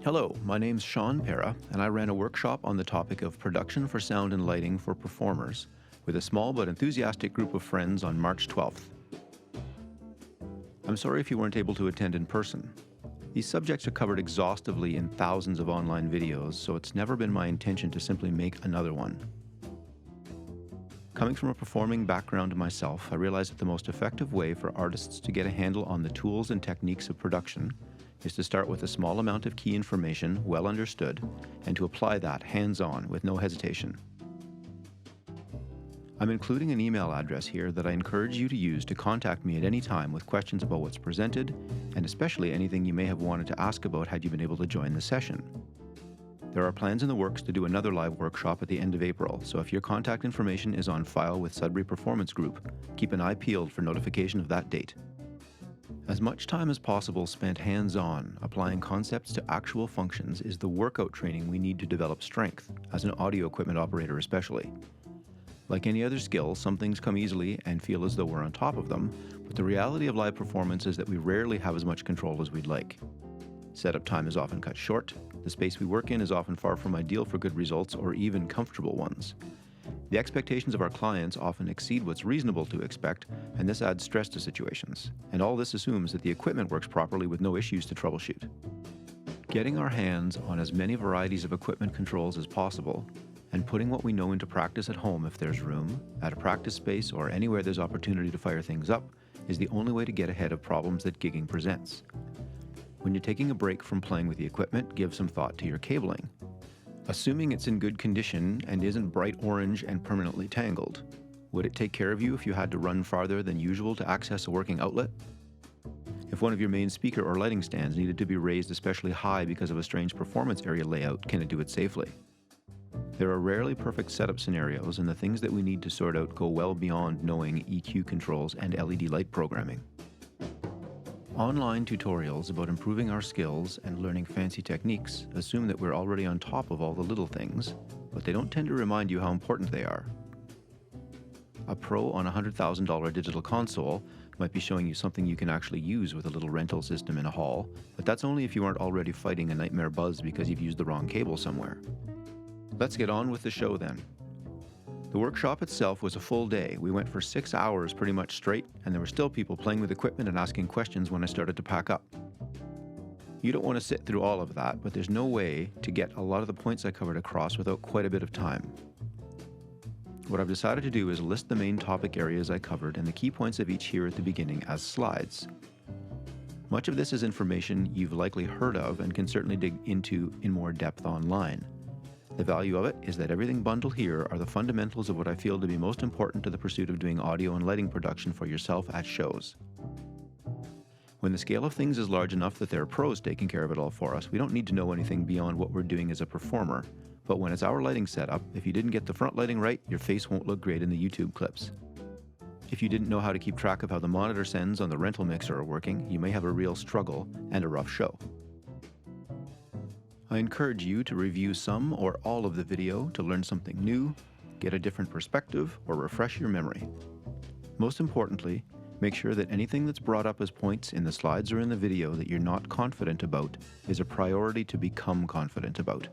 Hello, my name's Sean Pera, and I ran a workshop on the topic of production for sound and lighting for performers with a small but enthusiastic group of friends on March 12th. I'm sorry if you weren't able to attend in person. These subjects are covered exhaustively in thousands of online videos, so it's never been my intention to simply make another one. Coming from a performing background myself, I realized that the most effective way for artists to get a handle on the tools and techniques of production is to start with a small amount of key information, well understood, and to apply that hands-on with no hesitation. I'm including an email address here that I encourage you to use to contact me at any time with questions about what's presented, and especially anything you may have wanted to ask about had you been able to join the session. There are plans in the works to do another live workshop at the end of April, so if your contact information is on file with Sudbury Performance Group, keep an eye peeled for notification of that date. As much time as possible spent hands-on, applying concepts to actual functions is the workout training we need to develop strength, as an audio equipment operator especially. Like any other skill, some things come easily and feel as though we're on top of them, but the reality of live performance is that we rarely have as much control as we'd like. Setup time is often cut short, the space we work in is often far from ideal for good results or even comfortable ones. The expectations of our clients often exceed what's reasonable to expect, and this adds stress to situations. And all this assumes that the equipment works properly with no issues to troubleshoot. Getting our hands on as many varieties of equipment controls as possible, and putting what we know into practice at home if there's room, at a practice space, or anywhere there's opportunity to fire things up, is the only way to get ahead of problems that gigging presents. When you're taking a break from playing with the equipment, give some thought to your cabling. Assuming it's in good condition and isn't bright orange and permanently tangled, would it take care of you if you had to run farther than usual to access a working outlet? If one of your main speaker or lighting stands needed to be raised especially high because of a strange performance area layout, can it do it safely? There are rarely perfect setup scenarios, and the things that we need to sort out go well beyond knowing EQ controls and LED light programming. Online tutorials about improving our skills and learning fancy techniques assume that we're already on top of all the little things, but they don't tend to remind you how important they are. A pro on a $100,000 digital console might be showing you something you can actually use with a little rental system in a hall, but that's only if you aren't already fighting a nightmare buzz because you've used the wrong cable somewhere. Let's get on with the show then. The workshop itself was a full day. We went for 6 hours pretty much straight, and there were still people playing with equipment and asking questions when I started to pack up. You don't want to sit through all of that, but there's no way to get a lot of the points I covered across without quite a bit of time. What I've decided to do is list the main topic areas I covered and the key points of each here at the beginning as slides. Much of this is information you've likely heard of and can certainly dig into in more depth online. The value of it is that everything bundled here are the fundamentals of what I feel to be most important to the pursuit of doing audio and lighting production for yourself at shows. When the scale of things is large enough that there are pros taking care of it all for us, we don't need to know anything beyond what we're doing as a performer. But when it's our lighting setup, if you didn't get the front lighting right, your face won't look great in the YouTube clips. If you didn't know how to keep track of how the monitor sends on the rental mixer are working, you may have a real struggle and a rough show. I encourage you to review some or all of the video to learn something new, get a different perspective, or refresh your memory. Most importantly, make sure that anything that's brought up as points in the slides or in the video that you're not confident about is a priority to become confident about.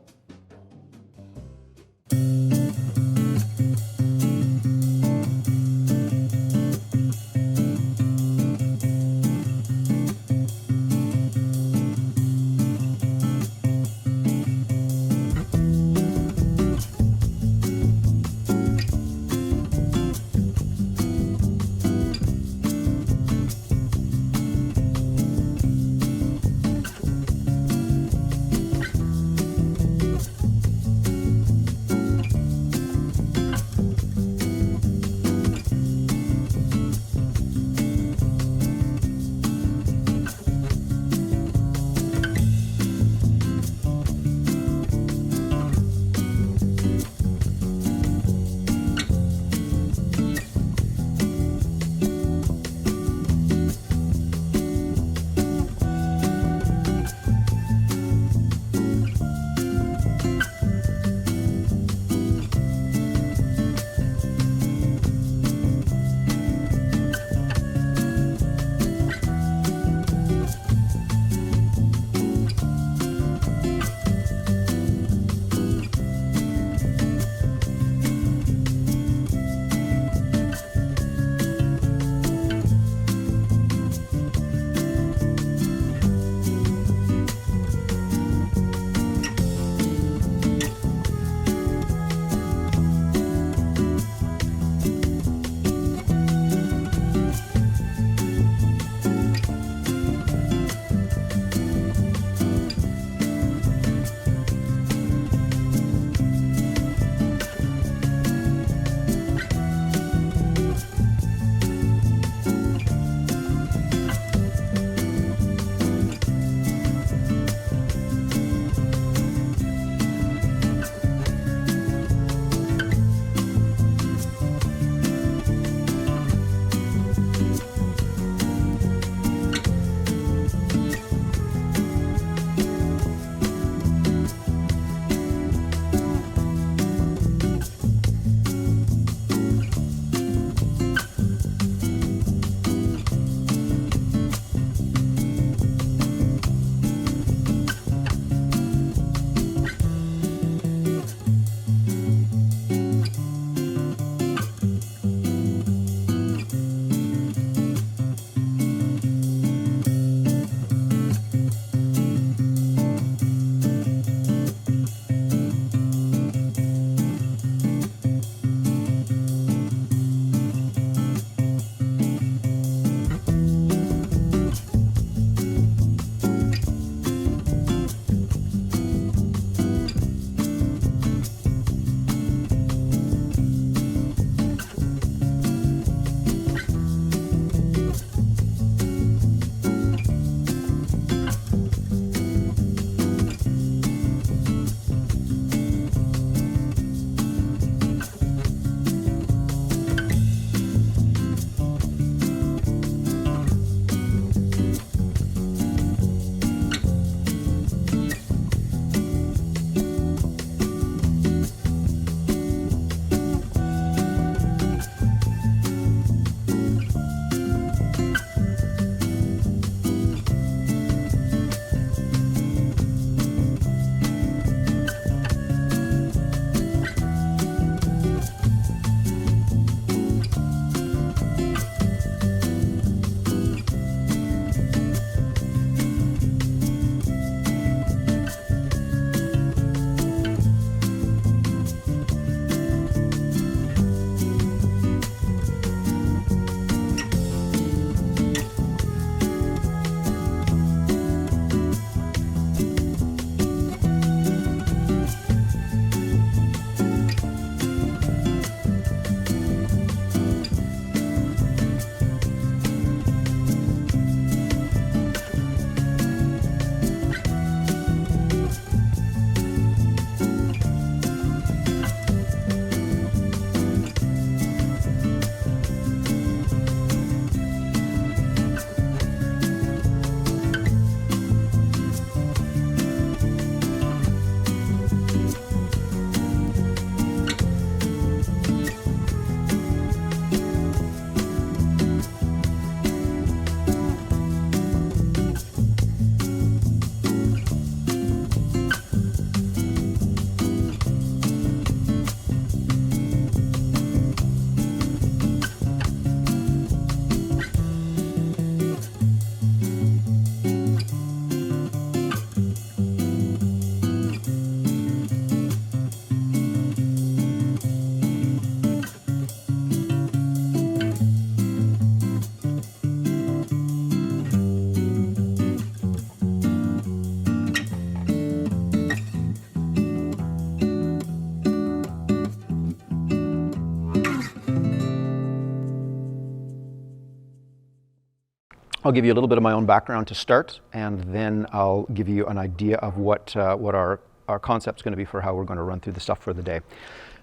I'll give you a little bit of my own background to start, and then I'll give you an idea of what our concept's going to be for how we're going to run through the stuff for the day.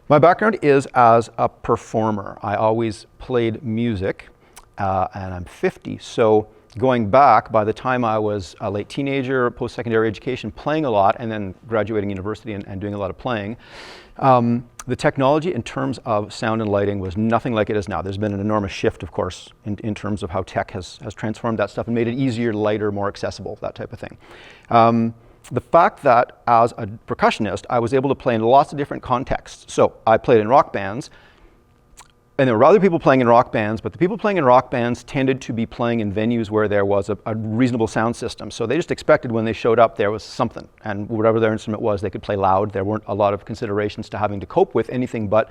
My background is as a performer. I always played music, and I'm 50, so going back, by the time I was a late teenager, post-secondary education, playing a lot, and then graduating university and doing a lot of playing, the technology in terms of sound and lighting was nothing like it is now. There's been an enormous shift, of course, in terms of how tech has transformed that stuff and made it easier, lighter, more accessible, that type of thing. The fact that as a percussionist, I was able to play in lots of different contexts. So I played in rock bands, and there were other people playing in rock bands, but the people playing in rock bands tended to be playing in venues where there was a reasonable sound system. So they just expected when they showed up there was something, and whatever their instrument was, they could play loud. There weren't a lot of considerations to having to cope with anything but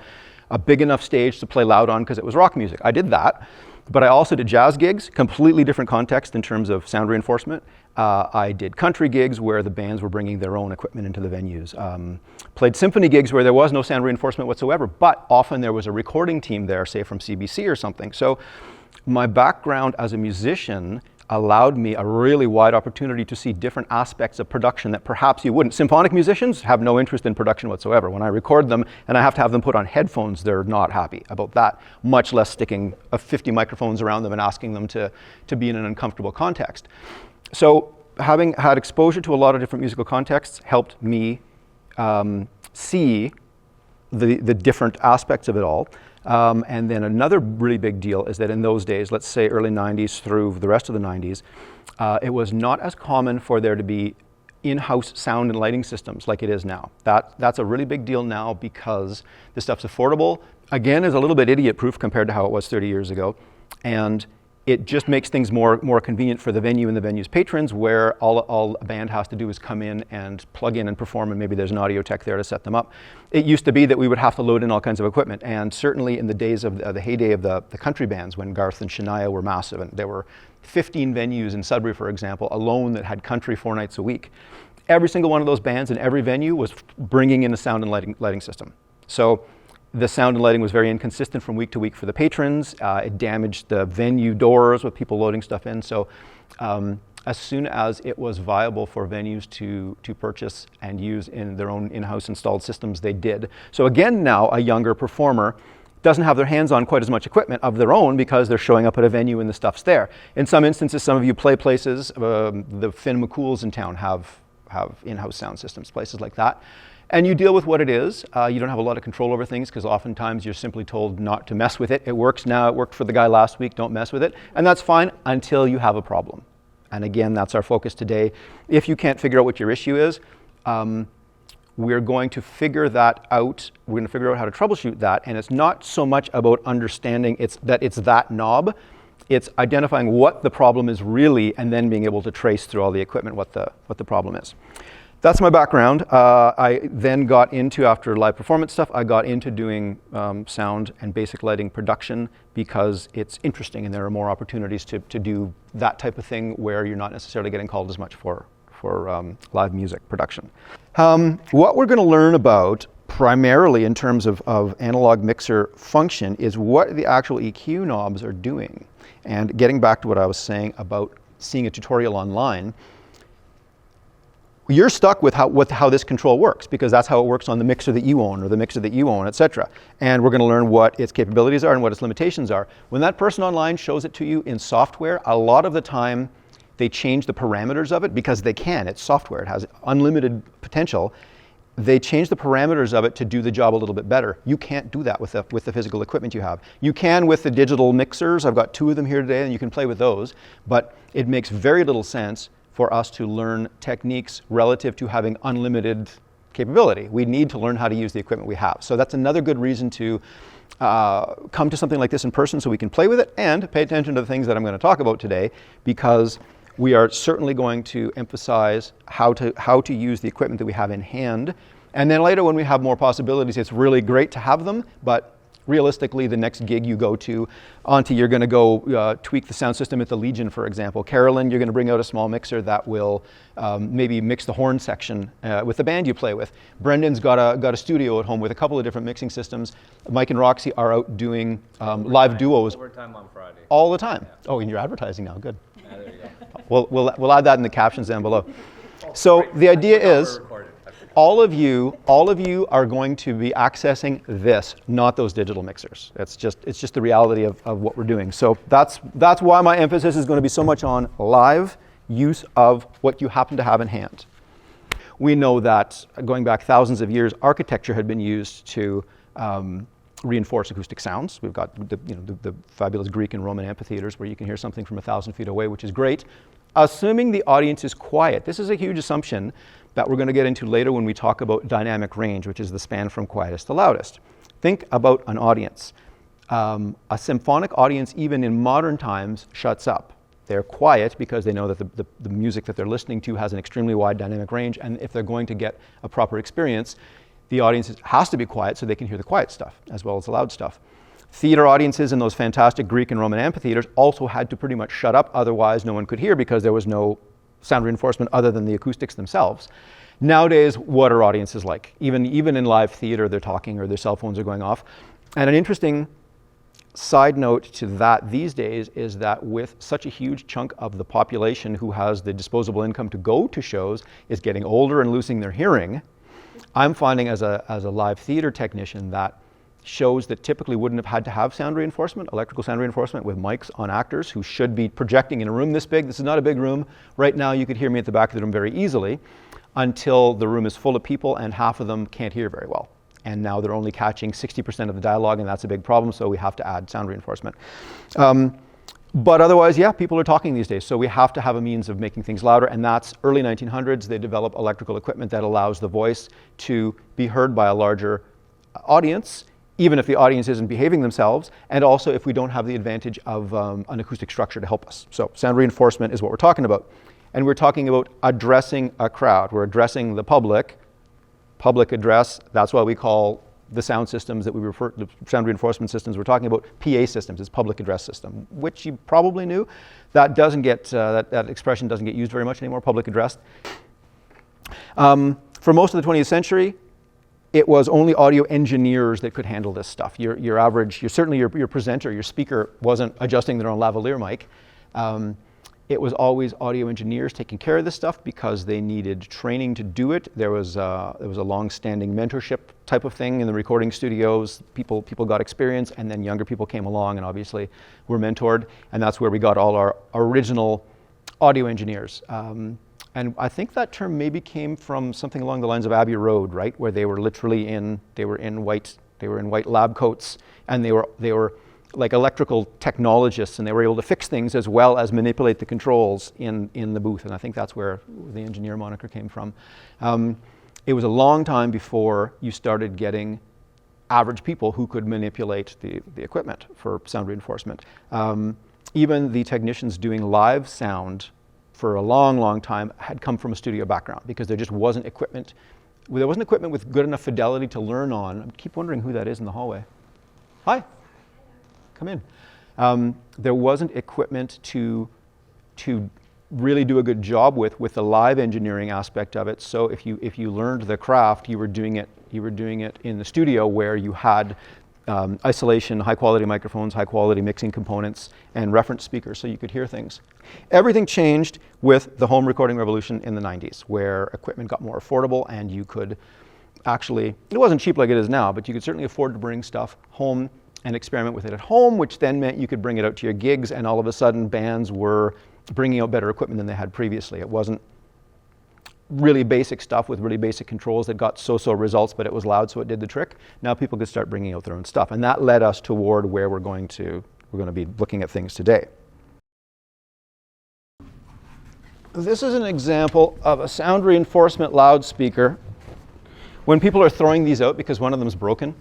a big enough stage to play loud on because it was rock music. I did that, but I also did jazz gigs, completely different context in terms of sound reinforcement. I did country gigs where the bands were bringing their own equipment into the venues. Played symphony gigs where there was no sound reinforcement whatsoever, but often there was a recording team there, say from CBC or something. So my background as a musician allowed me a really wide opportunity to see different aspects of production that perhaps you wouldn't. Symphonic musicians have no interest in production whatsoever. When I record them and I have to have them put on headphones, they're not happy about that, much less sticking 50 microphones around them and asking them to be in an uncomfortable context. So having had exposure to a lot of different musical contexts helped me see the different aspects of it all. And then another really big deal is that in those days, let's say early 90s through the rest of the 90s, it was not as common for there to be in-house sound and lighting systems like it is now. That's a really big deal now because this stuff's affordable. Again, is a little bit idiot-proof compared to how it was 30 years ago. And it just makes things more convenient for the venue and the venue's patrons, where all a band has to do is come in and plug in and perform, and maybe there's an audio tech there to set them up. It used to be that we would have to load in all kinds of equipment, and certainly in the days of the heyday of the country bands, when Garth and Shania were massive, and there were 15 venues in Sudbury, for example, alone that had country 4 nights a week. Every single one of those bands in every venue was bringing in a sound and lighting system. So the sound and lighting was very inconsistent from week to week for the patrons. It damaged the venue doors with people loading stuff in. So as soon as it was viable for venues to purchase and use in their own in-house installed systems, they did. So again, now a younger performer doesn't have their hands on quite as much equipment of their own because they're showing up at a venue and the stuff's there. In some instances, some of you play places, the Finn McCools in town have in-house sound systems, places like that. And you deal with what it is. You don't have a lot of control over things because oftentimes you're simply told not to mess with it. It works now, it worked for the guy last week, don't mess with it. And that's fine until you have a problem. And again, that's our focus today. If you can't figure out what your issue is, we're going to figure that out. We're going to figure out how to troubleshoot that. And it's not so much about understanding it's that knob. It's identifying what the problem is really and then being able to trace through all the equipment what the problem is. That's my background. I then got into, after live performance stuff, I got into doing sound and basic lighting production because it's interesting and there are more opportunities to do that type of thing where you're not necessarily getting called as much for live music production. What we're going to learn about primarily in terms of analog mixer function is what the actual EQ knobs are doing. And getting back to what I was saying about seeing a tutorial online, you're stuck with how this control works because that's how it works on the mixer that you own or the mixer that you own, etc. And we're going to learn what its capabilities are and what its limitations are. When that person online shows it to you in software, a lot of the time they change the parameters of it because they can. It's software. It has unlimited potential. They change the parameters of it to do the job a little bit better. You can't do that with the physical equipment you have. You can with the digital mixers. I've got 2 of them here today and you can play with those, but it makes very little sense for us to learn techniques relative to having unlimited capability. We need to learn how to use the equipment we have. So that's another good reason to come to something like this in person so we can play with it and pay attention to the things that I'm going to talk about today, because we are certainly going to emphasize how to use the equipment that we have in hand. And then later when we have more possibilities, it's really great to have them, but realistically, the next gig you go to, Auntie, you're going to go tweak the sound system at the Legion, for example. Carolyn, you're going to bring out a small mixer that will maybe mix the horn section with the band you play with. Brendan's got a studio at home with a couple of different mixing systems. Mike and Roxy are out doing live duos. Overtime on Friday. All the time. Yeah. Oh, and you're advertising now. Good. We'll add that in the captions down below. So the idea is, all of you are going to be accessing this, not those digital mixers. It's just the reality of what we're doing. So that's why my emphasis is going to be so much on live use of what you happen to have in hand. We know that going back thousands of years, architecture had been used to reinforce acoustic sounds. We've got the fabulous Greek and Roman amphitheaters where you can hear something from 1,000 feet away, which is great. Assuming the audience is quiet. This is a huge assumption that we're going to get into later when we talk about dynamic range, which is the span from quietest to loudest. Think about an audience. A symphonic audience, even in modern times, shuts up. They're quiet because they know that the music that they're listening to has an extremely wide dynamic range, and if they're going to get a proper experience, the audience has to be quiet so they can hear the quiet stuff as well as the loud stuff. Theater audiences in those fantastic Greek and Roman amphitheaters also had to pretty much shut up, otherwise no one could hear because there was no sound reinforcement other than the acoustics themselves. Nowadays, what are audiences like? Even in live theater, they're talking or their cell phones are going off. And an interesting side note to that these days is that with such a huge chunk of the population who has the disposable income to go to shows is getting older and losing their hearing, I'm finding as a live theater technician that shows that typically wouldn't have had to have sound reinforcement, electrical sound reinforcement with mics on actors who should be projecting in a room this big. This is not a big room. Right now you could hear me at the back of the room very easily until the room is full of people and half of them can't hear very well. And now they're only catching 60% of the dialogue, and that's a big problem, so we have to add sound reinforcement. But otherwise, yeah, people are talking these days, so we have to have a means of making things louder, and that's early 1900s. They develop electrical equipment that allows the voice to be heard by a larger audience, even if the audience isn't behaving themselves, and also if we don't have the advantage of an acoustic structure to help us. So sound reinforcement is what we're talking about. And we're talking about addressing a crowd. We're addressing the public address. That's why we call the sound systems that we refer to, the sound reinforcement systems we're talking about, PA systems. It's public address system, which you probably knew. That doesn't get, that expression doesn't get used very much anymore, public address. For most of the 20th century, it was only audio engineers that could handle this stuff. Your average, certainly your presenter, your speaker wasn't adjusting their own lavalier mic. It was always audio engineers taking care of this stuff because they needed training to do it. There was a long-standing mentorship type of thing in the recording studios. People got experience, and then younger people came along and obviously were mentored, and that's where we got all our original audio engineers. And I think that term maybe came from something along the lines of Abbey Road, right, where they were literally in white lab coats, and they were like electrical technologists, and they were able to fix things as well as manipulate the controls in the booth. And I think that's where the engineer moniker came from. It was a long time before you started getting average people who could manipulate the equipment for sound reinforcement. Even the technicians doing live sound for a long, long time had come from a studio background because there just wasn't equipment. There wasn't equipment with good enough fidelity to learn on. I keep wondering who that is in the hallway. Hi. Come in. There wasn't equipment to really do a good job with the live engineering aspect of it. So if you learned the craft, you were doing it in the studio where you had isolation, high quality microphones, high quality mixing components, and reference speakers so you could hear things. Everything changed with the home recording revolution in the 90s, where equipment got more affordable and you could actually, it wasn't cheap like it is now, but you could certainly afford to bring stuff home and experiment with it at home, which then meant you could bring it out to your gigs, and all of a sudden bands were bringing out better equipment than they had previously. It wasn't really basic stuff with really basic controls that got so-so results, but it was loud, so it did the trick. Now people could start bringing out their own stuff, and that led us toward where we're going to be looking at things today. This is an example of a sound reinforcement loudspeaker. When people are throwing these out because one of them is broken,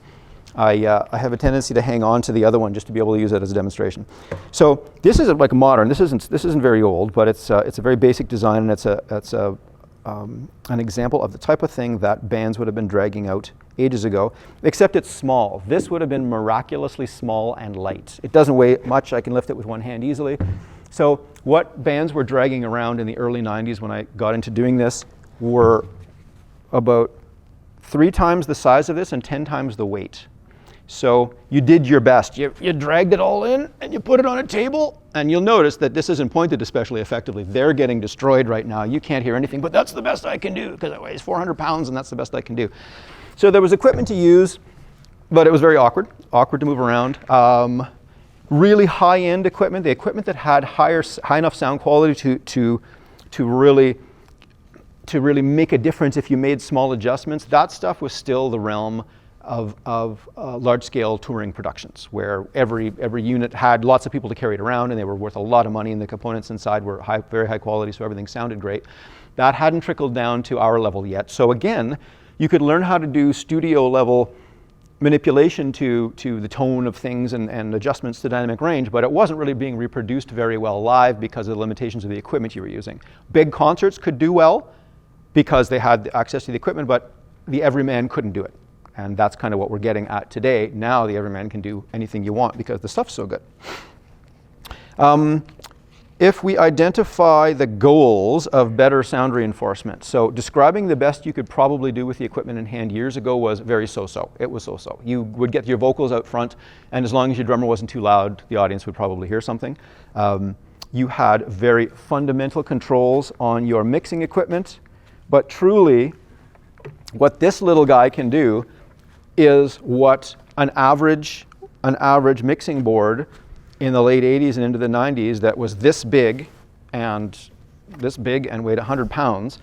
I have a tendency to hang on to the other one just to be able to use it as a demonstration. So this is like modern. This isn't very old, but it's a very basic design, and it's an example of the type of thing that bands would have been dragging out ages ago, except it's small. This would have been miraculously small and light. It doesn't weigh much. I can lift it with one hand easily. So what bands were dragging around in the early 90s when I got into doing this were about 3 times the size of this and 10 times the weight. So you did your best. You dragged it all in and you put it on a table, and you'll notice that this isn't pointed especially effectively. They're getting destroyed right now. You can't hear anything, but that's the best I can do because it weighs 400 pounds and that's the best I can do. So there was equipment to use, but it was very awkward to move around. Really high-end equipment, the equipment that had high enough sound quality to really make a difference if you made small adjustments, that stuff was still the realm of large-scale touring productions, where every unit had lots of people to carry it around, and they were worth a lot of money, and the components inside were very high quality, so everything sounded great. That hadn't trickled down to our level yet. So again, you could learn how to do studio-level manipulation to the tone of things and adjustments to dynamic range, but it wasn't really being reproduced very well live because of the limitations of the equipment you were using. Big concerts could do well because they had access to the equipment, but the everyman couldn't do it. And that's kind of what we're getting at today. Now the everyman can do anything you want because the stuff's so good. If we identify the goals of better sound reinforcement, so describing the best you could probably do with the equipment in hand years ago was very so-so. It was so-so. You would get your vocals out front, and as long as your drummer wasn't too loud, the audience would probably hear something. You had very fundamental controls on your mixing equipment, but truly, what this little guy can do is what an average mixing board in the late 80s and into the 90s that was this big and weighed 100 pounds.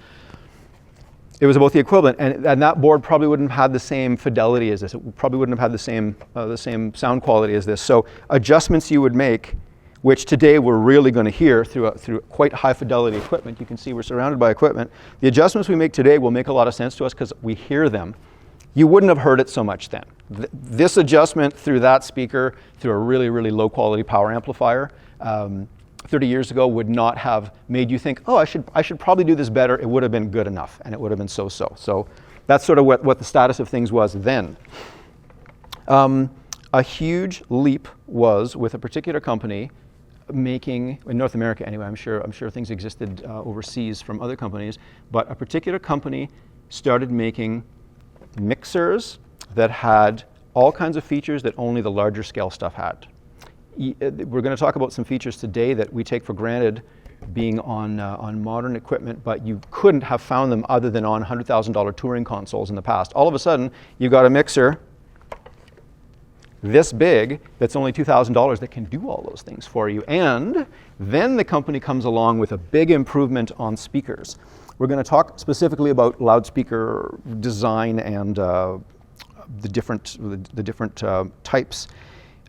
It was about the equivalent, and that board probably wouldn't have had the same fidelity as this. It probably wouldn't have had the same sound quality as this. So adjustments you would make, which today we're really going to hear through quite high fidelity equipment. You can see we're surrounded by equipment. The adjustments we make today will make a lot of sense to us because we hear them. You wouldn't have heard it so much then. This adjustment through that speaker, through a really, really low quality power amplifier, 30 years ago would not have made you think, oh, I should probably do this better. It would have been good enough, and it would have been so-so. So that's sort of what the status of things was then. A huge leap was with a particular company making, in North America anyway, I'm sure things existed overseas from other companies, but a particular company started making mixers that had all kinds of features that only the larger scale stuff had. We're going to talk about some features today that we take for granted being on modern equipment, but you couldn't have found them other than on $100,000 touring consoles in the past. All of a sudden, you've got a mixer this big that's only $2,000 that can do all those things for you. And then the company comes along with a big improvement on speakers. We're going to talk specifically about loudspeaker design and the different types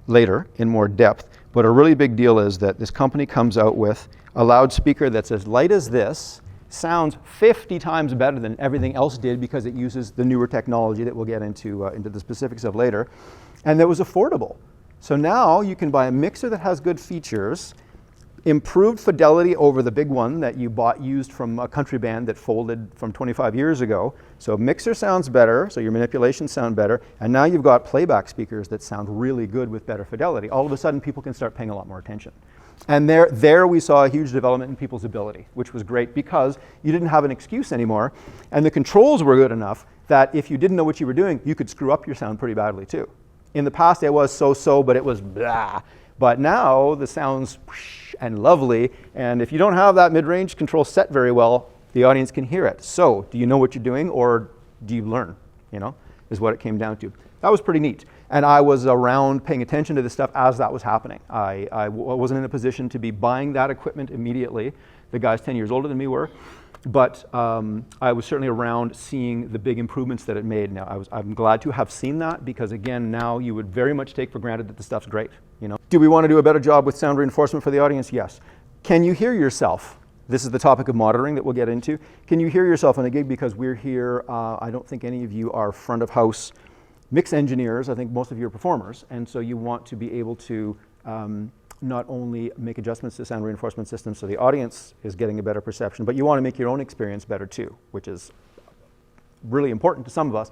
later in more depth. But a really big deal is that this company comes out with a loudspeaker that's as light as this, sounds 50 times better than everything else did because it uses the newer technology that we'll get into the specifics of later, and that was affordable. So now you can buy a mixer that has good features, improved fidelity over the big one that you bought used from a country band that folded from 25 years ago. So mixer sounds better, so your manipulations sound better, and now you've got playback speakers that sound really good with better fidelity. All of a sudden people can start paying a lot more attention. And there we saw a huge development in people's ability, which was great because you didn't have an excuse anymore, and the controls were good enough that if you didn't know what you were doing, you could screw up your sound pretty badly too. In the past it was so-so, but it was blah. But now the sound's and lovely, and if you don't have that mid-range control set very well, the audience can hear it. So, do you know what you're doing, or do you learn? Is what it came down to. That was pretty neat. And I was around paying attention to this stuff as that was happening. I wasn't in a position to be buying that equipment immediately. The guys 10 years older than me were. But I was certainly around seeing the big improvements that it made. Now, I'm glad to have seen that because, again, now you would very much take for granted that the stuff's great. Do we want to do a better job with sound reinforcement for the audience? Yes. Can you hear yourself? This is the topic of monitoring that we'll get into. Can you hear yourself on a gig? Because we're here, I don't think any of you are front of house mix engineers. I think most of you are performers. And so you want to be able to not only make adjustments to sound reinforcement systems so the audience is getting a better perception, but you want to make your own experience better too, which is really important to some of us.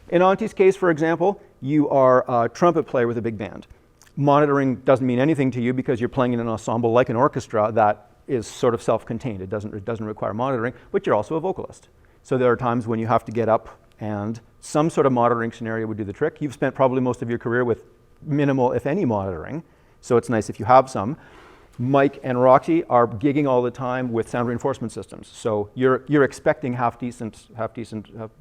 In Auntie's case, for example, you are a trumpet player with a big band. Monitoring doesn't mean anything to you because you're playing in an ensemble like an orchestra that is sort of self-contained. It doesn't require monitoring, but you're also a vocalist. So there are times when you have to get up And some sort of monitoring scenario would do the trick. You've spent probably most of your career with minimal, if any, monitoring, so it's nice if you have some. Mike and Roxy are gigging all the time with sound reinforcement systems, so you're expecting half decent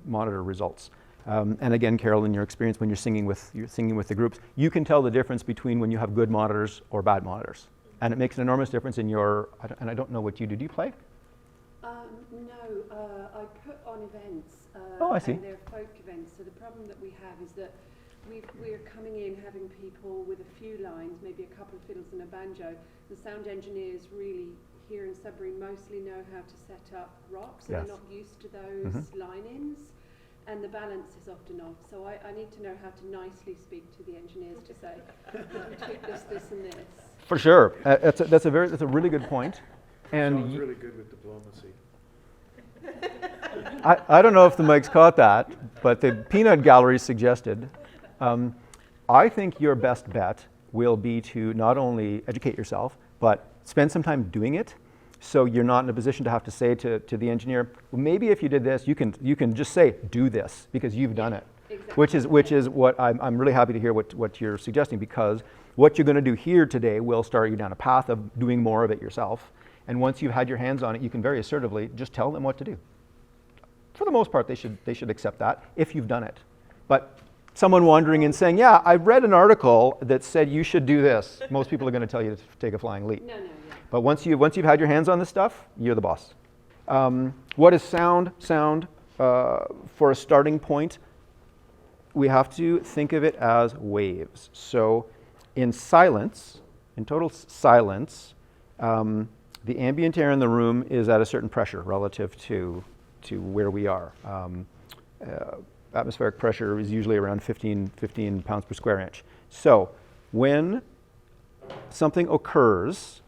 monitor results. And again, Carol, in your experience when you're singing with the groups, you can tell the difference between when you have good monitors or bad monitors, and it makes an enormous difference in your. And I don't know what you do. Do you play? No, I put on events. Oh, I see. And they're folk events. So the problem that we have is that we're coming in having people with a few lines, maybe a couple of fiddles and a banjo. The sound engineers really here in Sudbury mostly know how to set up rocks, and Yes. they're not used to those line-ins, and the balance is often off. So I need to know how to nicely speak to the engineers to say, could we tweak this and this? For sure. That's a really good point. And Sounds really good with diplomacy. I don't know if the mics caught that, but the peanut gallery suggested. I think your best bet will be to not only educate yourself, but spend some time doing it, so you're not in a position to have to say to the engineer, well, maybe if you did this, you can just say, do this, because you've done it. Exactly. Which is what I'm really happy to hear what you're suggesting, because what you're going to do here today will start you down a path of doing more of it yourself. And once you've had your hands on it, you can very assertively just tell them what to do. For the most part, they should accept that if you've done it. But someone wandering and saying, yeah, I read an article that said you should do this, most people are going to tell you to take a flying leap. No, yeah. But once you've had your hands on this stuff, you're the boss. What is sound? Sound, for a starting point, we have to think of it as waves. So in silence, in total silence, the ambient air in the room is at a certain pressure relative to where we are. Atmospheric pressure is usually around 15 pounds per square inch. So when something occurs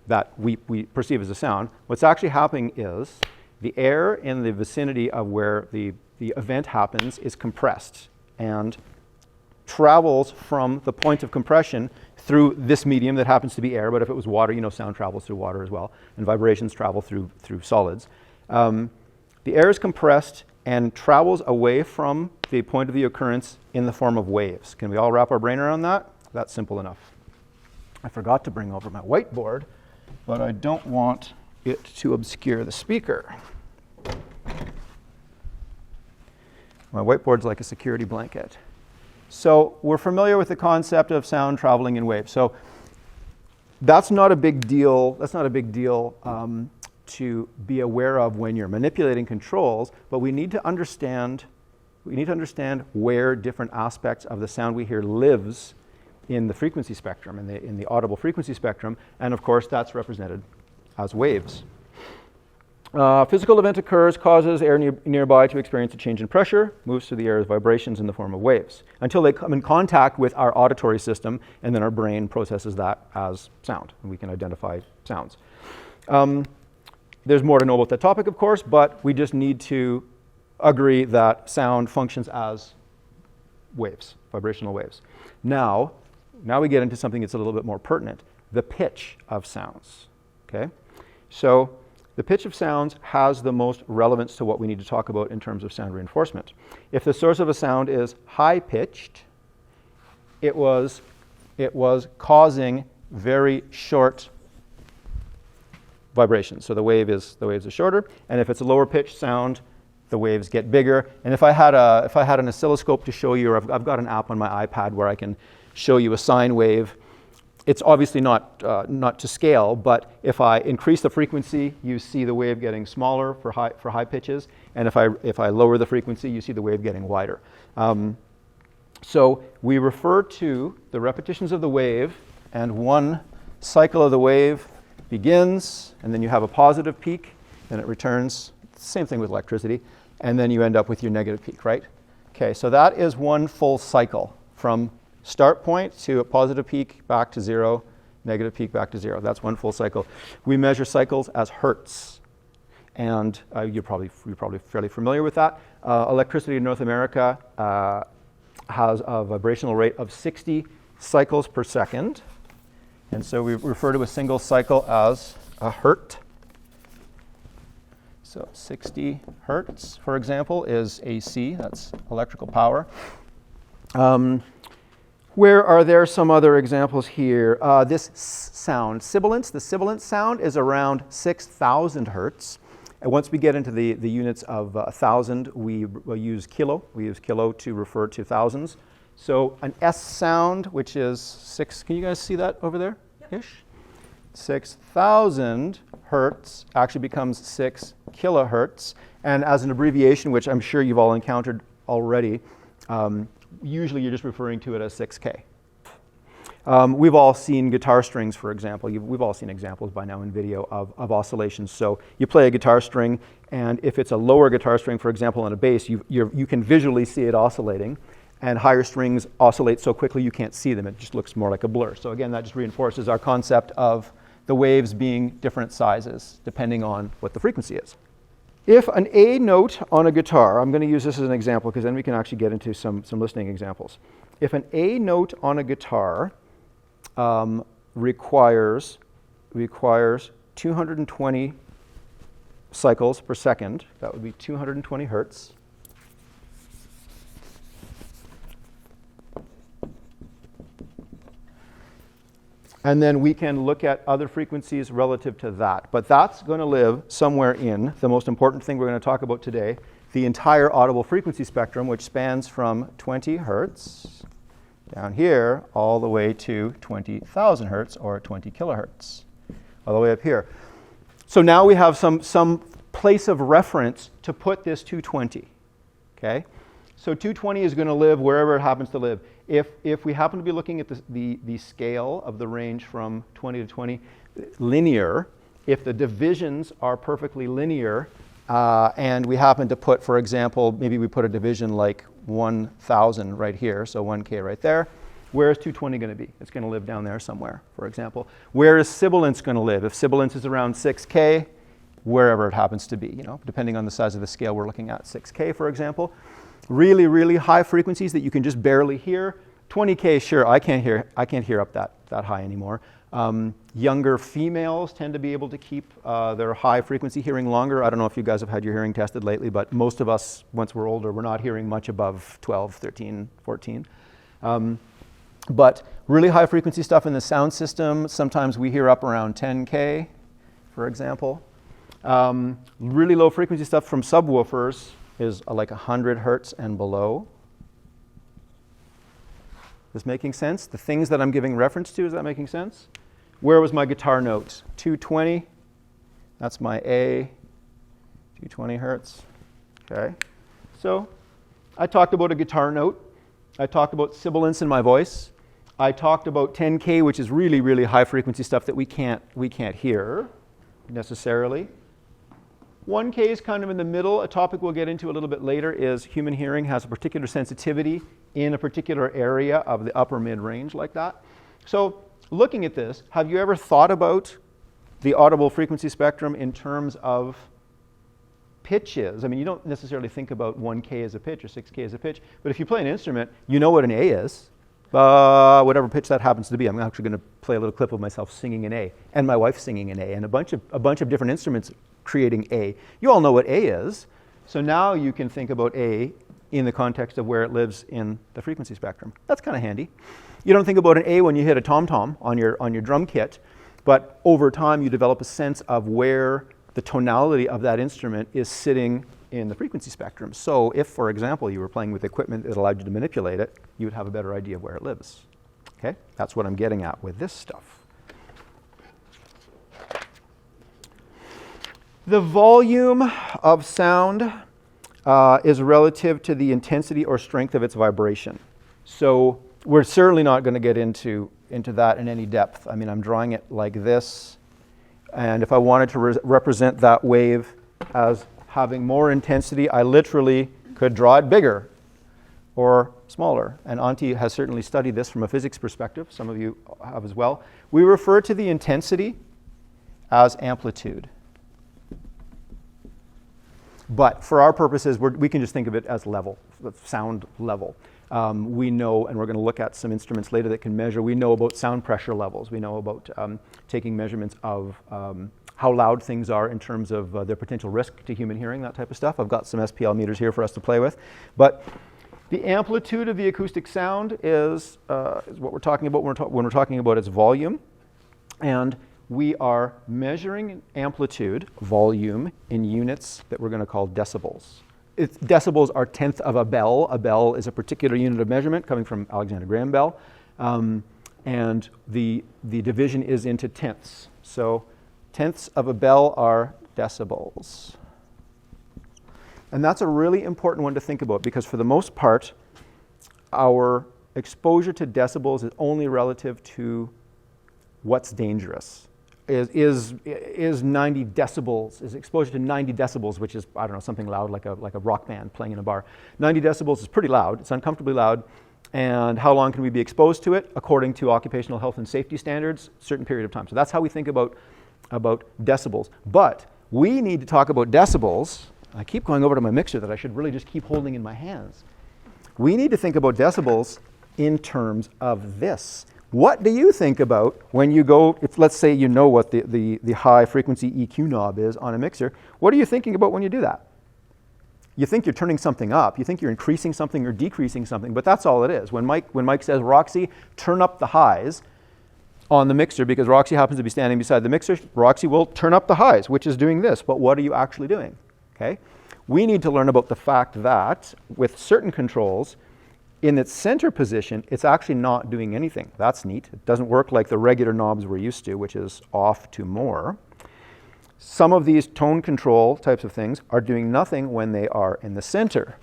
that we perceive as a sound, what's actually happening is the air in the vicinity of where the event happens is compressed and travels from the point of compression through this medium that happens to be air, but if it was water, sound travels through water as well, and vibrations travel through solids. The air is compressed and travels away from the point of the occurrence in the form of waves. Can we all wrap our brain around that? That's simple enough. I forgot to bring over my whiteboard, but I don't want it to obscure the speaker. My whiteboard's like a security blanket. So we're familiar with the concept of sound traveling in waves. So that's not a big deal. That's not a big deal to be aware of when you're manipulating controls. But we need to understand. We need to understand where different aspects of the sound we hear lives in the frequency spectrum, in the audible frequency spectrum, and of course that's represented as waves. Physical event occurs, causes air nearby to experience a change in pressure, moves through the air as vibrations in the form of waves, until they come in contact with our auditory system, and then our brain processes that as sound, and we can identify sounds. There's more to know about that topic, of course, but we just need to agree that sound functions as waves, vibrational waves. Now we get into something that's a little bit more pertinent, the pitch of sounds, okay? So the pitch of sounds has the most relevance to what we need to talk about in terms of sound reinforcement. If the source of a sound is high-pitched, it was causing very short vibrations. So the waves are shorter, and if it's a lower-pitched sound, the waves get bigger. And if I had an oscilloscope to show you, or I've got an app on my iPad where I can show you a sine wave. It's obviously not to scale, but if I increase the frequency, you see the wave getting smaller for high pitches, and if I lower the frequency, you see the wave getting wider. So we refer to the repetitions of the wave, and one cycle of the wave begins, and then you have a positive peak, then it returns. Same thing with electricity, and then you end up with your negative peak, right? Okay, so that is one full cycle from start point to a positive peak back to zero, negative peak back to zero. That's one full cycle. We measure cycles as hertz, and you're probably fairly familiar with that. Electricity in North America has a vibrational rate of 60 cycles per second, and so we refer to a single cycle as a hertz. So 60 hertz, for example, is AC. That's electrical power. Where are there some other examples here? This sound, sibilance, the sibilant sound is around 6,000 hertz. And once we get into the units of 1,000, we use kilo. We use kilo to refer to thousands. So an S sound, which is 6, can you guys see that over there? Yep. Ish? 6,000 hertz actually becomes 6 kilohertz. And as an abbreviation, which I'm sure you've all encountered already, usually you're just referring to it as 6K. We've all seen guitar strings, for example. We've all seen examples by now in video of oscillations. So you play a guitar string, and if it's a lower guitar string, for example, on a bass, you can visually see it oscillating. And higher strings oscillate so quickly you can't see them. It just looks more like a blur. So again, that just reinforces our concept of the waves being different sizes depending on what the frequency is. If an A note on a guitar, I'm going to use this as an example because then we can actually get into some listening examples. If an A note on a guitar requires 220 cycles per second, that would be 220 hertz. And then we can look at other frequencies relative to that. But that's going to live somewhere in the most important thing we're going to talk about today, the entire audible frequency spectrum, which spans from 20 hertz down here all the way to 20,000 hertz or 20 kilohertz, all the way up here. So now we have some place of reference to put this 220. Okay? So 220 is going to live wherever it happens to live. If we happen to be looking at the scale of the range from 20 to 20 linear, if the divisions are perfectly linear, and we happen to put, for example, maybe we put a division like 1,000 right here, so 1K right there, where is 220 going to be? It's going to live down there somewhere, for example. Where is sibilance going to live? If sibilance is around 6K, wherever it happens to be, depending on the size of the scale we're looking at, 6K, for example. Really, really high frequencies that you can just barely hear. 20K, sure, I can't hear up that high anymore. Younger females tend to be able to keep their high frequency hearing longer. I don't know if you guys have had your hearing tested lately, but most of us, once we're older, we're not hearing much above 12, 13, 14. But really high frequency stuff in the sound system, sometimes we hear up around 10K, for example. Really low frequency stuff from subwoofers is like 100 hertz and below. This making sense? The things that I'm giving reference to, is that making sense? Where was my guitar note? 220, that's my A, 220 hertz. Okay, so I talked about a guitar note. I talked about sibilance in my voice. I talked about 10K, which is really, really high frequency stuff that we can't hear necessarily. 1K is kind of in the middle. A topic we'll get into a little bit later is human hearing has a particular sensitivity in a particular area of the upper mid-range like that. So looking at this, have you ever thought about the audible frequency spectrum in terms of pitches? I mean, you don't necessarily think about 1K as a pitch or 6K as a pitch, but if you play an instrument, you know what an A is. Whatever pitch that happens to be. I'm actually going to play a little clip of myself singing an A, and my wife singing an A, and a bunch of different instruments creating A. You all know what A is, so now you can think about A in the context of where it lives in the frequency spectrum. That's kind of handy. You don't think about an A when you hit a tom-tom on your drum kit, but over time you develop a sense of where the tonality of that instrument is sitting in the frequency spectrum. So if, for example, you were playing with equipment that allowed you to manipulate it, you would have a better idea of where it lives. Okay? That's what I'm getting at with this stuff. The volume of sound is relative to the intensity or strength of its vibration. So we're certainly not going to get into that in any depth. I mean, I'm drawing it like this. And if I wanted to represent that wave as having more intensity, I literally could draw it bigger or smaller. And Antti has certainly studied this from a physics perspective. Some of you have as well. We refer to the intensity as amplitude. But for our purposes, we can just think of it as level, sound level. We know, and we're going to look at some instruments later that can measure, we know about sound pressure levels. We know about taking measurements of how loud things are in terms of their potential risk to human hearing, that type of stuff. I've got some SPL meters here for us to play with. But the amplitude of the acoustic sound is what we're talking about when we're talking about its volume. And we are measuring amplitude, volume, in units that we're going to call decibels. Decibels are tenth of a bell. A bell is a particular unit of measurement coming from Alexander Graham Bell. And the division is into tenths. So tenths of a bell are decibels. And that's a really important one to think about, because for the most part, our exposure to decibels is only relative to what's dangerous. Is 90 decibels, is exposure to 90 decibels, which is, I don't know, something loud like a rock band playing in a bar. 90 decibels is pretty loud, it's uncomfortably loud. And how long can we be exposed to it? According to occupational health and safety standards, a certain period of time. So that's how we think about decibels. But we need to talk about decibels. I keep going over to my mixer that I should really just keep holding in my hands. We need to think about decibels in terms of this. What do you think about when you go, if let's say you know what the high frequency EQ knob is on a mixer, what are you thinking about when you do that? You think you're turning something up, you think you're increasing something or decreasing something, but that's all it is. When Mike says, Roxy, turn up the highs on the mixer, because Roxy happens to be standing beside the mixer, Roxy will turn up the highs, which is doing this, but what are you actually doing? Okay? We need to learn about the fact that with certain controls, in its center position, it's actually not doing anything. That's neat. It doesn't work like the regular knobs we're used to, which is off to more. Some of these tone control types of things are doing nothing when they are in the center.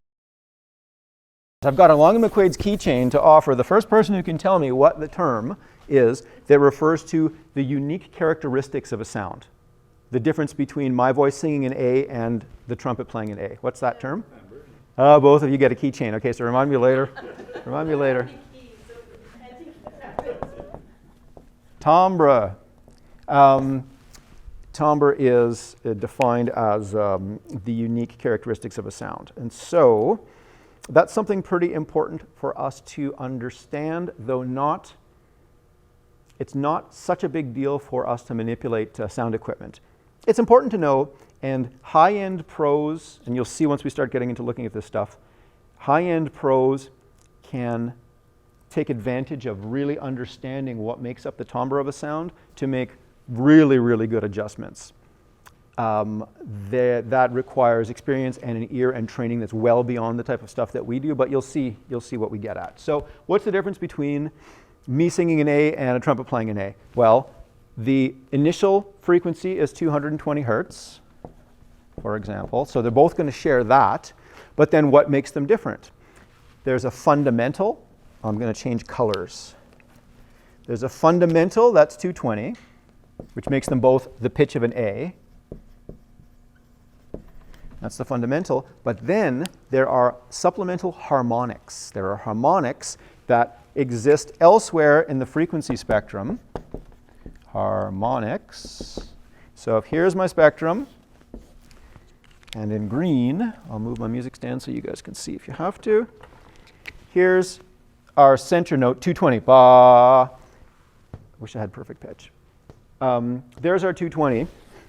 I've got a Long & McQuaid's keychain to offer the first person who can tell me what the term is that refers to the unique characteristics of a sound. The difference between my voice singing an A and the trumpet playing an A. What's that term? Both of you get a keychain. Okay, so remind me later. Remind me later. Timbre. Timbre is defined as the unique characteristics of a sound. And so that's something pretty important for us to understand, though it's not such a big deal for us to manipulate sound equipment. It's important to know, and high-end pros, and you'll see once we start getting into looking at this stuff, high-end pros can take advantage of really understanding what makes up the timbre of a sound to make really, really good adjustments. That requires experience and an ear and training that's well beyond the type of stuff that we do, but you'll see what we get at. So what's the difference between me singing an A and a trumpet playing an A? Well, the initial frequency is 220 hertz, for example. So they're both going to share that. But then what makes them different? There's a fundamental. I'm going to change colors. There's a fundamental, that's 220, which makes them both the pitch of an A. That's the fundamental. But then there are supplemental harmonics. There are harmonics that exist elsewhere in the frequency spectrum. Harmonics. So if here's my spectrum, and in green, I'll move my music stand so you guys can see if you have to. Here's our center note, 220. Ba. Wish I had perfect pitch. There's our 220.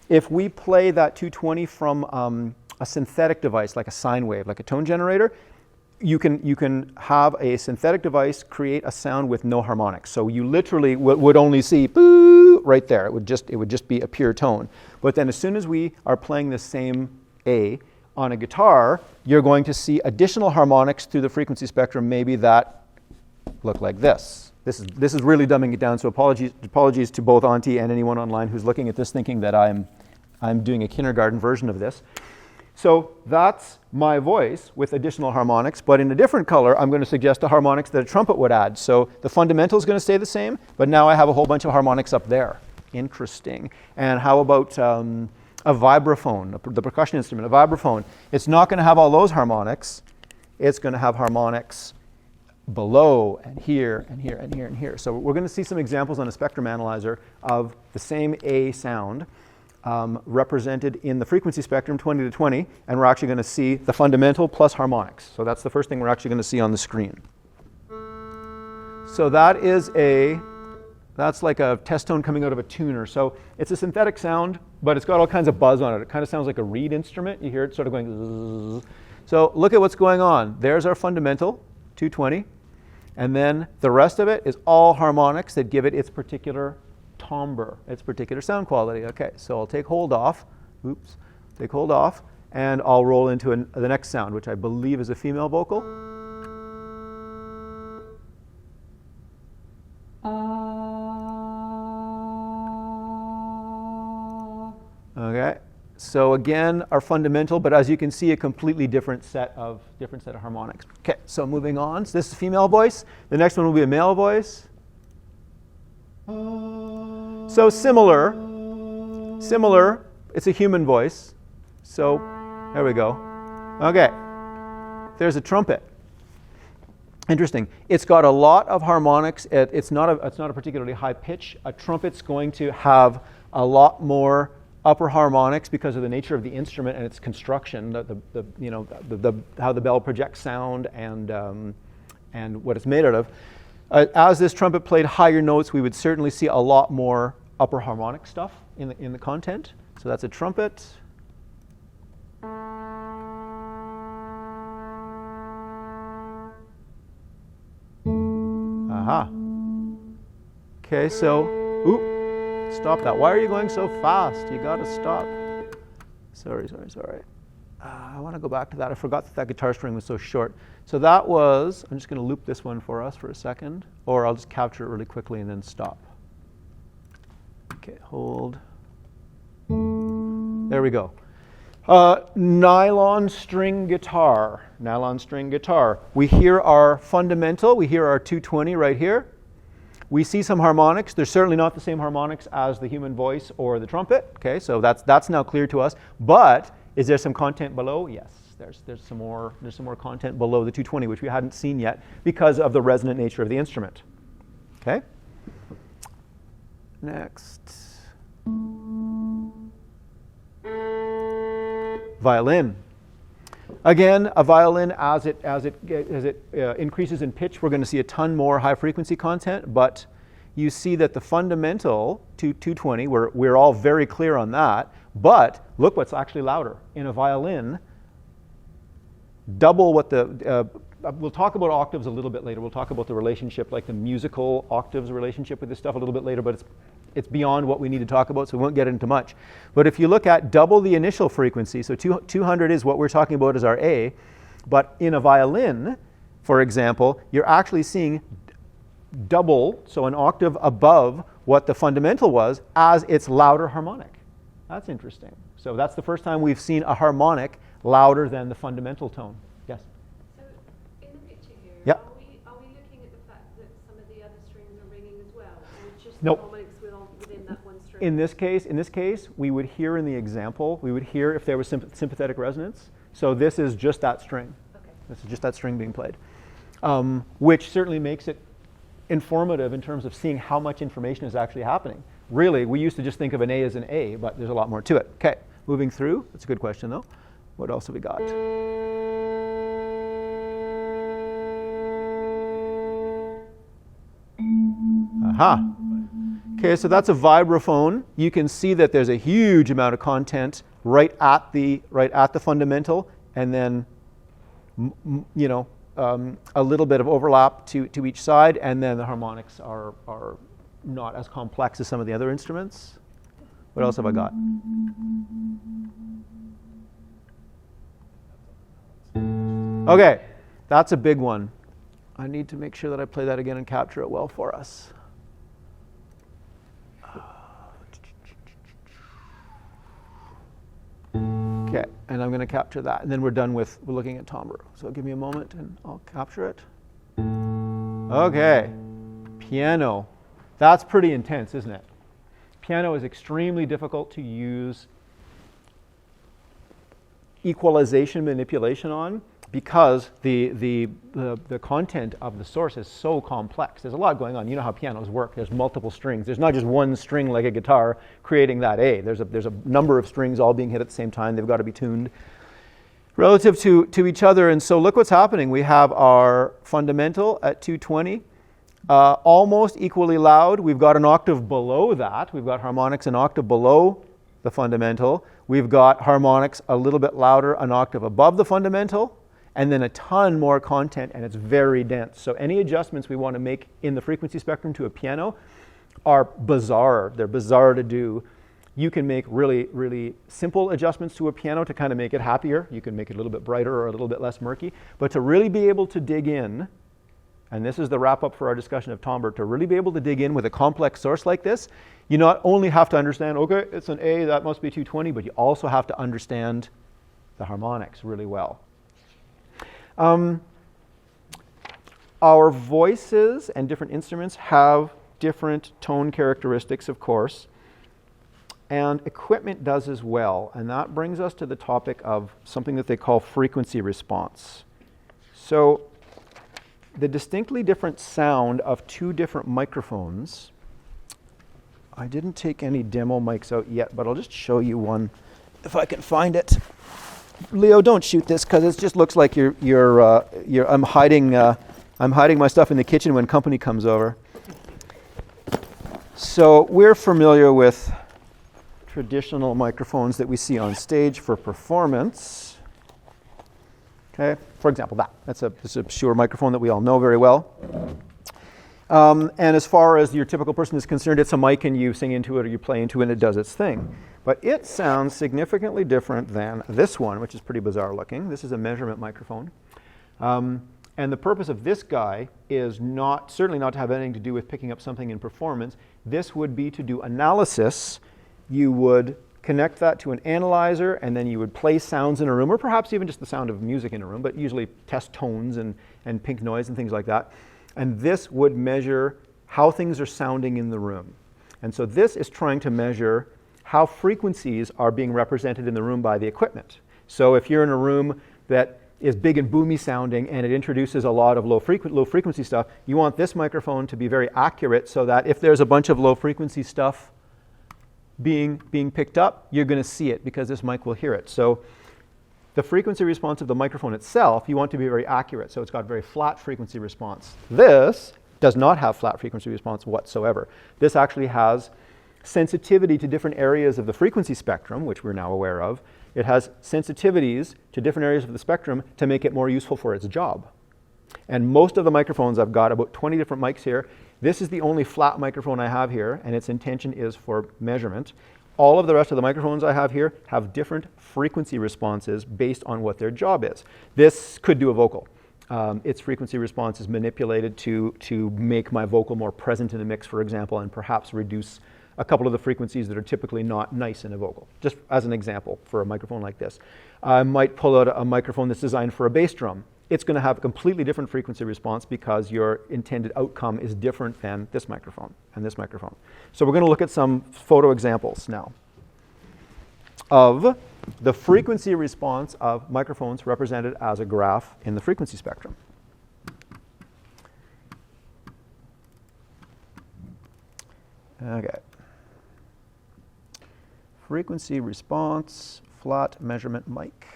If we play that 220 from a synthetic device, like a sine wave, like a tone generator, you can have a synthetic device create a sound with no harmonics. So you literally would only see boo right there. It would just be a pure tone. But then as soon as we are playing the same A on a guitar, you're going to see additional harmonics through the frequency spectrum, maybe that look like this. This is really dumbing it down, so apologies to both Auntie and anyone online who's looking at this thinking that I'm doing a kindergarten version of this. So that's my voice with additional harmonics, but in a different color, I'm going to suggest the harmonics that a trumpet would add. So the fundamental is going to stay the same, but now I have a whole bunch of harmonics up there. Interesting. And how about a vibraphone, the percussion instrument, a vibraphone? It's not going to have all those harmonics. It's going to have harmonics below and here and here and here and here. So we're going to see some examples on a spectrum analyzer of the same A sound represented in the frequency spectrum 20 to 20, and we're actually going to see the fundamental plus harmonics. So that's the first thing we're actually going to see on the screen. So that is a That's like a test tone coming out of a tuner. So it's a synthetic sound, but it's got all kinds of buzz on it. It kind of sounds like a reed instrument. You hear it sort of going zzz. So look at what's going on. There's our fundamental, 220. And then the rest of it is all harmonics that give it its particular timbre, its particular sound quality. Okay, so I'll take hold off. Oops. Take hold off. And I'll roll into the next sound, which I believe is a female vocal. Okay, so again, our fundamental, but as you can see, a completely different set of harmonics. Okay, so moving on. So this is a female voice. The next one will be a male voice. So similar. It's a human voice. So there we go. Okay, there's a trumpet. Interesting. It's got a lot of harmonics. It's not a particularly high pitch. A trumpet's going to have a lot more upper harmonics because of the nature of the instrument and its construction, how the bell projects sound and what it's made out of. As this trumpet played higher notes, we would certainly see a lot more upper harmonic stuff in the content. So that's a trumpet. Aha. Okay, so, stop that. Why are you going so fast? You got to stop. Sorry. I want to go back to that. I forgot that guitar string was so short. So that was, I'm just going to loop this one for us for a second, or I'll just capture it really quickly and then stop. Okay, hold. There we go. Nylon string guitar. We hear our fundamental. We hear our 220 right here. We see some harmonics. They're certainly not the same harmonics as the human voice or the trumpet. Okay, so that's now clear to us. But is there some content below? Yes, there's some more content below the 220, which we hadn't seen yet because of the resonant nature of the instrument. Okay. Next. Violin. Again, a violin, as it increases in pitch, we're going to see a ton more high frequency content, but you see that the fundamental 220, we're all very clear on that, but look what's actually louder. In a violin, double what we'll talk about octaves a little bit later. We'll talk about the relationship, like the musical octaves relationship with this stuff a little bit later, but it's beyond what we need to talk about, so we won't get into much. But if you look at double the initial frequency, so 200 is what we're talking about as our A, but in a violin, for example, you're actually seeing double, so an octave above what the fundamental was as its louder harmonic. That's interesting. So that's the first time we've seen a harmonic louder than the fundamental tone. Yes? So in the picture here, yep. Are we looking at the fact that some of the other strings are ringing as well? Or it's just nope. The harmonics within that one string? In this case, we would hear in the example, we would hear if there was sympathetic resonance. So this is just that string. Okay. This is just that string being played, which certainly makes it informative in terms of seeing how much information is actually happening. Really, we used to just think of an A as an A, but there's a lot more to it. Okay, moving through. That's a good question, though. What else have we got? Aha. Okay, so that's a vibraphone. You can see that there's a huge amount of content right at the fundamental, and then a little bit of overlap to each side, and then the harmonics are not as complex as some of the other instruments. What else have I got? Okay, that's a big one. I need to make sure that I play that again and capture it well for us. Okay, and I'm going to capture that, and then we're looking at timbre. So give me a moment and I'll capture it. Okay, piano. That's pretty intense, isn't it? Piano is extremely difficult to use equalization manipulation on because the content of the source is so complex. There's a lot going on. You know how pianos work. There's multiple strings. There's not just one string like a guitar creating that A. There's a number of strings all being hit at the same time. They've got to be tuned relative to each other. And so look what's happening. We have our fundamental at 220. Almost equally loud. We've got an octave below that. We've got harmonics an octave below the fundamental. We've got harmonics a little bit louder, an octave above the fundamental, and then a ton more content, and it's very dense. So any adjustments we want to make in the frequency spectrum to a piano are bizarre. They're bizarre to do. You can make really, really simple adjustments to a piano to kind of make it happier. You can make it a little bit brighter or a little bit less murky. But to really be able to dig in, and this is the wrap up for our discussion of timbre, to really be able to dig in with a complex source like this, you not only have to understand, okay, it's an A, that must be 220, but you also have to understand the harmonics really well. Our voices and different instruments have different tone characteristics, of course, and equipment does as well. And that brings us to the topic of something that they call frequency response. So the distinctly different sound of two different microphones. I didn't take any demo mics out yet, but I'll just show you one if I can find it. Leo, don't shoot this because it just looks like I'm hiding my stuff in the kitchen when company comes over. So we're familiar with traditional microphones that we see on stage for performance. Okay, for example, that's a Shure microphone that we all know very well. And as far as your typical person is concerned, it's a mic and you sing into it or you play into it and it does its thing. But it sounds significantly different than this one, which is pretty bizarre looking. This is a measurement microphone. And the purpose of this guy is certainly not to have anything to do with picking up something in performance. This would be to do analysis. You would connect that to an analyzer, and then you would play sounds in a room, or perhaps even just the sound of music in a room, but usually test tones and pink noise and things like that. And this would measure how things are sounding in the room. And so this is trying to measure how frequencies are being represented in the room by the equipment. So if you're in a room that is big and boomy sounding and it introduces a lot of low frequency stuff, you want this microphone to be very accurate so that if there's a bunch of low frequency stuff being picked up, you're going to see it because this mic will hear it. So the frequency response of the microphone itself, you want to be very accurate. So it's got very flat frequency response. This does not have flat frequency response whatsoever. This actually has sensitivity to different areas of the frequency spectrum, which we're now aware of. It has sensitivities to different areas of the spectrum to make it more useful for its job. And most of the microphones, I've got about 20 different mics here. This is the only flat microphone I have here, and its intention is for measurement. All of the rest of the microphones I have here have different frequency responses based on what their job is. This could do a vocal. Its frequency response is manipulated to make my vocal more present in the mix, for example, and perhaps reduce a couple of the frequencies that are typically not nice in a vocal, just as an example for a microphone like this. I might pull out a microphone that's designed for a bass drum. It's going to have a completely different frequency response because your intended outcome is different than this microphone and this microphone. So we're going to look at some photo examples now of the frequency response of microphones represented as a graph in the frequency spectrum. Okay. Frequency response, flat measurement mic.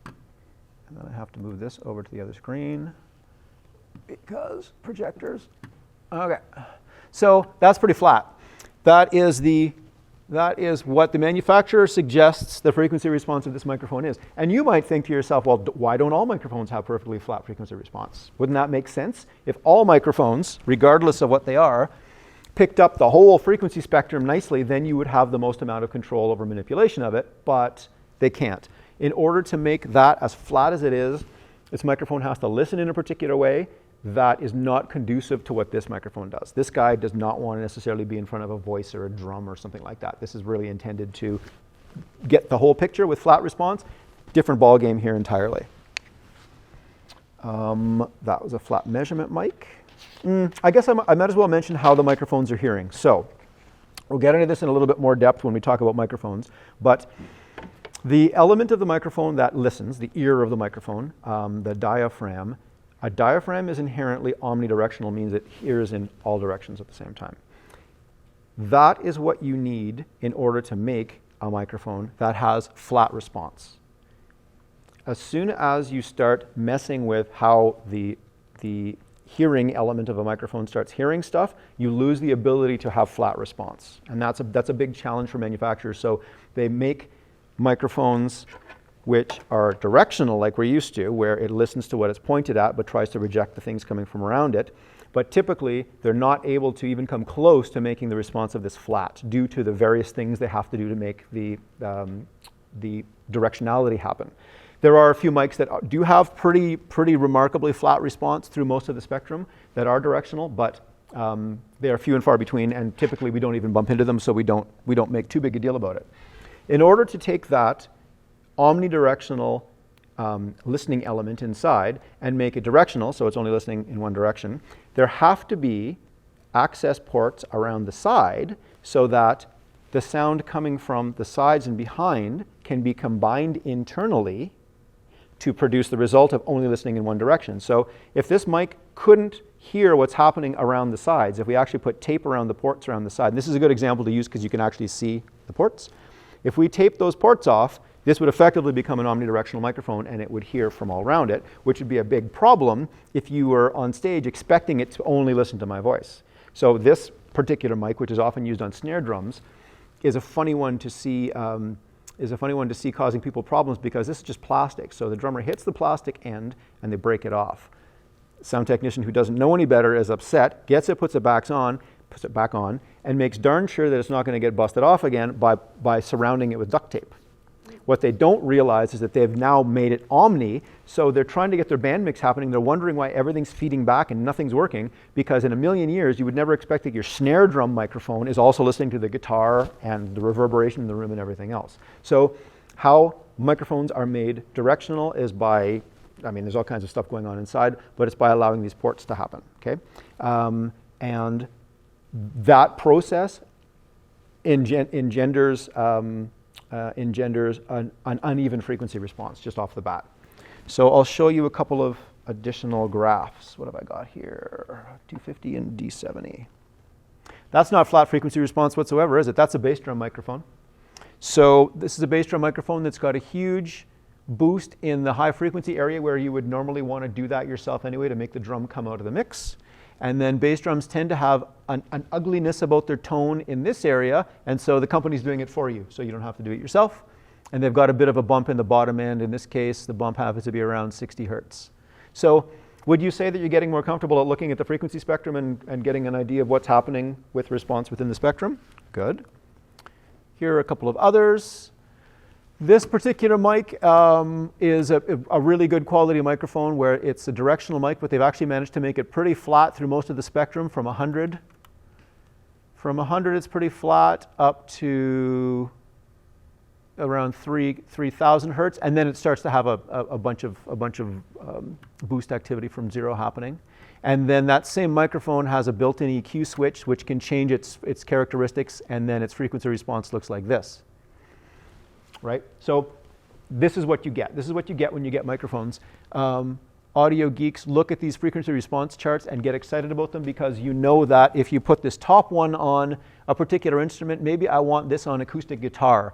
And then I have to move this over to the other screen because projectors. Okay. So that's pretty flat. That is what the manufacturer suggests the frequency response of this microphone is. And you might think to yourself, well, why don't all microphones have perfectly flat frequency response? Wouldn't that make sense? If all microphones, regardless of what they are, picked up the whole frequency spectrum nicely, then you would have the most amount of control over manipulation of it, but they can't. In order to make that as flat as it is, this microphone has to listen in a particular way that is not conducive to what this microphone does. This guy does not want to necessarily be in front of a voice or a drum or something like that. This is really intended to get the whole picture with flat response. Different ball game here entirely. That was a flat measurement mic. I guess I might as well mention how the microphones are hearing. So we'll get into this in a little bit more depth when we talk about microphones, but the element of the microphone that listens, the ear of the microphone, the diaphragm, a diaphragm is inherently omnidirectional, means it hears in all directions at the same time. That is what you need in order to make a microphone that has flat response. As soon as you start messing with how the hearing element of a microphone starts hearing stuff, you lose the ability to have flat response. And that's a big challenge for manufacturers. So they make microphones which are directional like we're used to, where it listens to what it's pointed at but tries to reject the things coming from around it. But typically, they're not able to even come close to making the response of this flat due to the various things they have to do to make the directionality happen. There are a few mics that do have pretty remarkably flat response through most of the spectrum that are directional, but they are few and far between, and typically we don't even bump into them, so we don't make too big a deal about it. In order to take that omnidirectional listening element inside and make it directional, so it's only listening in one direction, there have to be access ports around the side so that the sound coming from the sides and behind can be combined internally to produce the result of only listening in one direction. So if this mic couldn't hear what's happening around the sides, if we actually put tape around the ports around the side, and this is a good example to use because you can actually see the ports. If we tape those ports off, this would effectively become an omnidirectional microphone and it would hear from all around it, which would be a big problem if you were on stage expecting it to only listen to my voice. So this particular mic, which is often used on snare drums, is a funny one to see causing people problems because this is just plastic. So the drummer hits the plastic end and they break it off. Sound technician who doesn't know any better is upset, gets it, puts it back on, and makes darn sure that it's not going to get busted off again by surrounding it with duct tape. What they don't realize is that they've now made it omni, so they're trying to get their band mix happening. They're wondering why everything's feeding back and nothing's working, because in a million years you would never expect that your snare drum microphone is also listening to the guitar and the reverberation in the room and everything else. So how microphones are made directional is by, there's all kinds of stuff going on inside, but it's by allowing these ports to happen, okay? And that process engenders an uneven frequency response just off the bat. So I'll show you a couple of additional graphs. What have I got here? 250 and D70. That's not flat frequency response whatsoever, is it? That's a bass drum microphone. So this is a bass drum microphone that's got a huge boost in the high frequency area where you would normally want to do that yourself anyway to make the drum come out of the mix. And then bass drums tend to have an ugliness about their tone in this area, and so the company's doing it for you, so you don't have to do it yourself. And they've got a bit of a bump in the bottom end. In this case, the bump happens to be around 60 hertz. So would you say that you're getting more comfortable at looking at the frequency spectrum and getting an idea of what's happening with response within the spectrum? Good. Here are a couple of others. This particular mic is a really good quality microphone where it's a directional mic, but they've actually managed to make it pretty flat through most of the spectrum from 100. From 100 it's pretty flat up to around 3,000 hertz, and then it starts to have a bunch of boost activity from 0 happening. And then that same microphone has a built-in EQ switch which can change its characteristics, and then its frequency response looks like this. Right? So this is what you get. This is what you get when you get microphones. Audio geeks look at these frequency response charts and get excited about them because you know that if you put this top one on a particular instrument, maybe I want this on acoustic guitar.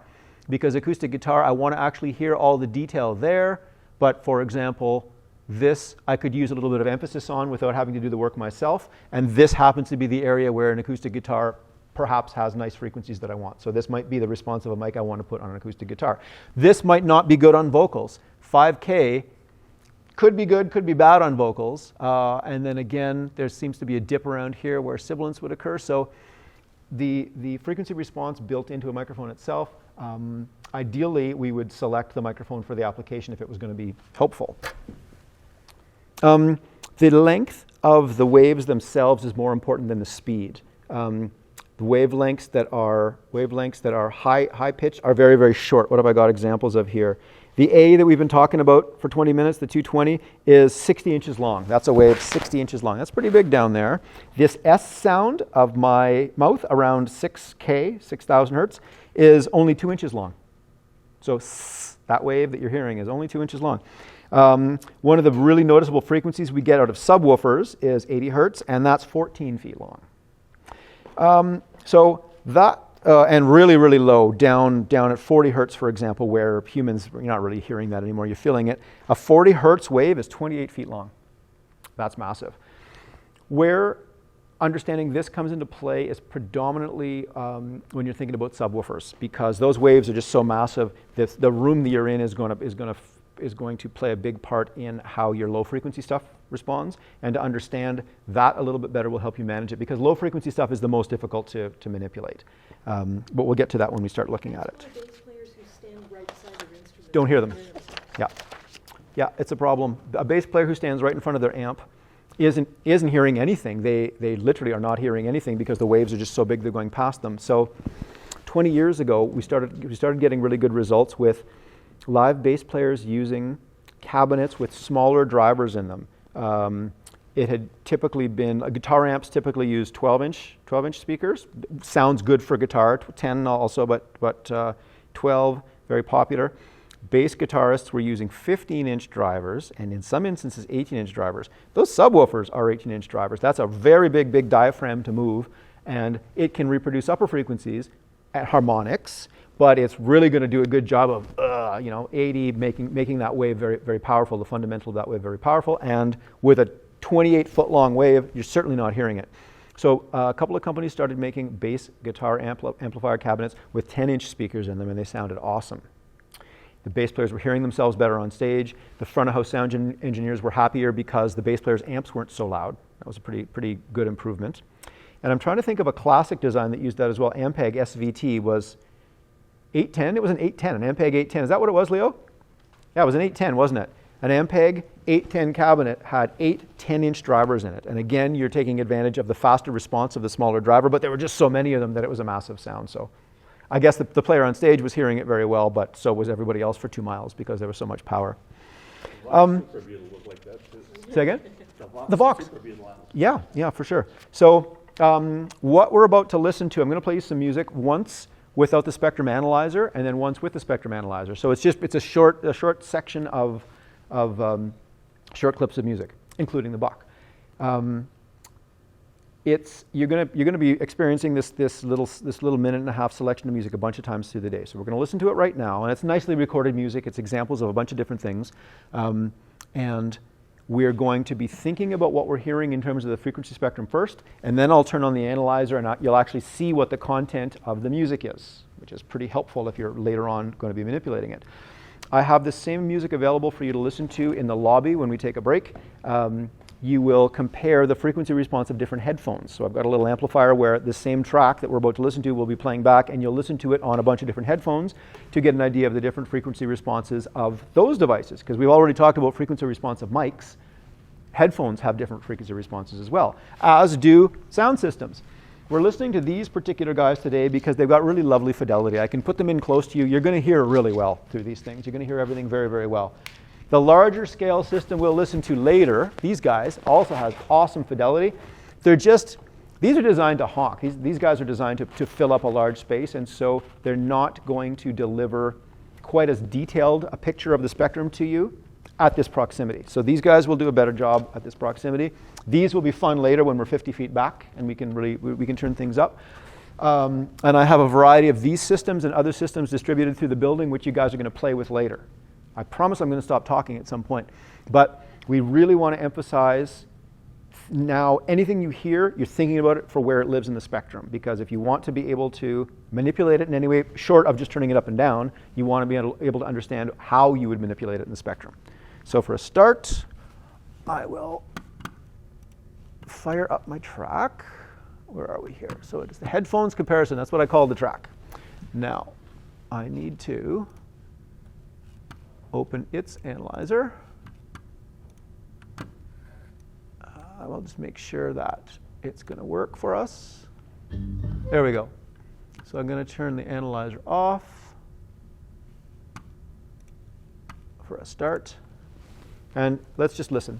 Because acoustic guitar, I want to actually hear all the detail there. But for example, this I could use a little bit of emphasis on without having to do the work myself. And this happens to be the area where an acoustic guitar perhaps has nice frequencies that I want. So this might be the response of a mic I want to put on an acoustic guitar. This might not be good on vocals. 5K could be good, could be bad on vocals. And then again, there seems to be a dip around here where sibilance would occur. So the frequency response built into a microphone itself, ideally we would select the microphone for the application if it was going to be helpful. The length of the waves themselves is more important than the speed. The wavelengths that are high pitched are very, very short. What have I got examples of here? The A that we've been talking about for 20 minutes, the 220, is 60 inches long. That's a wave 60 inches long. That's pretty big down there. This S sound of my mouth, around 6K, 6,000 hertz, is only 2 inches long. So that wave that you're hearing is only 2 inches long. One of the really noticeable frequencies we get out of subwoofers is 80 hertz, and that's 14 feet long. So that, and really, really low, down at 40 hertz, for example, where humans, you're not really hearing that anymore, you're feeling it. A 40 hertz wave is 28 feet long. That's massive. Where understanding this comes into play is predominantly when you're thinking about subwoofers, because those waves are just so massive that the room that you're in is going to play a big part in how your low frequency stuff responds, and to understand that a little bit better will help you manage it, because low frequency stuff is the most difficult to manipulate. But we'll get to that when we start looking at it. Bass players who stand right side of instruments Don't hear them. Yeah, it's a problem. A bass player who stands right in front of their amp isn't hearing anything. They literally are not hearing anything because the waves are just so big they're going past them. So 20 years ago, we started getting really good results with live bass players using cabinets with smaller drivers in them. It had typically been, guitar amps typically use 12-inch speakers. Sounds good for guitar, 10 also, but 12, very popular. Bass guitarists were using 15-inch drivers, and in some instances 18-inch drivers. Those subwoofers are 18-inch drivers. That's a very big diaphragm to move, and it can reproduce upper frequencies at harmonics, but it's really going to do a good job of 80, making that wave very powerful, the fundamental of that wave very powerful. And with a 28-foot long wave, you're certainly not hearing it. So a couple of companies started making bass guitar amplifier cabinets with 10-inch speakers in them, and they sounded awesome. The bass players were hearing themselves better on stage. The front of house sound engineers were happier because the bass players' amps weren't so loud. That was a pretty good improvement. And I'm trying to think of a classic design that used that as well. Ampeg SVT was 810. It was an 810, an Ampeg 810. Is that what it was, Leo? Yeah, it was an 810, wasn't it? An Ampeg 810 cabinet had 8 10-inch drivers in it. And again, you're taking advantage of the faster response of the smaller driver, but there were just so many of them that it was a massive sound. So I guess the player on stage was hearing it very well, but so was everybody else for 2 miles because there was so much power. Say again? The Vox. Yeah, for sure. So what we're about to listen to, I'm going to play you some music once without the Spectrum Analyzer, and then once with the Spectrum Analyzer. So it's a short section of short clips of music, including the Bach. You're going to be experiencing this little minute and a half selection of music a bunch of times through the day. So we're going to listen to it right now, and it's nicely recorded music. It's examples of a bunch of different things, and we're going to be thinking about what we're hearing in terms of the frequency spectrum first, and then I'll turn on the analyzer, and you'll actually see what the content of the music is, which is pretty helpful if you're later on going to be manipulating it. I have the same music available for you to listen to in the lobby when we take a break. You will compare the frequency response of different headphones. So I've got a little amplifier where the same track that we're about to listen to will be playing back, and you'll listen to it on a bunch of different headphones to get an idea of the different frequency responses of those devices. Because we've already talked about frequency response of mics. Headphones have different frequency responses as well, as do sound systems. We're listening to these particular guys today because they've got really lovely fidelity. I can put them in close to you. You're going to hear really well through these things. You're going to hear everything very well. The larger scale system we'll listen to later, these guys, also has awesome fidelity. These are designed to honk. These guys are designed to fill up a large space, and so they're not going to deliver quite as detailed a picture of the spectrum to you at this proximity. So these guys will do a better job at this proximity. These will be fun later when we're 50 feet back and we can turn things up. And I have a variety of these systems and other systems distributed through the building, which you guys are going to play with later. I promise I'm going to stop talking at some point. But we really want to emphasize now anything you hear, you're thinking about it for where it lives in the spectrum. Because if you want to be able to manipulate it in any way, short of just turning it up and down, you want to be able to understand how you would manipulate it in the spectrum. So for a start, I will fire up my track. Where are we here? So it's the headphones comparison. That's what I call the track. Now, I need to open its analyzer. I will just make sure that it's going to work for us. There we go. So I'm going to turn the analyzer off for a start. And let's just listen.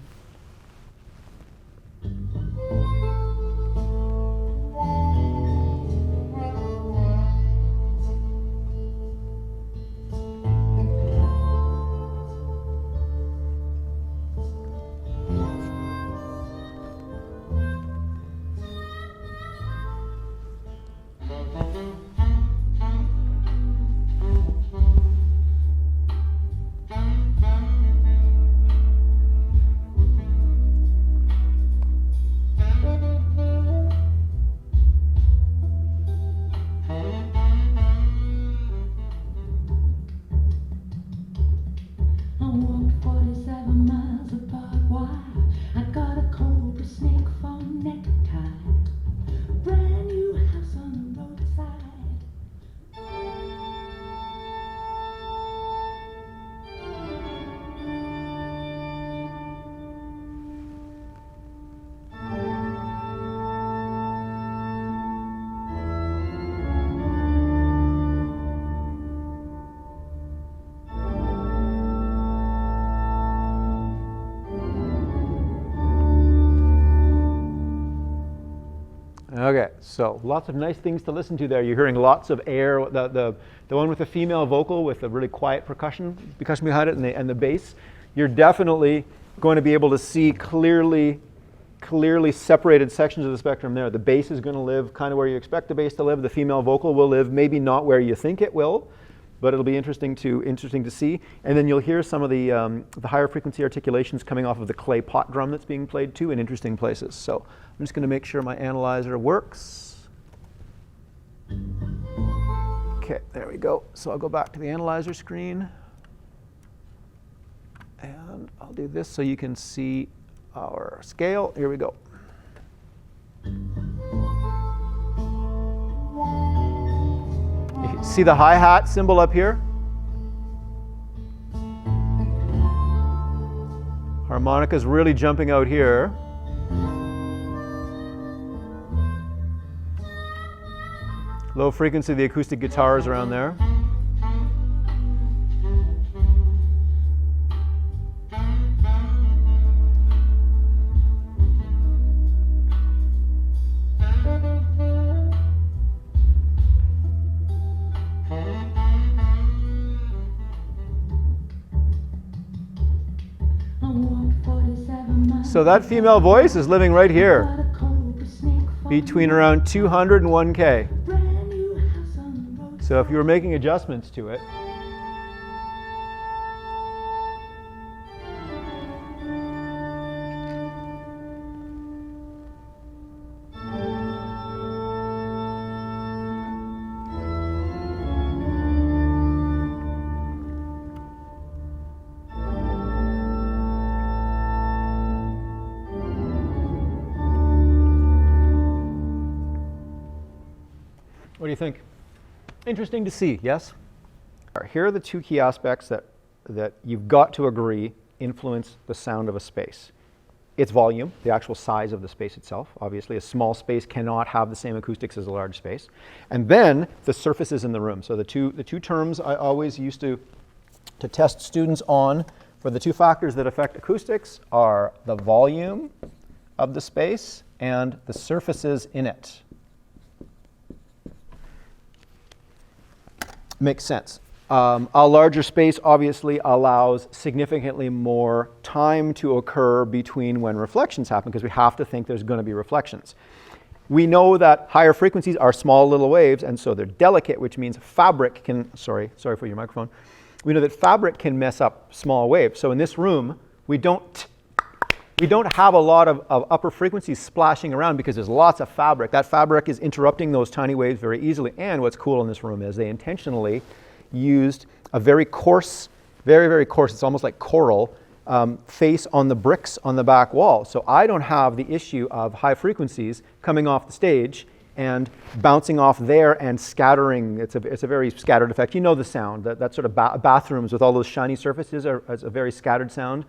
Okay, so lots of nice things to listen to there. You're hearing lots of air. The one with the female vocal with the really quiet percussion behind it and the bass. You're definitely going to be able to see clearly separated sections of the spectrum there. The bass is going to live kind of where you expect the bass to live. The female vocal will live maybe not where you think it will, but it'll be interesting to see. And then you'll hear some of the higher frequency articulations coming off of the clay pot drum that's being played too in interesting places. So I'm just going to make sure my analyzer works. Okay, there we go. So I'll go back to the analyzer screen. And I'll do this so you can see our scale. Here we go. You see the hi-hat symbol up here? Harmonica's really jumping out here. Low frequency, the acoustic guitars around there. So that female voice is living right here, between around 200 and 1K. So if you were making adjustments to it, what do you think? Interesting to see, yes? Here are the two key aspects that you've got to agree influence the sound of a space. Its volume, the actual size of the space itself. Obviously, a small space cannot have the same acoustics as a large space. And then the surfaces in the room. So the two terms I always used to test students on for the two factors that affect acoustics are the volume of the space and the surfaces in it. Makes sense. A larger space obviously allows significantly more time to occur between when reflections happen, because we have to think there's going to be reflections. We know that higher frequencies are small little waves, and so they're delicate, which means fabric can, sorry for your microphone. We know that fabric can mess up small waves. So in this room, we don't have a lot of upper frequencies splashing around because there's lots of fabric. That fabric is interrupting those tiny waves very easily. And what's cool in this room is they intentionally used a very coarse, very coarse, it's almost like coral, face on the bricks on the back wall. So I don't have the issue of high frequencies coming off the stage and bouncing off there and scattering. It's a very scattered effect. You know the sound. That sort of bathrooms with all those shiny surfaces are a very scattered sound.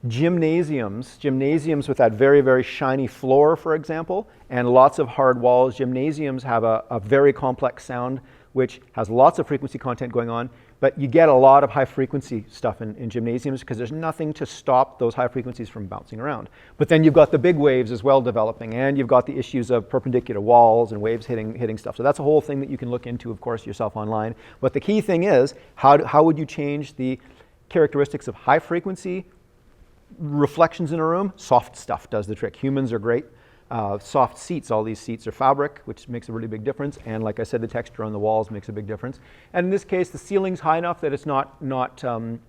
Gymnasiums with that very shiny floor, for example, and lots of hard walls. Gymnasiums have a very complex sound which has lots of frequency content going on, but you get a lot of high frequency stuff in gymnasiums because there's nothing to stop those high frequencies from bouncing around. But then you've got the big waves as well developing, and you've got the issues of perpendicular walls and waves hitting stuff. So that's a whole thing that you can look into, of course, yourself online. But the key thing is, how would you change the characteristics of high frequency reflections in a room? Soft stuff does the trick. Humans are great. Soft seats, all these seats are fabric, which makes a really big difference. And like I said, the texture on the walls makes a big difference. And in this case, the ceiling's high enough that it's not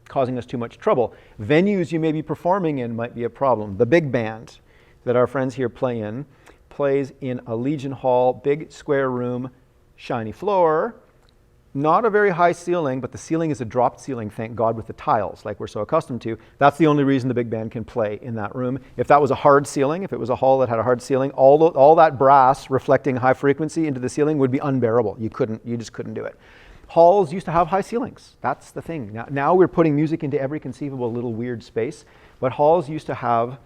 causing us too much trouble. Venues you may be performing in might be a problem. The big band that our friends here play in plays in a Legion Hall, big square room, shiny floor. Not a very high ceiling, but the ceiling is a dropped ceiling, thank God, with the tiles, like we're so accustomed to. That's the only reason the big band can play in that room. If that was a hard ceiling, if it was a hall that had a hard ceiling, all that brass reflecting high frequency into the ceiling would be unbearable. You just couldn't do it. Halls used to have high ceilings. That's the thing. Now we're putting music into every conceivable little weird space, but halls used to have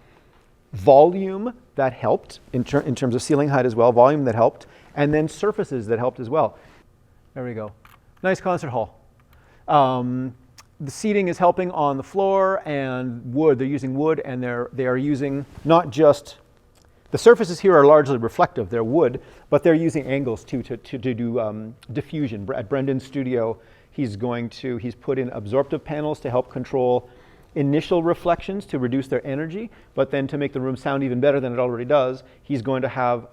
volume that helped in terms of ceiling height as well, volume that helped, and then surfaces that helped as well. There we go. Nice concert hall. The seating is helping on the floor and wood. They're using wood, and they are using not just The surfaces here are largely reflective. They're wood, but they're using angles too to do diffusion. At Brendan's studio, he's put in absorptive panels to help control initial reflections to reduce their energy, but then to make the room sound even better than it already does, he's going to have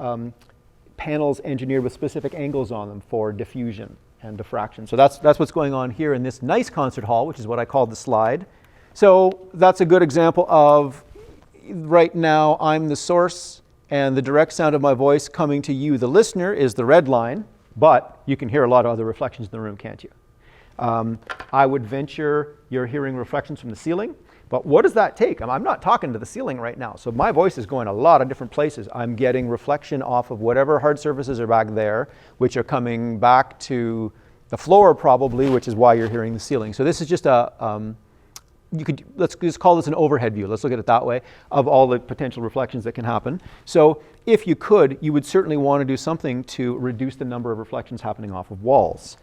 panels engineered with specific angles on them for diffusion and diffraction. So that's what's going on here in this nice concert hall, which is what I called the slide. So that's a good example of, right now I'm the source and the direct sound of my voice coming to you, the listener, is the red line, but you can hear a lot of other reflections in the room, can't you? I would venture you're hearing reflections from the ceiling, but what does that take? I'm not talking to the ceiling right now, so my voice is going a lot of different places. I'm getting reflection off of whatever hard surfaces are back there, which are coming back to the floor probably, which is why you're hearing the ceiling. So this is just let's just call this an overhead view, let's look at it that way, of all the potential reflections that can happen. So if you could, you would certainly want to do something to reduce the number of reflections happening off of walls.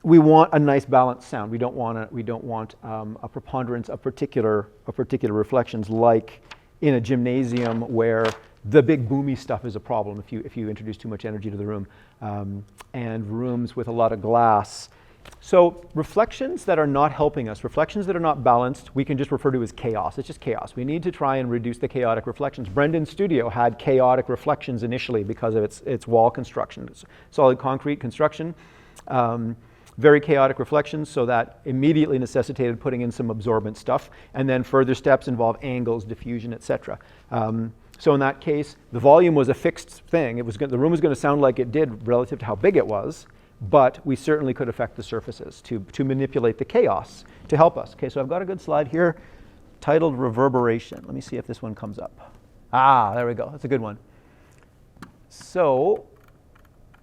We want a nice balanced sound. We don't want a preponderance of particular reflections, like in a gymnasium where the big boomy stuff is a problem if you introduce too much energy to the room, and rooms with a lot of glass. So reflections that are not helping us, reflections that are not balanced, we can just refer to as chaos. It's just chaos. We need to try and reduce the chaotic reflections. Brendan's studio had chaotic reflections initially because of its wall construction. It's solid concrete construction. Very chaotic reflections, so that immediately necessitated putting in some absorbent stuff, and then further steps involve angles, diffusion, etc. So in that case, the volume was a fixed thing. The room was going to sound like it did relative to how big it was, but we certainly could affect the surfaces to manipulate the chaos to help us. Okay, so I've got a good slide here titled Reverberation. Let me see if this one comes up. There we go. That's a good one. So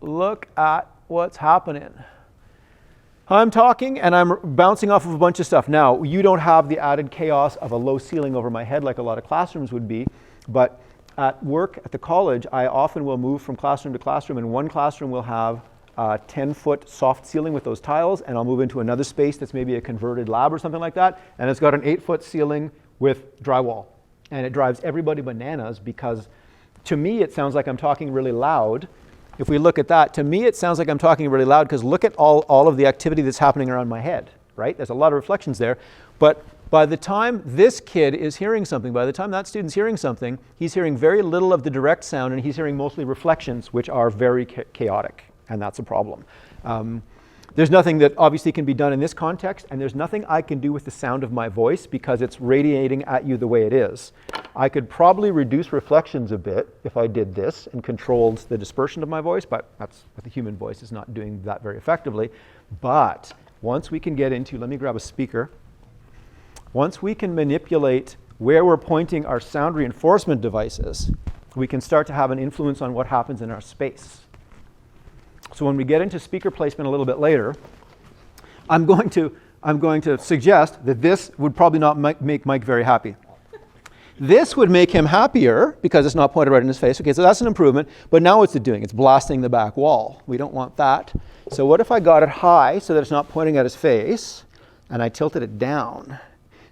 look at what's happening. I'm talking and I'm bouncing off of a bunch of stuff. Now, you don't have the added chaos of a low ceiling over my head like a lot of classrooms would be, but at work at the college, I often will move from classroom to classroom, and one classroom will have a 10-foot soft ceiling with those tiles, and I'll move into another space that's maybe a converted lab or something like that, and it's got an 8-foot ceiling with drywall. And it drives everybody bananas because to me it sounds like I'm talking really loud. If we look at that, to me it sounds like I'm talking really loud because look at all of the activity that's happening around my head, right? There's a lot of reflections there. But by the time this kid is hearing something, by the time that student's hearing something, he's hearing very little of the direct sound, and he's hearing mostly reflections, which are very chaotic, and that's a problem. There's nothing that obviously can be done in this context, and there's nothing I can do with the sound of my voice because it's radiating at you the way it is. I could probably reduce reflections a bit if I did this and controlled the dispersion of my voice, but that's what the human voice is not doing that very effectively. But once we can get into, let me grab a speaker. Once we can manipulate where we're pointing our sound reinforcement devices, we can start to have an influence on what happens in our space. So when we get into speaker placement a little bit later, I'm going to suggest that this would probably not make Mike very happy. This would make him happier because it's not pointed right in his face. Okay, so that's an improvement. But now what's it doing? It's blasting the back wall. We don't want that. So what if I got it high so that it's not pointing at his face, and I tilted it down?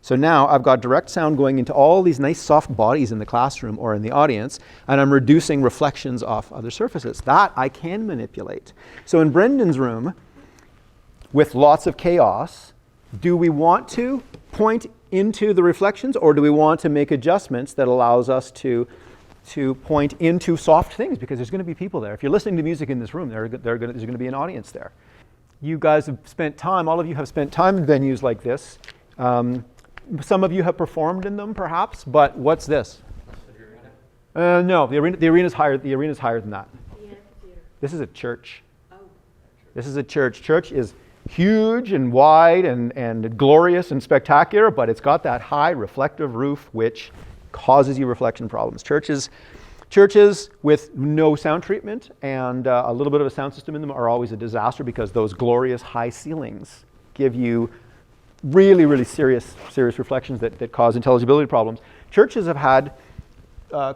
So now I've got direct sound going into all these nice soft bodies in the classroom or in the audience, and I'm reducing reflections off other surfaces. That I can manipulate. So in Brendan's room, with lots of chaos, do we want to point into the reflections, or do we want to make adjustments that allows us to point into soft things? Because there's going to be people there. If you're listening to music in this room, there's going to be an audience there. You guys have spent time, all of you have spent time in venues like this. Some of you have performed in them, perhaps, but what's this? No, the arena's higher. The arena's higher than that. The amphitheater. This is a church. Oh. This is a church. Church is huge and wide and glorious and spectacular, but it's got that high reflective roof, which causes you reflection problems. Churches with no sound treatment and a little bit of a sound system in them are always a disaster because those glorious high ceilings give you really, really serious reflections that cause intelligibility problems. Churches have had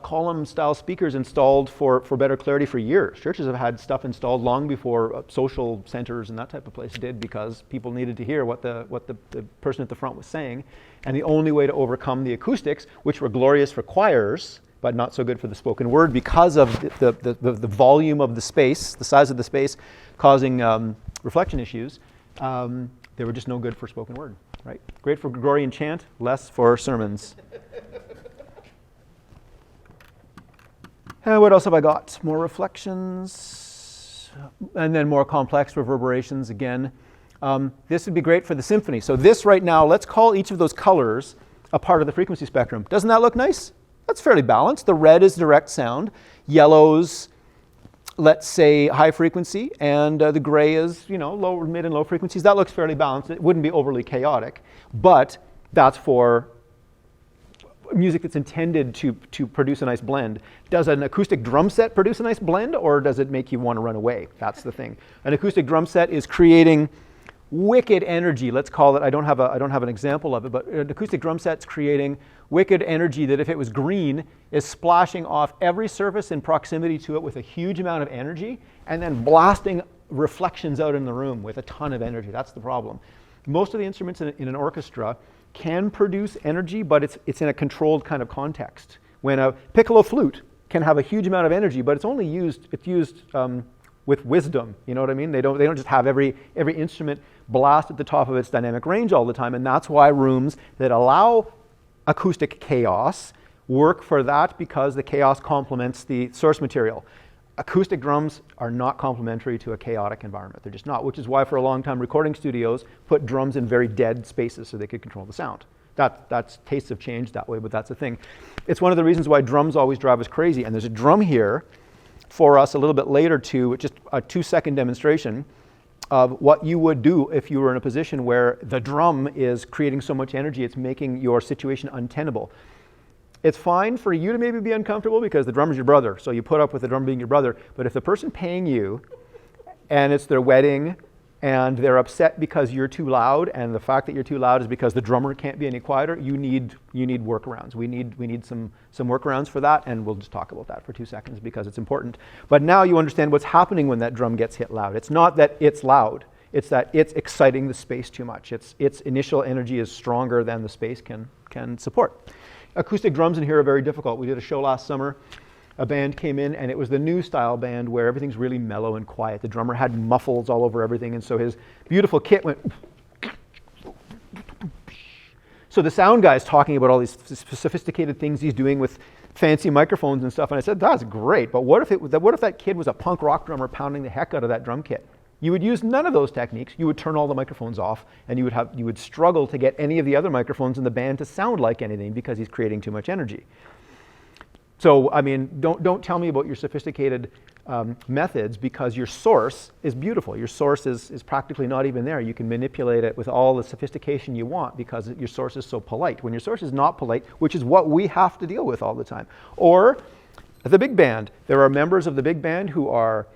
column-style speakers installed for better clarity for years. Churches have had stuff installed long before social centers and that type of place did, because people needed to hear what the person at the front was saying. And the only way to overcome the acoustics, which were glorious for choirs but not so good for the spoken word because of the volume of the space, the size of the space, causing reflection issues. They were just no good for spoken word, right? Great for Gregorian chant, less for sermons. What else have I got? More reflections, and then more complex reverberations again. This would be great for the symphony. So this right now, let's call each of those colors a part of the frequency spectrum. Doesn't that look nice? That's fairly balanced. The red is direct sound. Yellow's, let's say, high frequency, and the gray is, low, mid, and low frequencies. That looks fairly balanced. It wouldn't be overly chaotic, but that's for music that's intended to produce a nice blend. Does an acoustic drum set produce a nice blend, or does it make you want to run away? That's the thing. An acoustic drum set is creating wicked energy. Let's call it. I don't have an example of it, but an acoustic drum set's creating wicked energy that, if it was green, is splashing off every surface in proximity to it with a huge amount of energy, and then blasting reflections out in the room with a ton of energy. That's the problem. Most of the instruments in an orchestra can produce energy, but it's in a controlled kind of context. When a piccolo flute can have a huge amount of energy, but it's used with wisdom. You know what I mean? They don't just have every instrument blast at the top of its dynamic range all the time, and that's why rooms that allow acoustic chaos work for that, because the chaos complements the source material. Acoustic drums are not complementary to a chaotic environment. They're just not, which is why for a long time recording studios put drums in very dead spaces so they could control the sound. That's tastes have changed that way, but that's the thing. It's one of the reasons why drums always drive us crazy. And there's a drum here for us a little bit later to just a 2-second demonstration of what you would do if you were in a position where the drum is creating so much energy it's making your situation untenable. It's fine for you to maybe be uncomfortable because the drummer's your brother, so you put up with the drum being your brother. But if the person paying you, and it's their wedding, and they're upset because you're too loud, and the fact that you're too loud is because the drummer can't be any quieter, you need workarounds. We need some workarounds for that, and we'll just talk about that for 2 seconds because it's important. But now you understand what's happening when that drum gets hit loud. It's not that it's loud, it's that it's exciting the space too much. Its initial energy is stronger than the space can support. Acoustic drums in here are very difficult. We did a show last summer. A band came in, and it was the new style band where everything's really mellow and quiet. The drummer had muffles all over everything, and so his beautiful kit went. So the sound guy's talking about all these sophisticated things he's doing with fancy microphones and stuff, and I said, that's great, but what if that kid was a punk rock drummer pounding the heck out of that drum kit? You would use none of those techniques. You would turn all the microphones off, and you would struggle to get any of the other microphones in the band to sound like anything because he's creating too much energy. So, I mean, don't tell me about your sophisticated methods, because your source is beautiful. Your source is practically not even there. You can manipulate it with all the sophistication you want because your source is so polite. When your source is not polite, which is what we have to deal with all the time. Or the big band. There are members of the big band who are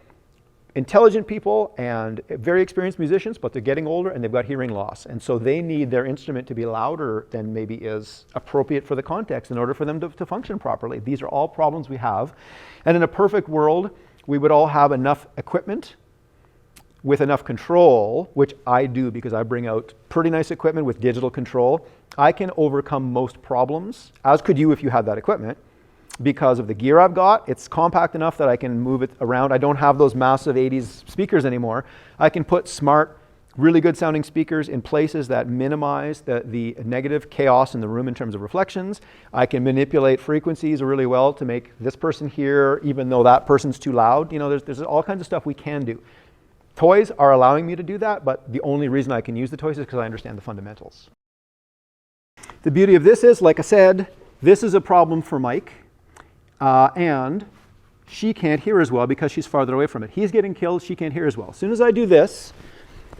intelligent people and very experienced musicians, but they're getting older and they've got hearing loss. And so they need their instrument to be louder than maybe is appropriate for the context in order for them to function properly. These are all problems we have. And in a perfect world, we would all have enough equipment with enough control, which I do because I bring out pretty nice equipment with digital control. I can overcome most problems, as could you if you had that equipment. Because of the gear I've got, it's compact enough that I can move it around. I don't have those massive 80s speakers anymore. I can put smart, really good sounding speakers in places that minimize the negative chaos in the room in terms of reflections. I can manipulate frequencies really well to make this person hear even though that person's too loud. You know, there's all kinds of stuff we can do. Toys are allowing me to do that, but the only reason I can use the toys is because I understand the fundamentals. The beauty of this is, like I said, this is a problem for Mike. And she can't hear as well because she's farther away from it. He's getting killed, she can't hear as well. As soon as I do this,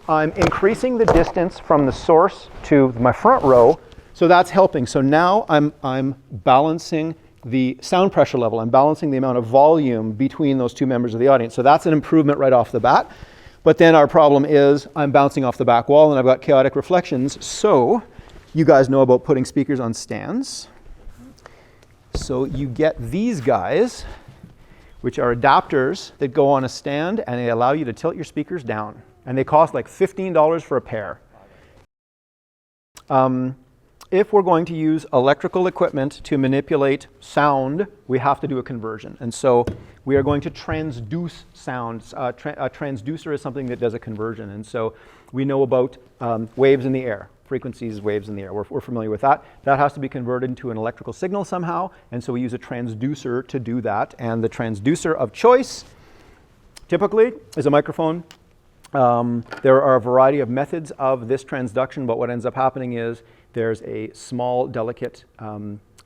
I'm increasing the distance from the source to my front row, so that's helping. So now I'm balancing the sound pressure level. I'm balancing the amount of volume between those two members of the audience. So that's an improvement right off the bat. But then our problem is I'm bouncing off the back wall and I've got chaotic reflections. So you guys know about putting speakers on stands. So you get these guys, which are adapters that go on a stand, and they allow you to tilt your speakers down. And they cost like $15 for a pair. if we're going to use electrical equipment to manipulate sound, we have to do a conversion. And so we are going to transduce sounds. A transducer is something that does a conversion. And so we know about waves in the air, frequencies, waves in the air. We're familiar with that. That has to be converted into an electrical signal somehow. And so we use a transducer to do that. And the transducer of choice typically is a microphone. There are a variety of methods of this transduction, but what ends up happening is there's a small, delicate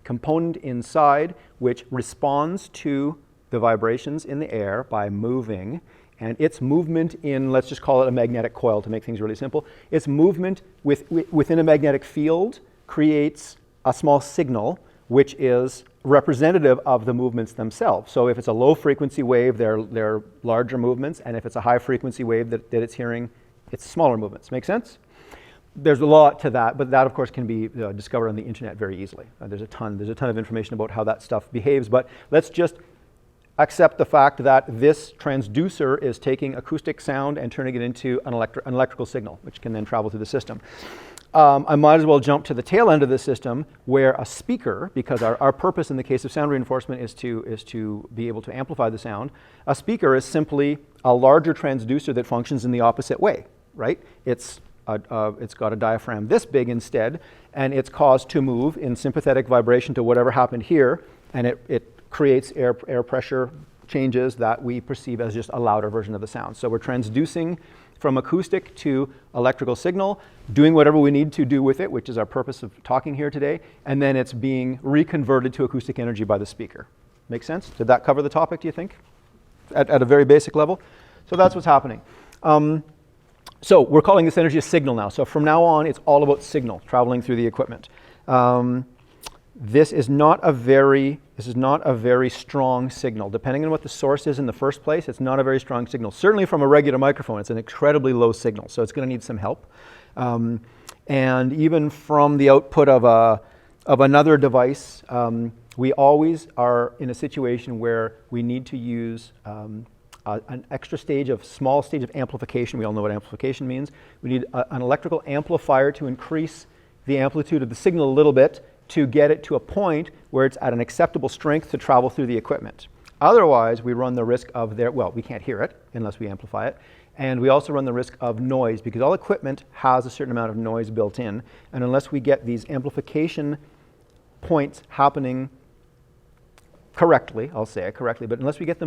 component inside which responds to the vibrations in the air by moving, and its movement in, let's just call it a magnetic coil to make things really simple, its movement within a magnetic field creates a small signal which is representative of the movements themselves. So if it's a low frequency wave, they're larger movements, and if it's a high frequency wave that it's hearing, it's smaller movements. Make sense? There's a lot to that, but that of course can be discovered on the internet very easily. There's a ton of information about how that stuff behaves, but let's just accept the fact that this transducer is taking acoustic sound and turning it into an electrical signal, which can then travel through the system. I might as well jump to the tail end of the system where a speaker, because our purpose in the case of sound reinforcement is to be able to amplify the sound. A speaker is simply a larger transducer that functions in the opposite way, right? It's got a diaphragm this big instead, and it's caused to move in sympathetic vibration to whatever happened here, and it creates air pressure changes that we perceive as just a louder version of the sound. So we're transducing from acoustic to electrical signal, doing whatever we need to do with it, which is our purpose of talking here today, and then it's being reconverted to acoustic energy by the speaker. Make sense? Did that cover the topic, do you think? At a very basic level? So that's what's happening. So we're calling this energy a signal now. So from now on, it's all about signal traveling through the equipment. This is not a very strong signal. Depending on what the source is in the first place, it's not a very strong signal. Certainly from a regular microphone, it's an incredibly low signal, so it's going to need some help. And even from the output of another device, we always are in a situation where we need to use an extra small stage of amplification. We all know what amplification means. We need an electrical amplifier to increase the amplitude of the signal a little bit to get it to a point where it's at an acceptable strength to travel through the equipment. Otherwise, we run the risk of we can't hear it unless we amplify it. And we also run the risk of noise because all equipment has a certain amount of noise built in. And unless we get these amplification points happening correctly, I'll say it correctly, but unless we get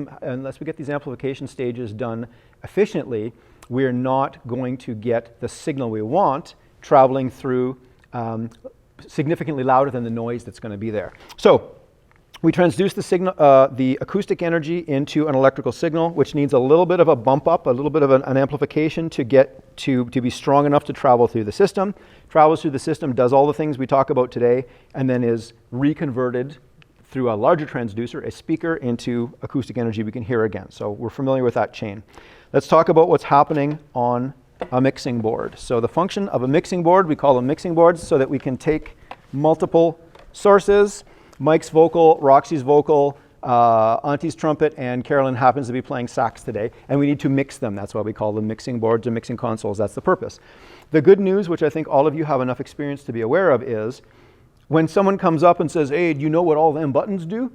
these amplification stages done efficiently, we're not going to get the signal we want traveling through significantly louder than the noise that's going to be there. So we transduce the acoustic energy into an electrical signal, which needs a little bit of a bump up, a little bit of an amplification to get to be strong enough to travel through the system. Travels through the system, does all the things we talk about today, and then is reconverted through a larger transducer, a speaker, into acoustic energy we can hear again. So we're familiar with that chain. Let's talk about what's happening on a mixing board. So the function of a mixing board, we call them mixing boards so that we can take multiple sources. Mike's vocal, Roxy's vocal, Auntie's trumpet, and Carolyn happens to be playing sax today, and we need to mix them. That's why we call them mixing boards or mixing consoles. That's the purpose. The good news, which I think all of you have enough experience to be aware of, is when someone comes up and says, hey, do you know what all them buttons do?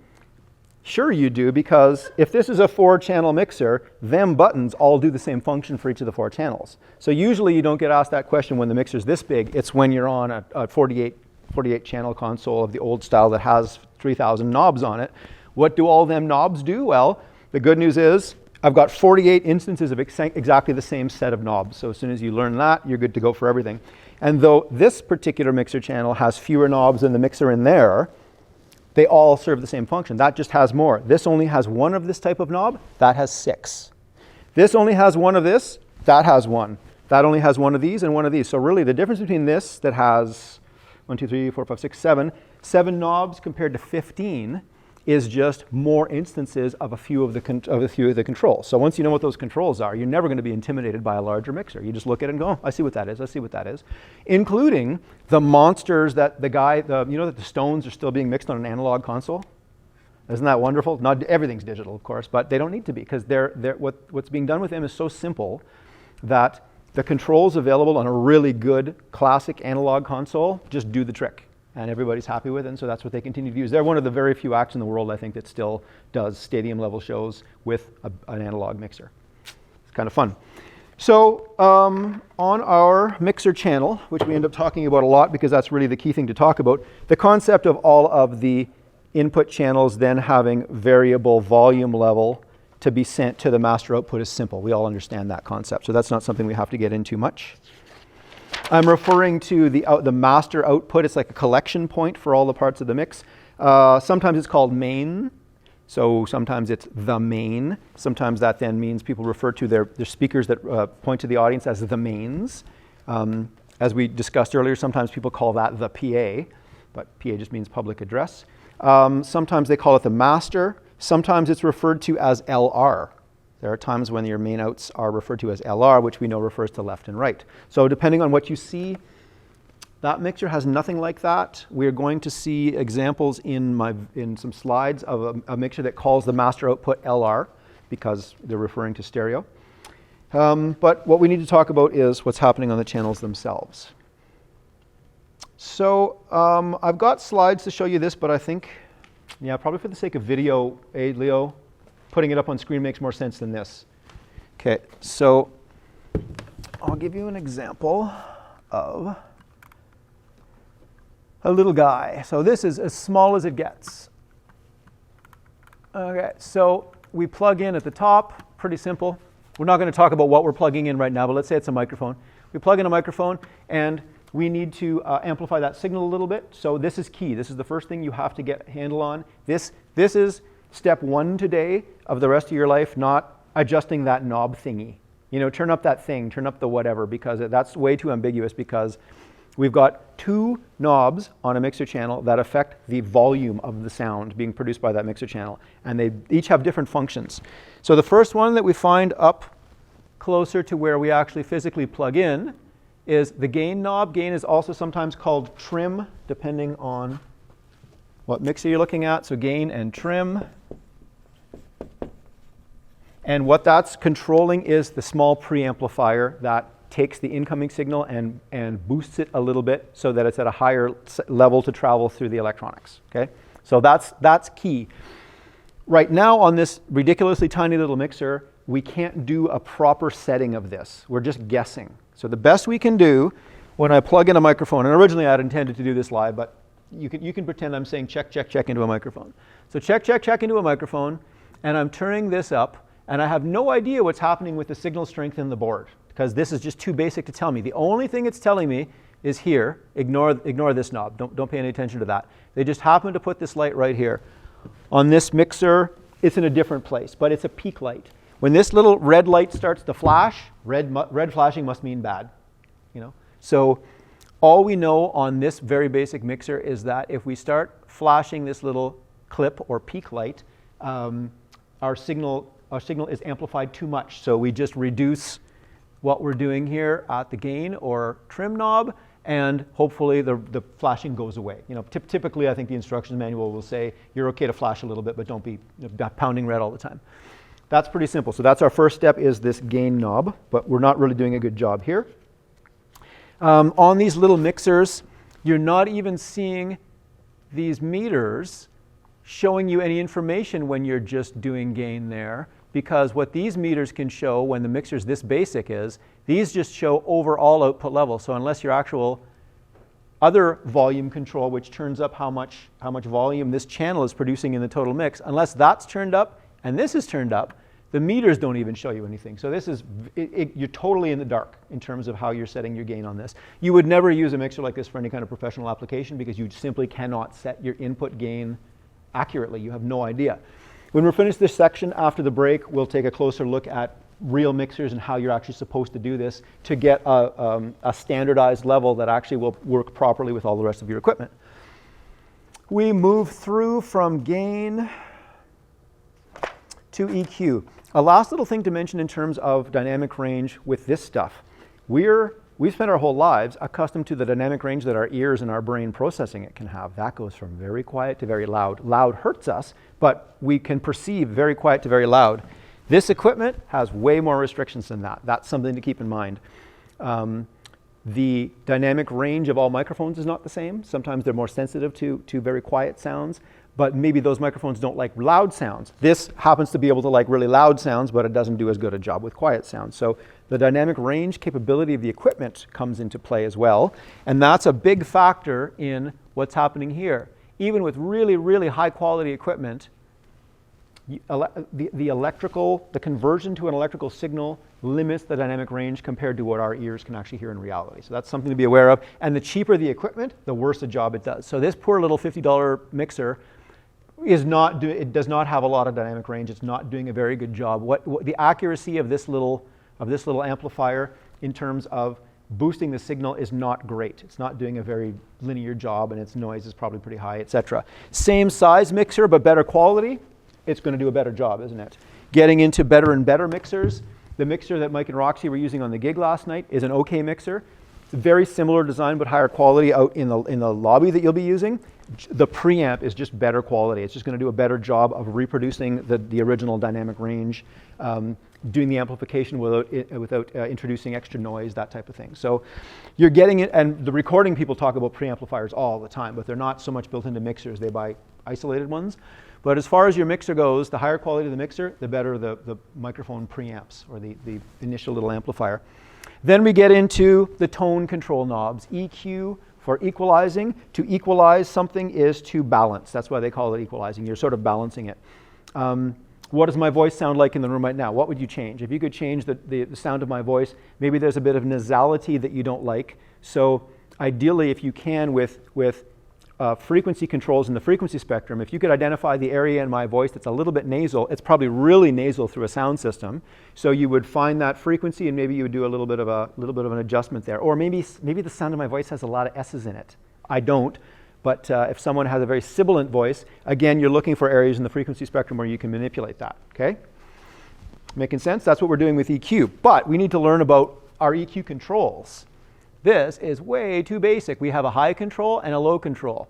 Sure you do, because if this is a 4-channel mixer, them buttons all do the same function for each of the 4 channels. So usually you don't get asked that question when the mixer's this big. It's when you're on a 48 channel console of the old style that has 3,000 knobs on it. What do all them knobs do? Well, the good news is I've got 48 instances of exactly the same set of knobs. So as soon as you learn that, you're good to go for everything. And though this particular mixer channel has fewer knobs than the mixer in there, they all serve the same function. That just has more. This only has one of this type of knob. That has 6. This only has one of this. That has 1. That only has one of these and one of these. So really the difference between this that has 1, 2, 3, 4, 5, 6, 7 knobs compared to 15 is just more instances of a few of the controls. So once you know what those controls are, you're never going to be intimidated by a larger mixer. You just look at it and go, oh, I see what that is. I see what that is. Including the monsters that that the Stones are still being mixed on an analog console. Isn't that wonderful? Not everything's digital, of course, but they don't need to be because what's being done with them is so simple that the controls available on a really good classic analog console just do the trick. and everybody's happy with it, and so that's what they continue to use. They're one of the very few acts in the world, I think, that still does stadium level shows with an analog mixer. It's kind of fun. So on our mixer channel, which we end up talking about a lot because that's really the key thing to talk about, the concept of all of the input channels then having variable volume level to be sent to the master output is simple. We all understand that concept, so that's not something we have to get into much. I'm referring to the master output. It's like a collection point for all the parts of the mix. Sometimes it's called main, so sometimes it's the main. Sometimes that then means people refer to their speakers that point to the audience as the mains. As we discussed earlier, sometimes people call that the PA, but PA just means public address. Sometimes they call it the master. Sometimes it's referred to as LR. There are times when your main outs are referred to as LR, which we know refers to left and right. So depending on what you see, that mixer has nothing like that. We're going to see examples in some slides of a mixer that calls the master output LR because they're referring to stereo. But what we need to talk about is what's happening on the channels themselves. So I've got slides to show you this, but I think, yeah, probably for the sake of video, Leo, putting it up on screen makes more sense than this. Okay, so I'll give you an example of a little guy. So this is as small as it gets. Okay, so we plug in at the top, pretty simple. We're not going to talk about what we're plugging in right now, but let's say it's a microphone. We plug in a microphone and we need to amplify that signal a little bit. So this is key. This is the first thing you have to get a handle on. This is step one today of the rest of your life, not adjusting that knob thingy. You know, turn up that thing, turn up the whatever, because that's way too ambiguous because we've got two knobs on a mixer channel that affect the volume of the sound being produced by that mixer channel, and they each have different functions. So the first one that we find up closer to where we actually physically plug in is the gain knob. Gain is also sometimes called trim, depending on what mixer you're looking at. So gain and trim. And what that's controlling is the small preamplifier that takes the incoming signal and boosts it a little bit so that it's at a higher level to travel through the electronics. Okay? So that's key. Right now on this ridiculously tiny little mixer, we can't do a proper setting of this. We're just guessing. So the best we can do when I plug in a microphone, and originally I had intended to do this live, but you can pretend I'm saying check, check, check into a microphone. So check, check, check into a microphone, and I'm turning this up, and I have no idea what's happening with the signal strength in the board, because this is just too basic to tell me. The only thing it's telling me is here. Ignore this knob. Don't pay any attention to that. They just happen to put this light right here. On this mixer, it's in a different place, but it's a peak light. When this little red light starts to flash, red flashing must mean bad, you know. So all we know on this very basic mixer is that if we start flashing this little clip or peak light, our signal is amplified too much. So we just reduce what we're doing here at the gain or trim knob, and hopefully the flashing goes away. You know, typically I think the instructions manual will say you're okay to flash a little bit, but don't be pounding red all the time. That's pretty simple. So that's our first step, is this gain knob, but we're not really doing a good job here. On these little mixers, you're not even seeing these meters showing you any information when you're just doing gain there, because what these meters can show when the mixer's this basic is, these just show overall output level. So unless your actual other volume control, which turns up how much volume this channel is producing in the total mix, unless that's turned up and this is turned up, the meters don't even show you anything. So this is, you're totally in the dark in terms of how you're setting your gain on this. You would never use a mixer like this for any kind of professional application because you simply cannot set your input gain accurately. You have no idea. When we're finished this section after the break, we'll take a closer look at real mixers and how you're actually supposed to do this to get a standardized level that actually will work properly with all the rest of your equipment. We move through from gain to EQ. A last little thing to mention in terms of dynamic range with this stuff. We've spent our whole lives accustomed to the dynamic range that our ears and our brain processing it can have. That goes from very quiet to very loud. Loud hurts us, but we can perceive very quiet to very loud. This equipment has way more restrictions than that. That's something to keep in mind. The dynamic range of all microphones is not the same. Sometimes they're more sensitive to very quiet sounds, but maybe those microphones don't like loud sounds. This happens to be able to like really loud sounds, but it doesn't do as good a job with quiet sounds. So the dynamic range capability of the equipment comes into play as well, and that's a big factor in what's happening here. Even with really, really high quality equipment, the conversion to an electrical signal limits the dynamic range compared to what our ears can actually hear in reality. So that's something to be aware of. And the cheaper the equipment, the worse the job it does. So this poor little $50 mixer it does not have a lot of dynamic range. It's not doing a very good job. What the accuracy of this little amplifier in terms of boosting the signal is not great. It's not doing a very linear job, and its noise is probably pretty high, etc. Same size mixer, but better quality, it's going to do a better job, isn't it? Getting into better and better mixers. The mixer that Mike and Roxy were using on the gig last night is an OK mixer. It's a very similar design, but higher quality out in the lobby that you'll be using. The preamp is just better quality. It's just going to do a better job of reproducing the original dynamic range, doing the amplification without introducing extra noise, that type of thing. So you're getting it, and the recording people talk about preamplifiers all the time, but they're not so much built into mixers. They buy isolated ones. But as far as your mixer goes, the higher quality of the mixer, the better the microphone preamps, or the initial little amplifier. Then we get into the tone control knobs. EQ for equalizing. To equalize something is to balance. That's why they call it equalizing. You're sort of balancing it. What does my voice sound like in the room right now? What would you change? If you could change the sound of my voice, maybe there's a bit of nasality that you don't like. So ideally, if you can, with frequency controls in the frequency spectrum, if you could identify the area in my voice that's a little bit nasal, it's probably really nasal through a sound system. So you would find that frequency, and maybe you would do a little bit of an adjustment there. Or maybe the sound of my voice has a lot of S's in it. I don't. But if someone has a very sibilant voice, again, you're looking for areas in the frequency spectrum where you can manipulate that. Okay? Making sense? That's what we're doing with EQ. But we need to learn about our EQ controls. This is way too basic. We have a high control and a low control.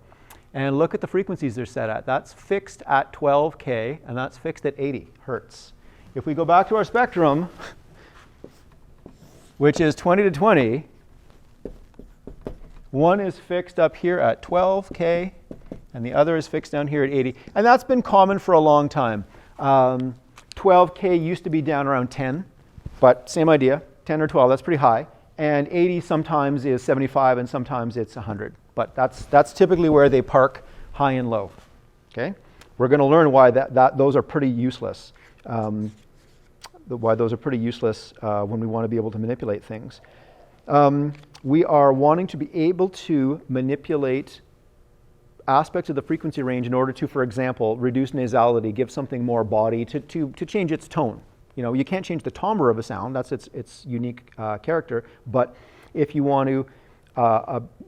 And look at the frequencies they're set at. That's fixed at 12K, and that's fixed at 80 hertz. If we go back to our spectrum, which is 20 to 20, one is fixed up here at 12K, and the other is fixed down here at 80. And that's been common for a long time. 12K used to be down around 10, but same idea, 10 or 12, that's pretty high. And 80 sometimes is 75, and sometimes it's 100. But that's typically where they park high and low. Okay? We're going to learn why those are pretty useless. Why those are pretty useless when we want to be able to manipulate things. We are wanting to be able to manipulate aspects of the frequency range in order to, for example, reduce nasality, give something more body to change its tone. You know, you can't change the timbre of a sound. That's its unique character. But if you want to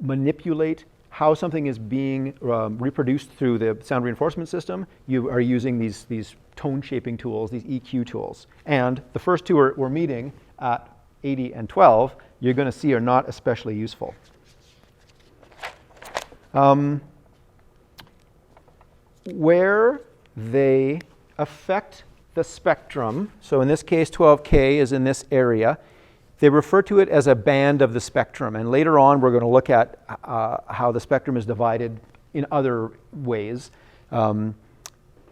manipulate how something is being reproduced through the sound reinforcement system, you are using these tone shaping tools, these EQ tools. And the first two we're meeting at 80 and 12, you're going to see are not especially useful. Where they affect the spectrum, so in this case 12K is in this area, they refer to it as a band of the spectrum. And later on we're going to look at how the spectrum is divided in other ways.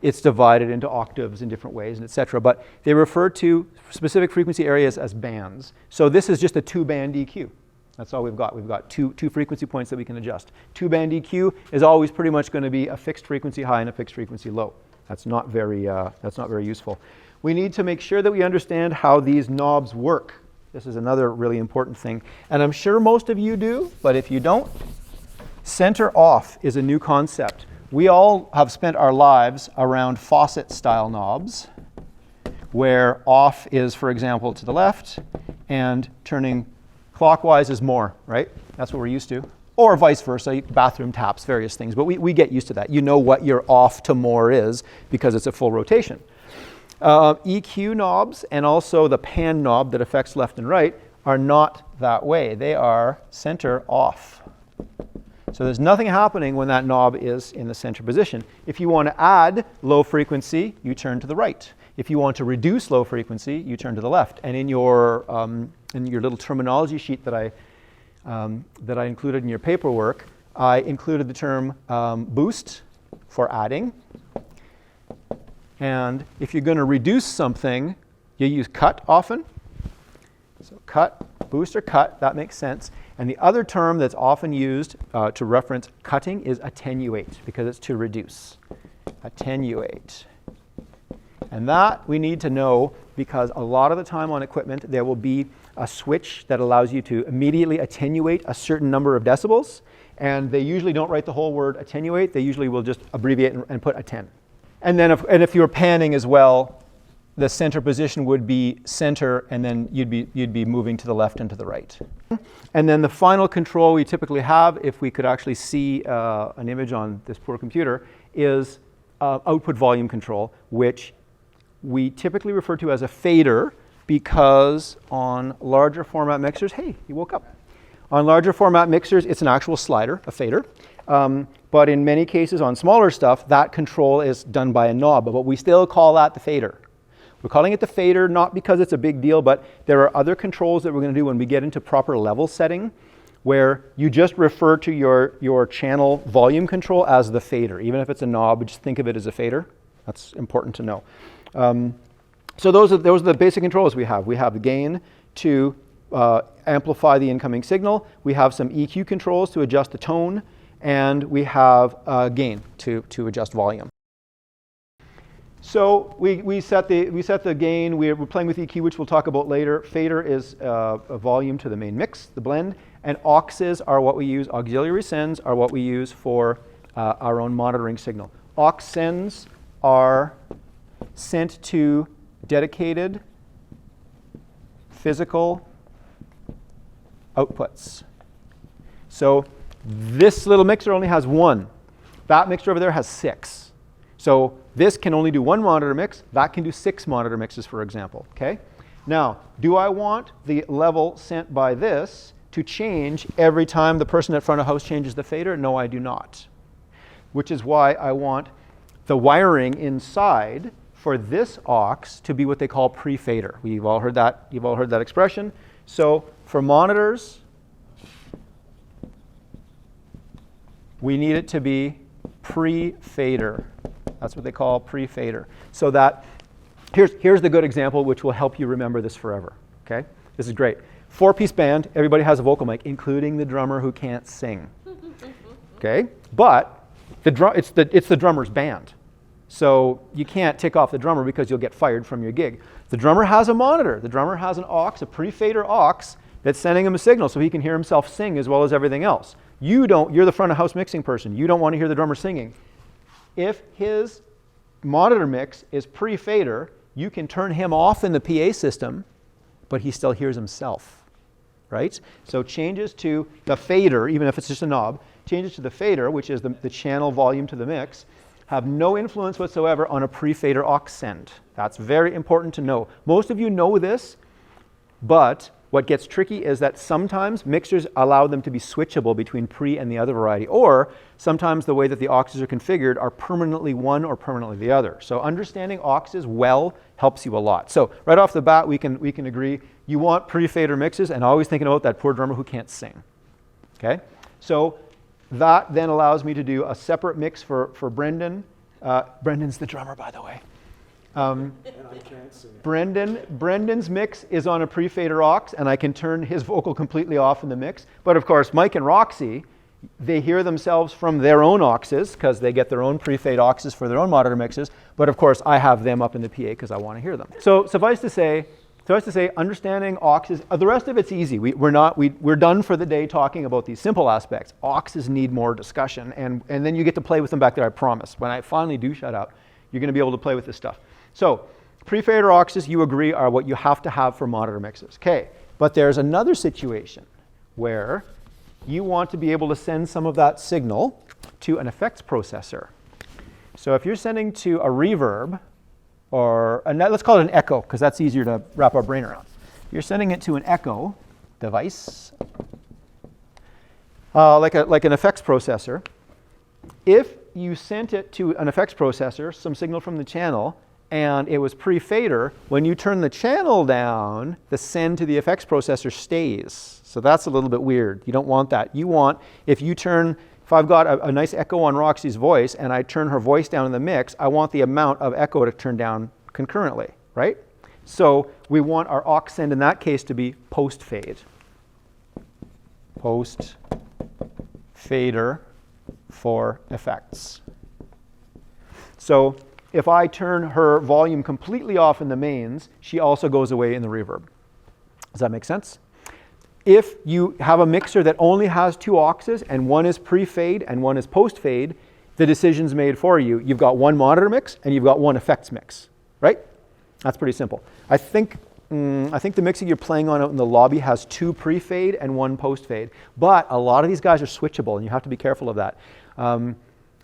It's divided into octaves in different ways, and etc. But they refer to specific frequency areas as bands. So this is just a two-band EQ. That's all we've got. We've got two frequency points that we can adjust. Two-band EQ is always pretty much going to be a fixed frequency high and a fixed frequency low. That's not very useful. We need to make sure that we understand how these knobs work. This is another really important thing. And I'm sure most of you do, but if you don't, center off is a new concept. We all have spent our lives around faucet-style knobs, where off is, for example, to the left, and turning clockwise is more, right? That's what we're used to. Or vice versa, bathroom taps, various things. But we get used to that. You know what your off to more is because it's a full rotation. EQ knobs and also the pan knob that affects left and right are not that way. They are center off. So there's nothing happening when that knob is in the center position. If you want to add low frequency, you turn to the right. If you want to reduce low frequency, you turn to the left. And in your little terminology sheet that I that I included in your paperwork, I included the term boost for adding. And if you're going to reduce something, you use cut often. So cut, boost or cut, that makes sense. And the other term that's often used to reference cutting is attenuate, because it's to reduce. Attenuate. And that we need to know because a lot of the time on equipment there will be a switch that allows you to immediately attenuate a certain number of decibels. And they usually don't write the whole word attenuate. They usually will just abbreviate and put a 10. And then if you were panning as well, the center position would be center, and then you'd be moving to the left and to the right. And then the final control we typically have, if we could actually see an image on this poor computer, is output volume control, which we typically refer to as a fader, because on larger format mixers, hey, you woke up. On larger format mixers, it's an actual slider, a fader. But in many cases on smaller stuff, that control is done by a knob, but we still call that the fader. We're calling it the fader not because it's a big deal, but there are other controls that we're going to do when we get into proper level setting, where you just refer to your channel volume control as the fader. Even if it's a knob, just think of it as a fader. That's important to know. So those are the basic controls we have. We have the gain to amplify the incoming signal. We have some EQ controls to adjust the tone, and we have gain to adjust volume. So we set the gain. We're playing with EQ, which we'll talk about later. Fader is a volume to the main mix, the blend, and auxes are what we use. Auxiliary sends are what we use for our own monitoring signal. Aux sends are sent to dedicated physical outputs. So this little mixer only has one. That mixer over there has 6. So this can only do 1 monitor mix. That can do 6 monitor mixes, for example. Okay? Now, do I want the level sent by this to change every time the person at front of house changes the fader? No, I do not. Which is why I want the wiring inside for this aux to be what they call pre-fader. You've all heard that expression. So for monitors, we need it to be pre-fader. That's what they call pre-fader. So that, here's the good example which will help you remember this forever. Okay? This is great. 4-piece band, everybody has a vocal mic, including the drummer who can't sing. Okay? But it's the drummer's band. So you can't tick off the drummer because you'll get fired from your gig. The drummer has a monitor. The drummer has an aux, a pre-fader aux, that's sending him a signal so he can hear himself sing as well as everything else. You're the front of house mixing person. You don't want to hear the drummer singing. If his monitor mix is pre-fader, you can turn him off in the PA system, but he still hears himself, right? So changes to the fader, even if it's just a knob, changes to the fader, which is the channel volume to the mix, have no influence whatsoever on a pre-fader aux send. That's very important to know. Most of you know this, but what gets tricky is that sometimes mixers allow them to be switchable between pre and the other variety, or sometimes the way that the auxes are configured are permanently one or permanently the other. So understanding auxes well helps you a lot. So right off the bat, we can agree you want pre-fader mixes, and always thinking about that poor drummer who can't sing. Okay? So that then allows me to do a separate mix for Brendan. Brendan's the drummer, by the way. And I can't sing. Brendan's mix is on a pre-fader aux, and I can turn his vocal completely off in the mix. But of course, Mike and Roxy, they hear themselves from their own auxes because they get their own pre-fade auxes for their own monitor mixes. But of course, I have them up in the PA because I want to hear them. So suffice to say, understanding auxes. The rest of it's easy. We're done for the day talking about these simple aspects. Auxes need more discussion, and then you get to play with them back there. I promise. When I finally do shut up, you're going to be able to play with this stuff. So pre-fader auxes, you agree, are what you have to have for monitor mixes. Okay, but there's another situation where you want to be able to send some of that signal to an effects processor. So if you're sending to a reverb, let's call it an echo, because that's easier to wrap our brain around. You're sending it to an echo device, like an effects processor. If you sent it to an effects processor, some signal from the channel, and it was pre-fader, when you turn the channel down, the send to the effects processor stays. So that's a little bit weird. You don't want that. You want, if I've got a nice echo on Roxy's voice and I turn her voice down in the mix, I want the amount of echo to turn down concurrently, right? So we want our aux send in that case to be post-fade. Post-fader for effects. So if I turn her volume completely off in the mains, she also goes away in the reverb. Does that make sense? If you have a mixer that only has 2 auxes and one is pre-fade and one is post-fade, the decision's made for you. You've got one monitor mix and you've got one effects mix, right? That's pretty simple. I think the mixing you're playing on out in the lobby has 2 pre-fade and 1 post-fade, but a lot of these guys are switchable and you have to be careful of that.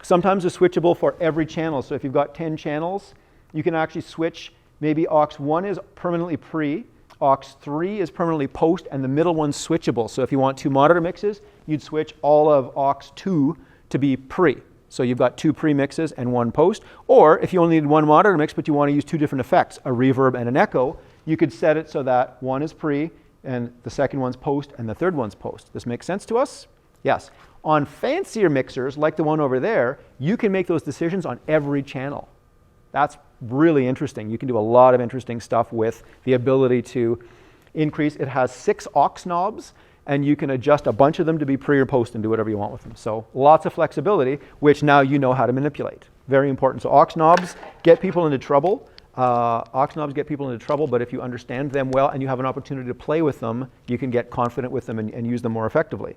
Sometimes they're switchable for every channel. So if you've got 10 channels, you can actually switch. Maybe aux 1 is permanently pre, aux 3 is permanently post, and the middle one's switchable. So if you want 2 monitor mixes, you'd switch all of aux 2 to be pre. So you've got 2 pre-mixes and 1 post. Or if you only need 1 monitor mix, but you want to use 2 different effects, a reverb and an echo, you could set it so that one is pre, and the second one's post, and the third one's post. This makes sense to us? Yes. On fancier mixers, like the one over there, you can make those decisions on every channel. That's really interesting. You can do a lot of interesting stuff with the ability to increase. It has 6 aux knobs, and you can adjust a bunch of them to be pre or post and do whatever you want with them. So lots of flexibility, which now you know how to manipulate. Very important. So aux knobs get people into trouble. Aux knobs get people into trouble, but if you understand them well and you have an opportunity to play with them, you can get confident with them and use them more effectively.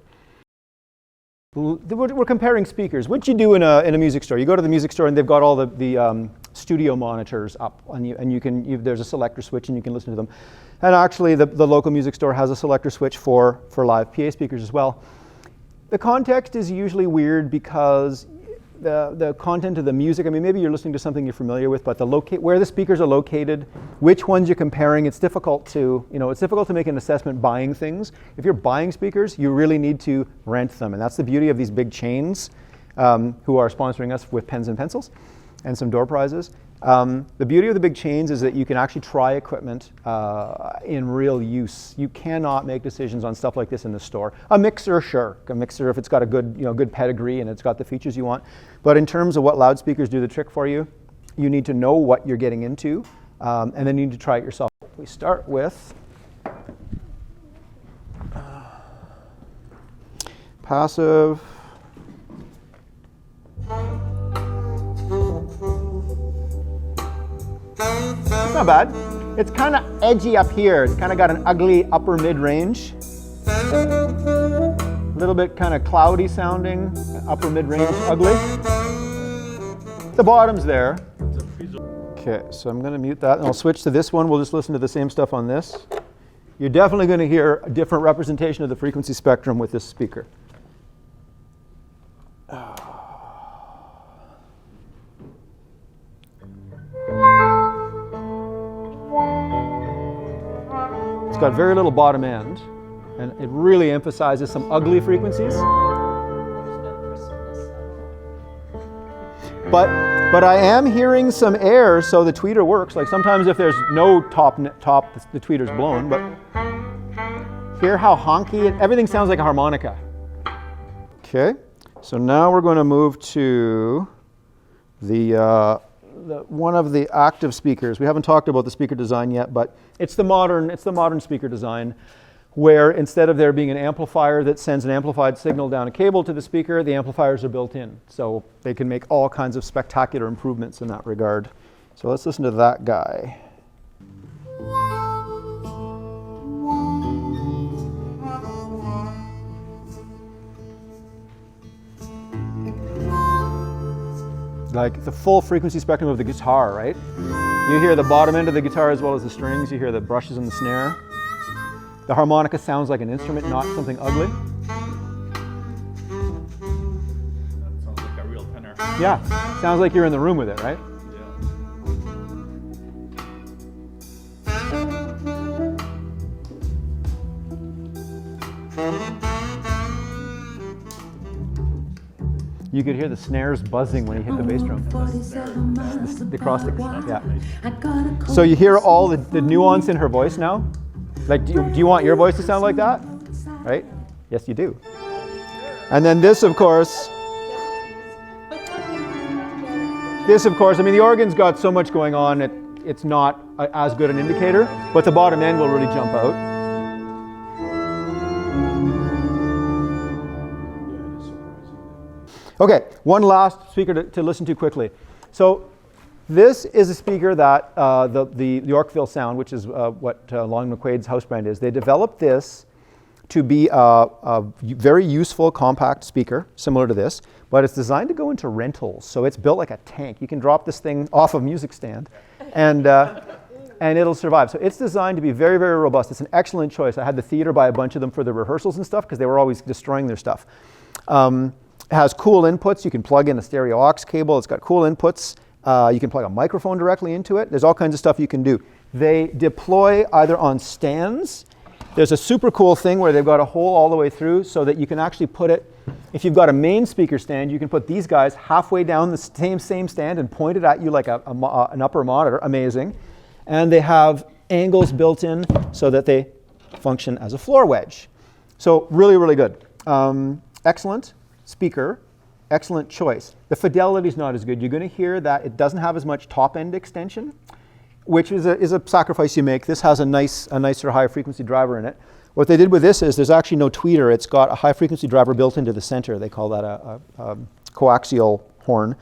We're comparing speakers. What you do in a music store, you go to the music store and they've got all the studio monitors up, and there's a selector switch and you can listen to them. And actually the local music store has a selector switch for live PA speakers as well. The context is usually weird because the content of the music, I mean, maybe you're listening to something you're familiar with, but where the speakers are located, which ones you're comparing, it's difficult to make an assessment buying things. If you're buying speakers, you really need to rent them. And that's the beauty of these big chains who are sponsoring us with pens and pencils and some door prizes. The beauty of the big chains is that you can actually try equipment in real use. You cannot make decisions on stuff like this in the store. A mixer, sure. A mixer, if it's got a good pedigree and it's got the features you want. But in terms of what loudspeakers do the trick for you, you need to know what you're getting into, and then you need to try it yourself. We start with passive. It's not bad. It's kind of edgy up here. It's kind of got an ugly upper mid-range. A little bit kind of cloudy sounding, upper mid-range, ugly. The bottom's there. Okay, so I'm going to mute that and I'll switch to this one. We'll just listen to the same stuff on this. You're definitely going to hear a different representation of the frequency spectrum with this speaker. It's got very little bottom end, and it really emphasizes some ugly frequencies. But I am hearing some air, so the tweeter works. Like sometimes if there's no top, the tweeter's blown, but hear how honky everything sounds like a harmonica. Okay, so now we're going to move to one of the active speakers. We haven't talked about the speaker design yet, but it's the modern speaker design, where instead of there being an amplifier that sends an amplified signal down a cable to the speaker, the amplifiers are built in. So they can make all kinds of spectacular improvements in that regard. So let's listen to that guy. Like the full frequency spectrum of the guitar, right? You hear the bottom end of the guitar as well as the strings. You hear the brushes and the snare. The harmonica sounds like an instrument, not something ugly. That sounds like a real tenor. Yeah, sounds like you're in the room with it, right? You could hear the snares buzzing when he hit the bass drum. The cross stick, yeah. So you hear all the nuance in her voice now? Like, do you want your voice to sound like that? Right? Yes, you do. And then this, of course, I mean, the organ's got so much going on, it's not as good an indicator, but the bottom end will really jump out. Okay, one last speaker to listen to quickly. So this is a speaker that the Yorkville Sound, which is what Long McQuaid's house brand is, they developed this to be a very useful compact speaker, similar to this, but it's designed to go into rentals. So it's built like a tank. You can drop this thing off a music stand and it'll survive. So it's designed to be very, very robust. It's an excellent choice. I had the theater buy a bunch of them for the rehearsals and stuff because they were always destroying their stuff. It has cool inputs. You can plug in a stereo aux cable. It's got cool inputs. You can plug a microphone directly into it. There's all kinds of stuff you can do. They deploy either on stands. There's a super cool thing where they've got a hole all the way through so that you can actually put it, if you've got a main speaker stand, you can put these guys halfway down the same stand and point it at you like an upper monitor. Amazing. And they have angles built in so that they function as a floor wedge. So really, really good. Excellent speaker, excellent choice. The fidelity is not as good. You're going to hear that it doesn't have as much top end extension, which is a sacrifice you make. This has a nicer high frequency driver in it. What they did with this is there's actually no tweeter. It's got a high frequency driver built into the center. They call that a coaxial horn.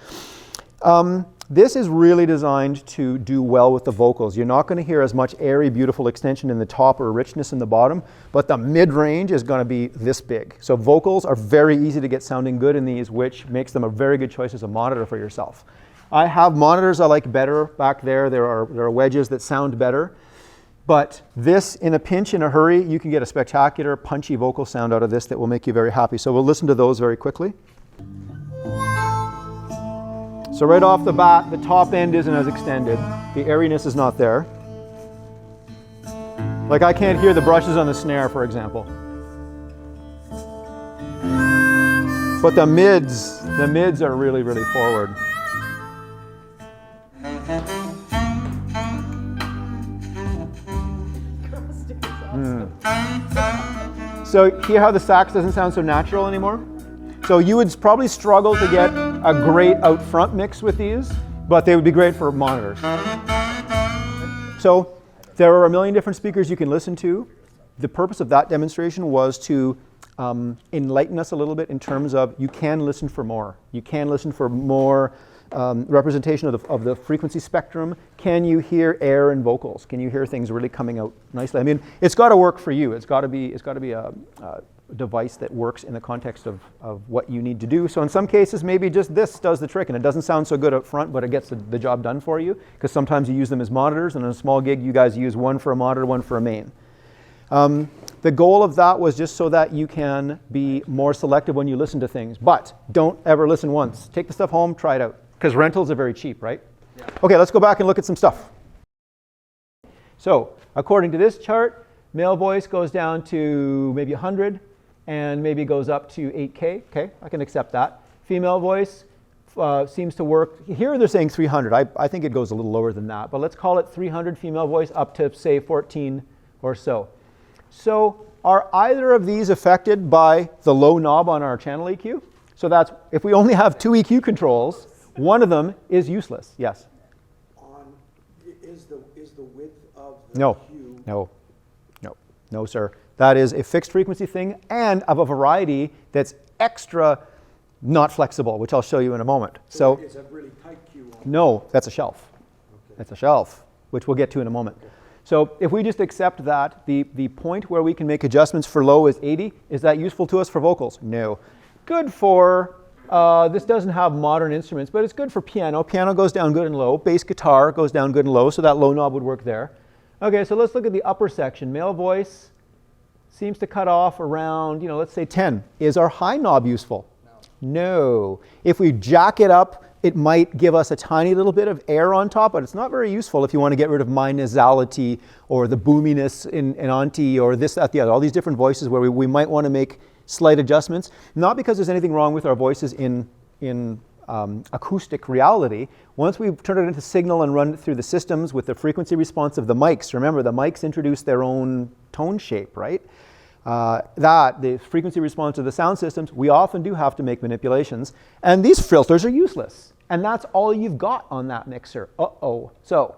This is really designed to do well with the vocals. You're not going to hear as much airy, beautiful extension in the top or richness in the bottom, but the mid-range is going to be this big. So vocals are very easy to get sounding good in these, which makes them a very good choice as a monitor for yourself. I have monitors I like better back there. There are wedges that sound better. But this, in a pinch, in a hurry, you can get a spectacular, punchy vocal sound out of this that will make you very happy. So we'll listen to those very quickly. So right off the bat, the top end isn't as extended. The airiness is not there. Like I can't hear the brushes on the snare, for example. But the mids are really, really forward. So hear how the sax doesn't sound so natural anymore? So you would probably struggle to get a great out front mix with these, but they would be great for monitors. So there are a million different speakers you can listen to. The purpose of that demonstration was to enlighten us a little bit in terms of you can listen for more. You can listen for more representation of the frequency spectrum. Can you hear air and vocals? Can you hear things really coming out nicely? I mean, it's got to work for you. It's got to be a device that works in the context of what you need to do. So in some cases, maybe just this does the trick, and it doesn't sound so good up front, but it gets the job done for you, because sometimes you use them as monitors, and in a small gig, you guys use one for a monitor, one for a main. The goal of that was just so that you can be more selective when you listen to things, but don't ever listen once. Take the stuff home, try it out, because rentals are very cheap, right? Yeah. Okay, let's go back and look at some stuff. So according to this chart, male voice goes down to maybe 100, and maybe goes up to 8K. Okay, I can accept that. Female voice seems to work. Here they're saying 300. I think it goes a little lower than that, but let's call it 300 female voice up to, say, 14 or so. So are either of these affected by the low knob on our channel EQ? So that's, if we only have two EQ controls, one of them is useless. Yes? Is the width of the EQ? No, sir. That is a fixed frequency thing and of a variety that's extra not flexible, which I'll show you in a moment. So it's a really tight Q on. No, that's a shelf. Okay. That's a shelf, which we'll get to in a moment. Okay. So if we just accept that the point where we can make adjustments for low is 80, is that useful to us for vocals? No. Good for, this doesn't have modern instruments, but it's good for piano. Piano goes down good and low. Bass guitar goes down good and low, so that low knob would work there. Okay, so let's look at the upper section. Male voice seems to cut off around, let's say 10. Is our high knob useful? No. If we jack it up, it might give us a tiny little bit of air on top, but it's not very useful if you want to get rid of my nasality or the boominess in auntie or this, that, the other. All these different voices where we might want to make slight adjustments. Not because there's anything wrong with our voices in acoustic reality. Once we turn it into signal and run it through the systems with the frequency response of the mics, remember the mics introduce their own tone shape, right? The frequency response of the sound systems, we often do have to make manipulations, and these filters are useless. And that's all you've got on that mixer. So,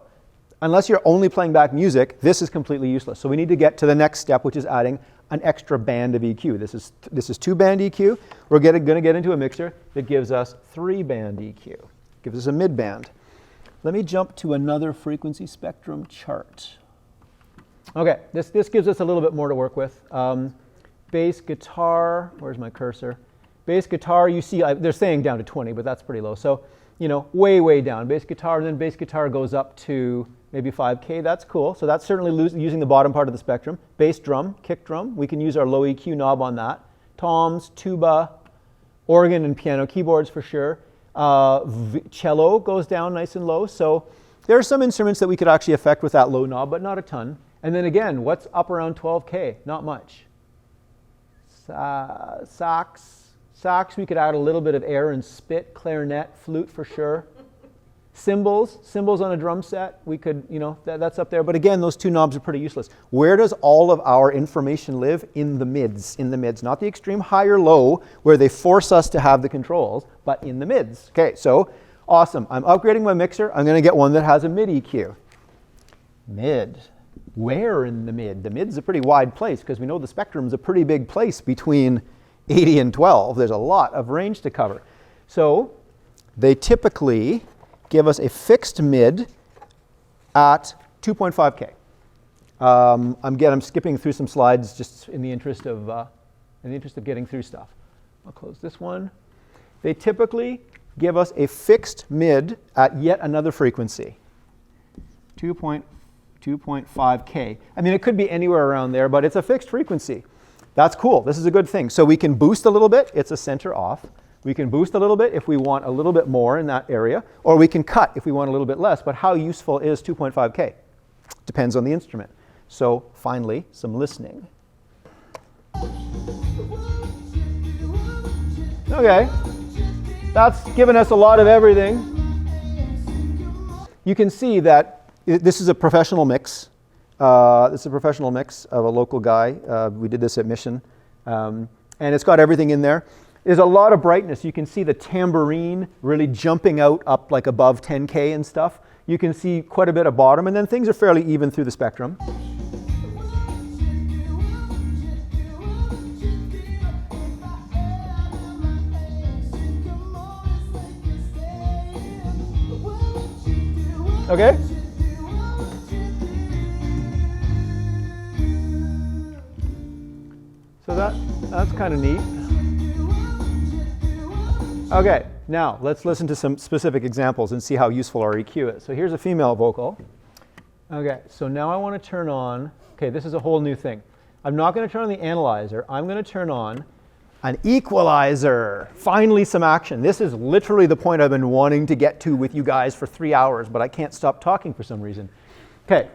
unless you're only playing back music, this is completely useless. So we need to get to the next step, which is adding an extra band of EQ. This is 2-band EQ. We're going to get into a mixer that gives us 3-band EQ. Gives us a mid-band. Let me jump to another frequency spectrum chart. Okay, this gives us a little bit more to work with. Bass guitar, where's my cursor? Bass guitar, you see, they're saying down to 20, but that's pretty low. So, way, way down. Bass guitar, and then bass guitar goes up to maybe 5K. That's cool. So that's certainly using the bottom part of the spectrum. Bass drum, kick drum, we can use our low EQ knob on that. Toms, tuba, organ and piano keyboards for sure. Cello goes down nice and low. So there are some instruments that we could actually affect with that low knob, but not a ton. And then again, what's up around 12K? Not much. Sax, we could add a little bit of air and spit, clarinet, flute for sure. Cymbals on a drum set, we could, that's up there. But again, those two knobs are pretty useless. Where does all of our information live? In the mids. Not the extreme high or low, where they force us to have the controls, but in the mids. Okay, so awesome. I'm upgrading my mixer. I'm going to get one that has a mid EQ. Mid. Where in the mid? The mid's a pretty wide place because we know the spectrum's a pretty big place between 80 and 12. There's a lot of range to cover. So they typically give us a fixed mid at 2.5K. I'm skipping through some slides just in the interest of getting through stuff. I'll close this one. They typically give us a fixed mid at yet another frequency, 2.5K. I mean, it could be anywhere around there, but it's a fixed frequency. That's cool. This is a good thing. So we can boost a little bit. It's a center off. We can boost a little bit if we want a little bit more in that area, or we can cut if we want a little bit less. But how useful is 2.5K? Depends on the instrument. So finally, some listening. Okay, that's given us a lot of everything. You can see that this is a professional mix. This is a professional mix of a local guy. We did this at Mission. And it's got everything in there. There's a lot of brightness. You can see the tambourine really jumping out up like above 10K and stuff. You can see quite a bit of bottom, and then things are fairly even through the spectrum. Okay? So that's kind of neat. Okay, now let's listen to some specific examples and see how useful our EQ is. So here's a female vocal. Okay, so now I want to turn on, this is a whole new thing. I'm not going to turn on the analyzer. I'm going to turn on an equalizer. Finally, some action. This is literally the point I've been wanting to get to with you guys for 3 hours, but I can't stop talking for some reason. Okay.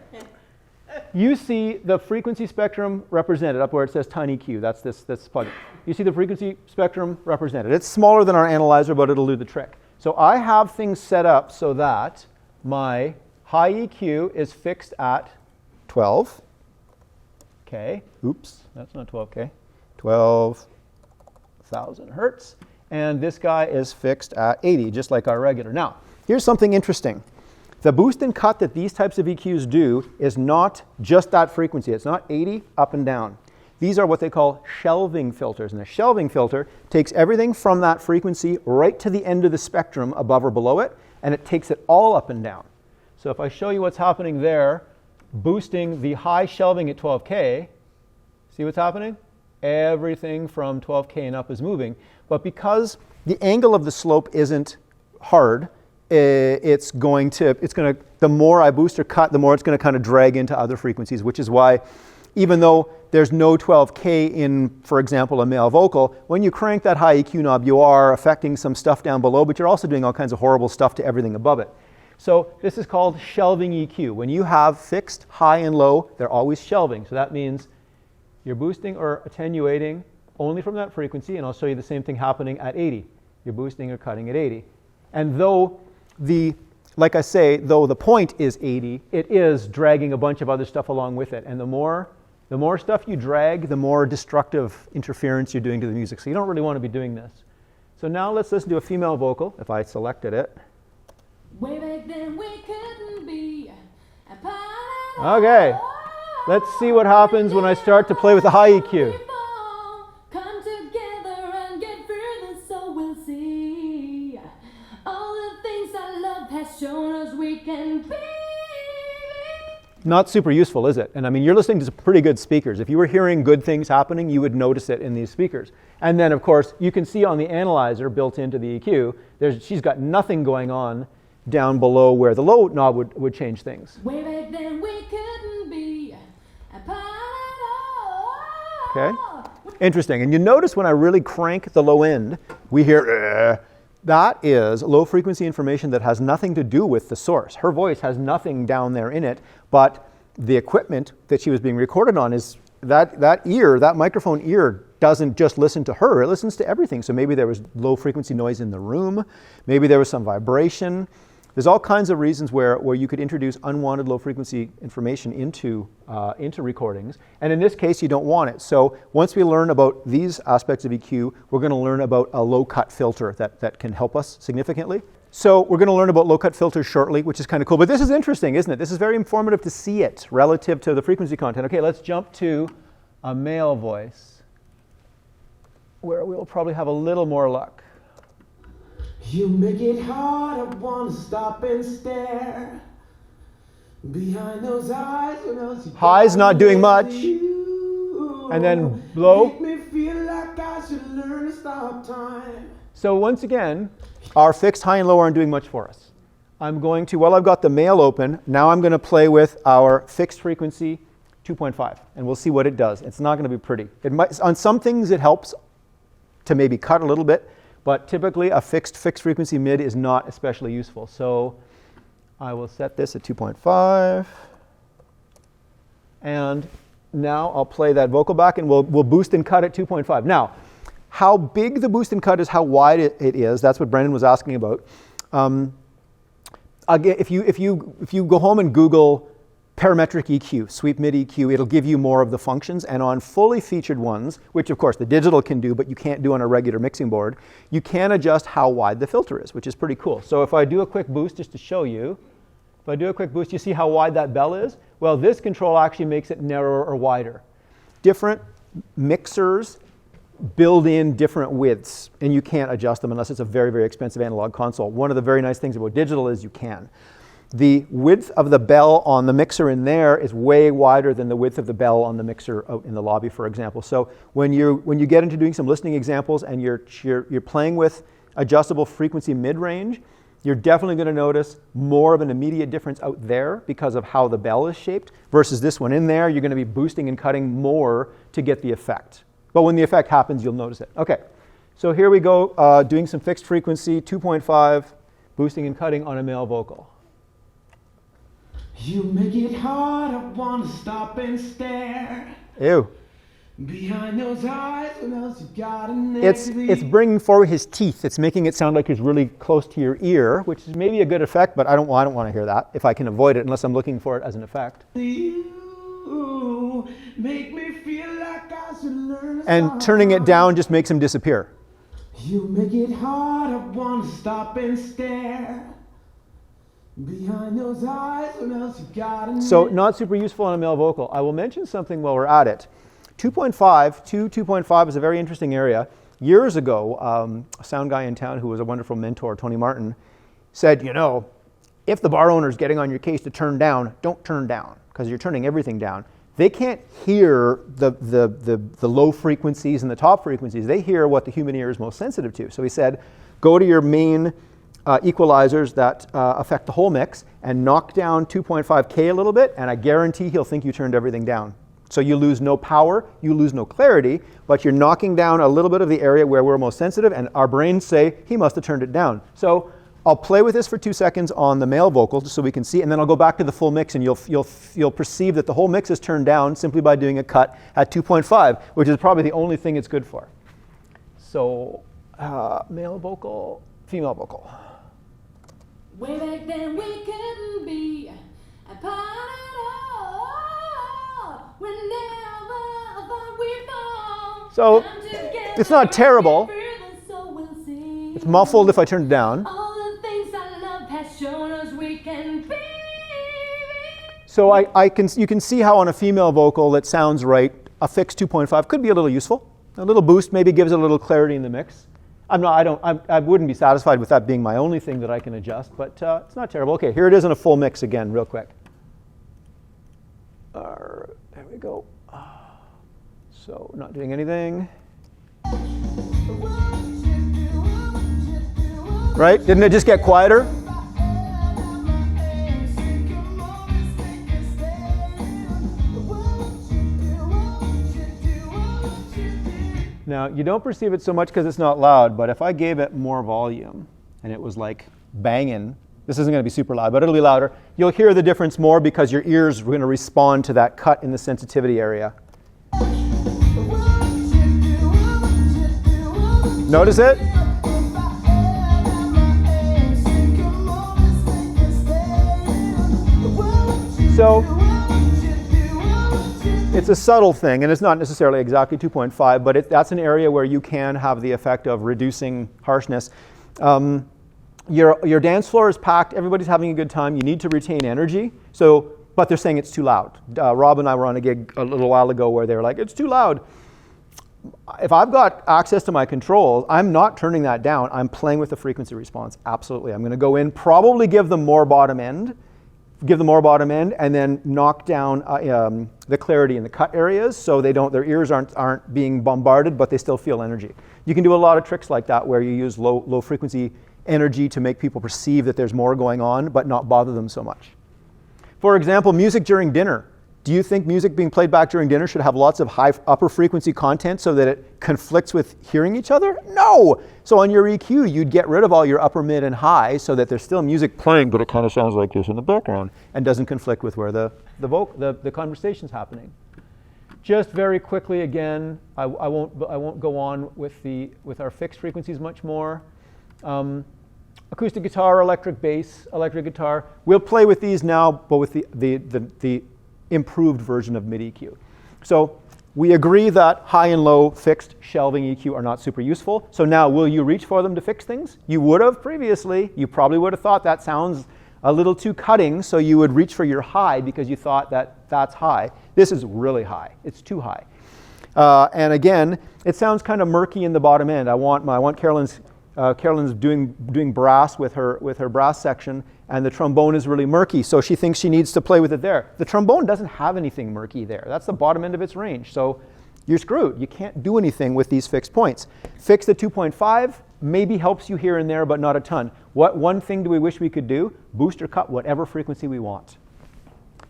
You see the frequency spectrum represented up where it says tiny Q. That's this plugin. You see the frequency spectrum represented. It's smaller than our analyzer, but it'll do the trick. So I have things set up so that my high EQ is fixed at 12. Okay. Oops, that's not 12K. 12,000 hertz. And this guy is fixed at 80, just like our regular. Now, here's something interesting. The boost and cut that these types of EQs do is not just that frequency. It's not 80 up and down. These are what they call shelving filters. And a shelving filter takes everything from that frequency right to the end of the spectrum above or below it, and it takes it all up and down. So if I show you what's happening there, boosting the high shelving at 12K, see what's happening? Everything from 12K and up is moving. But because the angle of the slope isn't hard, the more I boost or cut, the more it's going to kind of drag into other frequencies, which is why even though there's no 12K in, for example, a male vocal, when you crank that high EQ knob, you are affecting some stuff down below, but you're also doing all kinds of horrible stuff to everything above it. So this is called shelving EQ. When you have fixed high and low, they're always shelving. So that means you're boosting or attenuating only from that frequency, and I'll show you the same thing happening at 80. You're boosting or cutting at 80. And though like I say, though the point is 80, it is dragging a bunch of other stuff along with it. And the more stuff you drag, the more destructive interference you're doing to the music. So you don't really want to be doing this. So now let's listen to a female vocal, if I selected it. Way back then we couldn't be apart. Okay, let's see what happens when I start to play with the high EQ. Come together and get through this, so we'll see. All the things our love has shown us we can be. Not super useful, is it? And I mean, you're listening to some pretty good speakers. If you were hearing good things happening, you would notice it in these speakers. And then, of course, you can see on the analyzer built into the EQ, she's got nothing going on down below where the low knob would change things. Way back then we couldn't be apart. Okay, interesting. And you notice when I really crank the low end, we hear, that is low frequency information that has nothing to do with the source. Her voice has nothing down there in it, but the equipment that she was being recorded on is that microphone ear doesn't just listen to her, it listens to everything. So maybe there was low frequency noise in the room, maybe there was some vibration. There's all kinds of reasons where you could introduce unwanted low frequency information into recordings. And in this case, you don't want it. So once we learn about these aspects of EQ, we're going to learn about a low cut filter that can help us significantly. So we're going to learn about low cut filters shortly, which is kind of cool. But this is interesting, isn't it? This is very informative to see it relative to the frequency content. Okay, let's jump to a male voice, where we'll probably have a little more luck. You make it hard, I want to stop and stare. Behind those eyes, what else you High's not doing much. And then low. Make me feel like I should learn to stop time. So once again, our fixed high and low aren't doing much for us. I'm going to, while I've got the male open, now I'm going to play with our fixed frequency 2.5, and we'll see what it does. It's not going to be pretty. It might, on some things it helps to maybe cut a little bit, but typically a fixed frequency mid is not especially useful. So I will set this at 2.5. And now I'll play that vocal back, and we'll boost and cut at 2.5. Now, how big the boost and cut is, how wide it is, that's what Brendan was asking about. Again, if you go home and Google parametric EQ, sweep mid EQ, it'll give you more of the functions. And on fully featured ones, which of course the digital can do, but you can't do on a regular mixing board, you can adjust how wide the filter is, which is pretty cool. So if I do a quick boost just to show you, you see how wide that bell is? Well, this control actually makes it narrower or wider. Different mixers build in different widths, and you can't adjust them unless it's a very, very expensive analog console. One of the very nice things about digital is you can. The width of the bell on the mixer in there is way wider than the width of the bell on the mixer out in the lobby, for example. So when you get into doing some listening examples and you're playing with adjustable frequency mid-range, you're definitely going to notice more of an immediate difference out there because of how the bell is shaped versus this one in there. You're going to be boosting and cutting more to get the effect. But when the effect happens, you'll notice it. Okay, so here we go, doing some fixed frequency, 2.5, boosting and cutting on a male vocal. You make it hard, I want to stop and stare. Ew. Behind those eyes, what else you got in there? It's bringing forward his teeth. It's making it sound like he's really close to your ear, which is maybe a good effect, but I don't want to hear that if I can avoid it unless I'm looking for it as an effect. You make me feel like I should learn to And stop turning it down just makes him disappear. You make it hard, I want to stop and stare. Behind those eyes, what else you got in So there? not super useful on a male vocal. I will mention something while we're at it. 2.5 is a very interesting area. Years ago, a sound guy in town who was a wonderful mentor, Tony Martin, said, you know, if the bar owner's getting on your case to turn down, don't turn down, because you're turning everything down. They can't hear the low frequencies and the top frequencies. They hear what the human ear is most sensitive to. So he said, go to your main equalizers that affect the whole mix and knock down 2.5K a little bit, and I guarantee he'll think you turned everything down. So you lose no power, you lose no clarity, but you're knocking down a little bit of the area where we're most sensitive, and our brains say, he must have turned it down. So I'll play with this for 2 seconds on the male vocal just so we can see, and then I'll go back to the full mix, and you'll perceive that the whole mix is turned down simply by doing a cut at 2.5, which is probably the only thing it's good for. So male vocal, female vocal. Way back then we couldn't be apart at all. Whenever I thought we'd fall. So Come together it's not terrible. and get further, so we'll see. It's muffled if I turn it down. All the things I love has shown us we can be. So you can see how on a female vocal that sounds right, a fixed 2.5 could be a little useful. A little boost maybe gives it a little clarity in the mix. I wouldn't be satisfied with that being my only thing that I can adjust, but it's not terrible. Okay, here it is in a full mix again, real quick. There we go. So not doing anything. Right? Didn't it just get quieter? Now, you don't perceive it so much because it's not loud, but if I gave it more volume and it was like banging, this isn't going to be super loud, but it'll be louder, you'll hear the difference more because your ears are going to respond to that cut in the sensitivity area. Notice it? So, it's a subtle thing, and it's not necessarily exactly 2.5, but that's an area where you can have the effect of reducing harshness. Your dance floor is packed, everybody's having a good time, you need to retain energy, but they're saying it's too loud. Rob and I were on a gig a little while ago where they were like, it's too loud. If I've got access to my controls, I'm not turning that down, I'm playing with the frequency response, absolutely. I'm going to go in, probably give them more bottom end, and then knock down the clarity in the cut areas so their ears aren't being bombarded, but they still feel energy. You can do a lot of tricks like that where you use low frequency energy to make people perceive that there's more going on, but not bother them so much. For example, music during dinner. Do you think music being played back during dinner should have lots of high upper frequency content so that it conflicts with hearing each other? No! So on your EQ, you'd get rid of all your upper, mid, and high so that there's still music playing, but it kind of sounds like this in the background and doesn't conflict with where the conversation's happening. Just very quickly again, I won't go on with our fixed frequencies much more. Acoustic guitar, electric bass, electric guitar. We'll play with these now, but with the improved version of mid-EQ. So we agree that high and low fixed shelving EQ are not super useful. So now will you reach for them to fix things? You would have previously. You probably would have thought that sounds a little too cutting, so you would reach for your high because you thought that's high. This is really high. It's too high. And again, it sounds kind of murky in the bottom end. I want Carolyn's doing brass with her brass section, and the trombone is really murky, so she thinks she needs to play with it there. The trombone doesn't have anything murky there. That's the bottom end of its range, so you're screwed. You can't do anything with these fixed points. Fixed at 2.5 maybe helps you here and there, but not a ton. What one thing do we wish we could do? Boost or cut whatever frequency we want.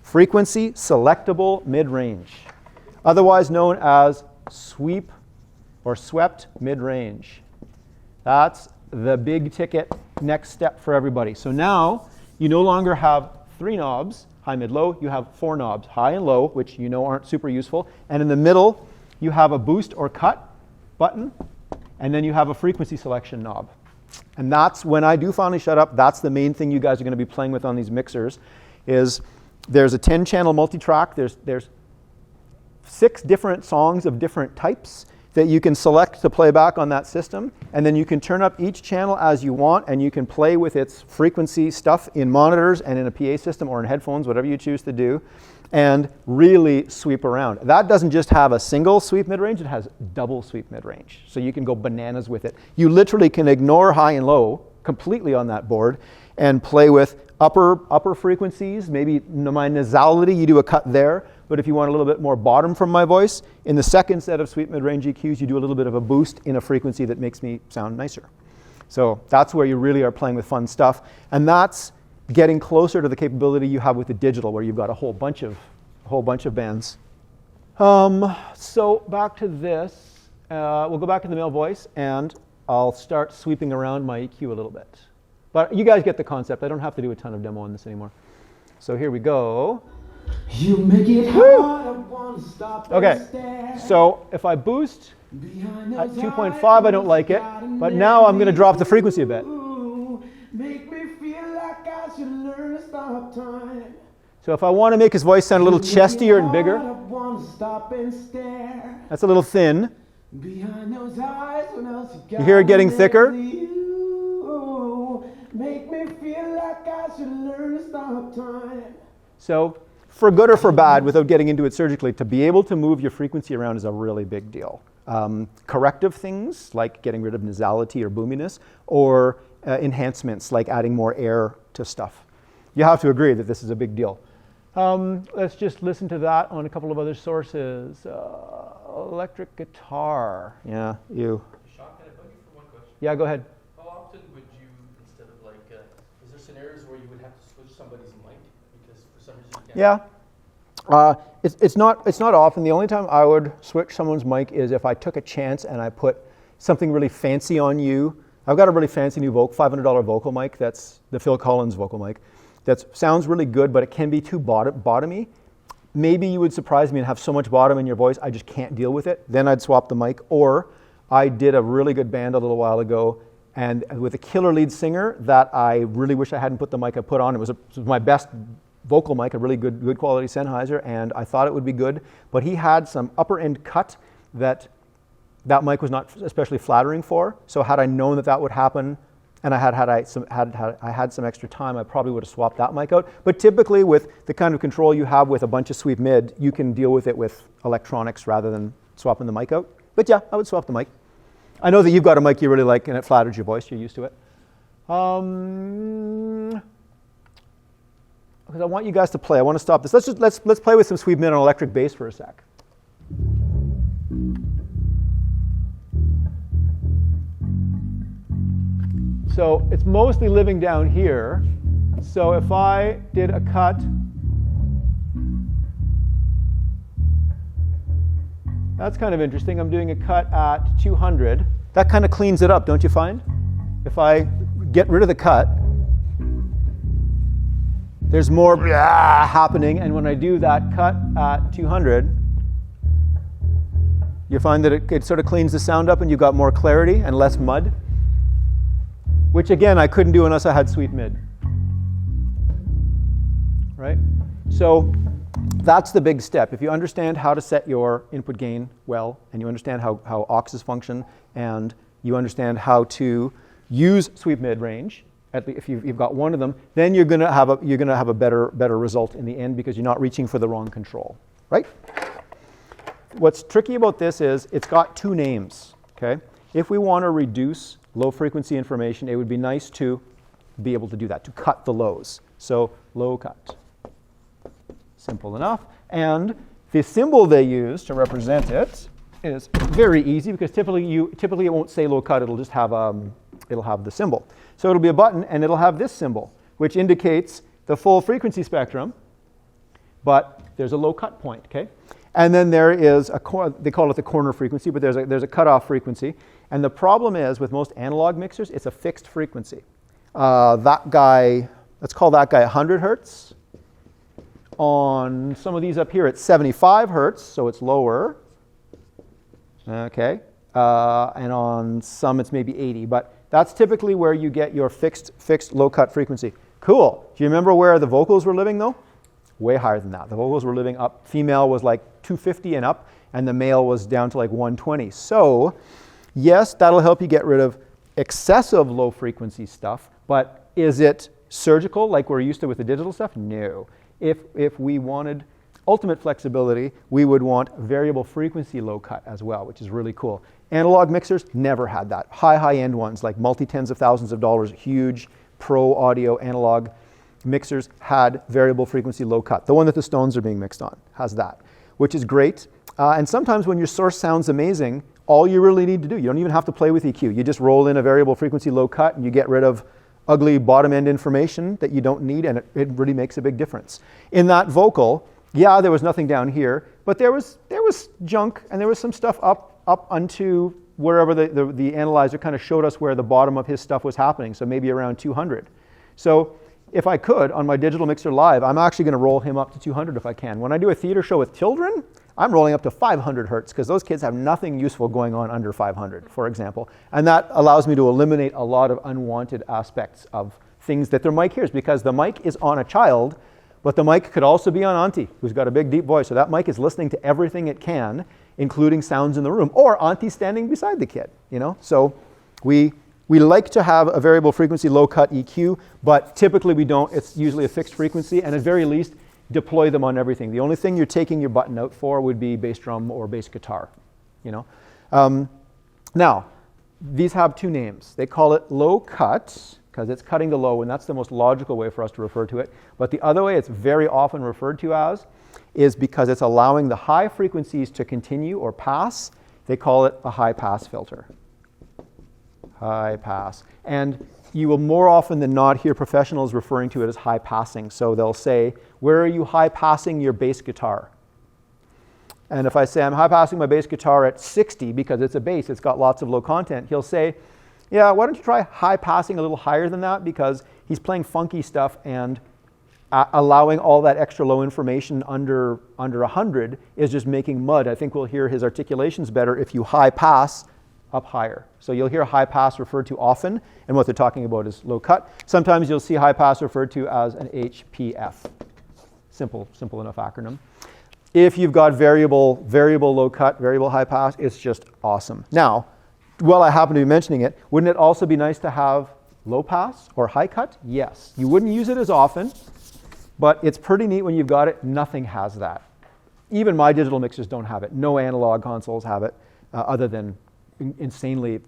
Frequency selectable mid-range, otherwise known as sweep or swept mid-range. That's the big ticket next step for everybody. So now you no longer have 3 knobs, high, mid, low. You have 4 knobs, high and low, which you know aren't super useful. And in the middle, you have a boost or cut button, and then you have a frequency selection knob. And that's when I do finally shut up. That's the main thing you guys are going to be playing with on these mixers. Is there's a 10-channel multi-track. There's 6 different songs of different types that you can select to play back on that system, and then you can turn up each channel as you want, and you can play with its frequency stuff in monitors and in a PA system or in headphones, whatever you choose to do, and really sweep around. That doesn't just have a single sweep mid-range, it has double sweep mid-range. So you can go bananas with it. You literally can ignore high and low completely on that board and play with upper frequencies, maybe my nasality, you do a cut there. But if you want a little bit more bottom from my voice, in the second set of sweep mid-range EQs, you do a little bit of a boost in a frequency that makes me sound nicer. So that's where you really are playing with fun stuff. And that's getting closer to the capability you have with the digital, where you've got a whole bunch of bands. So back to this. We'll go back to the male voice, and I'll start sweeping around my EQ a little bit. But you guys get the concept. I don't have to do a ton of demo on this anymore. So here we go. You make it hard, I wanna stop Okay, and stare. so if I boost Behind at those 2.5, eyes, I don't like it, but now I'm going to drop the frequency a bit. Ooh, make me feel like I should learn to stop time. So if I want to make his voice sound a little chestier and bigger, I wanna stop and stare. that's a little thin. Behind those eyes, what else you You hear it getting thicker? You make me feel like I should learn to stop time. So for good or for bad, without getting into it surgically, to be able to move your frequency around is a really big deal. Corrective things like getting rid of nasality or boominess, or enhancements like adding more air to stuff. You have to agree that this is a big deal. Let's just listen to that on a couple of other sources. Electric guitar. Yeah, you. Sean, can I bug you for one question? Yeah, go ahead. How often would you, instead of like, is there scenarios where you would have to switch somebody's mic because for some reason you can't? Yeah. It's not often. The only time I would switch someone's mic is if I took a chance and I put something really fancy on you. I've got a really fancy new $500 vocal mic. That's the Phil Collins vocal mic. That sounds really good, but it can be too bottomy. Maybe you would surprise me and have so much bottom in your voice, I just can't deal with it. Then I'd swap the mic. Or I did a really good band a little while ago, and with a killer lead singer that I really wish I hadn't put the mic I put on. It was my best vocal mic, a really good quality Sennheiser, and I thought it would be good. But he had some upper end cut that mic was not especially flattering for. So had I known that would happen, and I had some extra time, I probably would have swapped that mic out. But typically with the kind of control you have with a bunch of sweep mid, you can deal with it with electronics rather than swapping the mic out. But yeah, I would swap the mic. I know that you've got a mic you really like and it flatters your voice, you're used to it. Because I want you guys to play. I want to stop this. Let's play with some sweep mid on electric bass for a sec. So it's mostly living down here. So if I did a cut, that's kind of interesting. I'm doing a cut at 200. That kind of cleans it up, don't you find? If I get rid of the cut, there's more happening. And when I do that cut at 200, you find that it sort of cleans the sound up and you've got more clarity and less mud. Which again, I couldn't do unless I had sweep mid, right? So that's the big step. If you understand how to set your input gain well, and you understand how auxes function, and you understand how to use sweep mid range, if you've got one of them, then you're going to have a better result in the end because you're not reaching for the wrong control, right? What's tricky about this is it's got two names, okay? If we want to reduce low frequency information, it would be nice to be able to do that, to cut the lows. So low cut. Simple enough. And the symbol they use to represent it is very easy because typically it won't say low cut, it'll just have it'll have the symbol. So it'll be a button and it'll have this symbol, which indicates the full frequency spectrum, but there's a low cut point, okay? And then there is they call it the corner frequency, but there's a cutoff frequency. And the problem is with most analog mixers, it's a fixed frequency. Let's call that guy 100 hertz. On some of these up here, it's 75 hertz, so it's lower. Okay. And on some, it's maybe 80. But that's typically where you get your fixed low cut frequency. Cool. Do you remember where the vocals were living, though? Way higher than that. The vocals were living up. Female was like 250 and up, and the male was down to like 120. So yes, that'll help you get rid of excessive low frequency stuff, but is it surgical like we're used to with the digital stuff? No. If we wanted ultimate flexibility, we would want variable frequency low cut as well, which is really cool. Analog mixers never had that. High-end ones like multi-tens of thousands of dollars, huge pro audio analog mixers had variable frequency low cut. The one that the Stones are being mixed on has that, which is great. And sometimes when your source sounds amazing, all you really need to do, you don't even have to play with EQ. You just roll in a variable frequency low cut and you get rid of ugly bottom end information that you don't need, and it really makes a big difference. In that vocal, yeah, there was nothing down here, but there was junk and there was some stuff up onto wherever the analyzer kind of showed us where the bottom of his stuff was happening, so maybe around 200. So if I could, on my digital mixer live, I'm actually going to roll him up to 200 if I can. When I do a theater show with children, I'm rolling up to 500 hertz because those kids have nothing useful going on under 500, for example. And that allows me to eliminate a lot of unwanted aspects of things that their mic hears, because the mic is on a child, but the mic could also be on Auntie, who's got a big, deep voice. So that mic is listening to everything it can, including sounds in the room, or Auntie standing beside the kid, you know? So we like to have a variable frequency low cut EQ, but typically we don't. It's usually a fixed frequency, and at very least, deploy them on everything. The only thing you're taking your button out for would be bass drum or bass guitar, you know? Now, these have two names. They call it low cut, because it's cutting the low, and that's the most logical way for us to refer to it. But the other way it's very often referred to as is because it's allowing the high frequencies to continue or pass. They call it a high pass filter. High pass. And you will more often than not hear professionals referring to it as high passing. So they'll say, where are you high passing your bass guitar? And if I say I'm high passing my bass guitar at 60 because it's a bass, it's got lots of low content, he'll say, yeah, why don't you try high passing a little higher than that, because he's playing funky stuff and allowing all that extra low information under 100 is just making mud. I think we'll hear his articulations better if you high pass up higher. So you'll hear high pass referred to often, and what they're talking about is low cut. Sometimes you'll see high pass referred to as an HPF. Simple enough acronym. If you've got variable low cut, variable high pass, it's just awesome. Now, while I happen to be mentioning it, wouldn't it also be nice to have low pass or high cut? Yes. You wouldn't use it as often, but it's pretty neat when you've got it. Nothing has that. Even my digital mixers don't have it. No analog consoles have it, other than insanely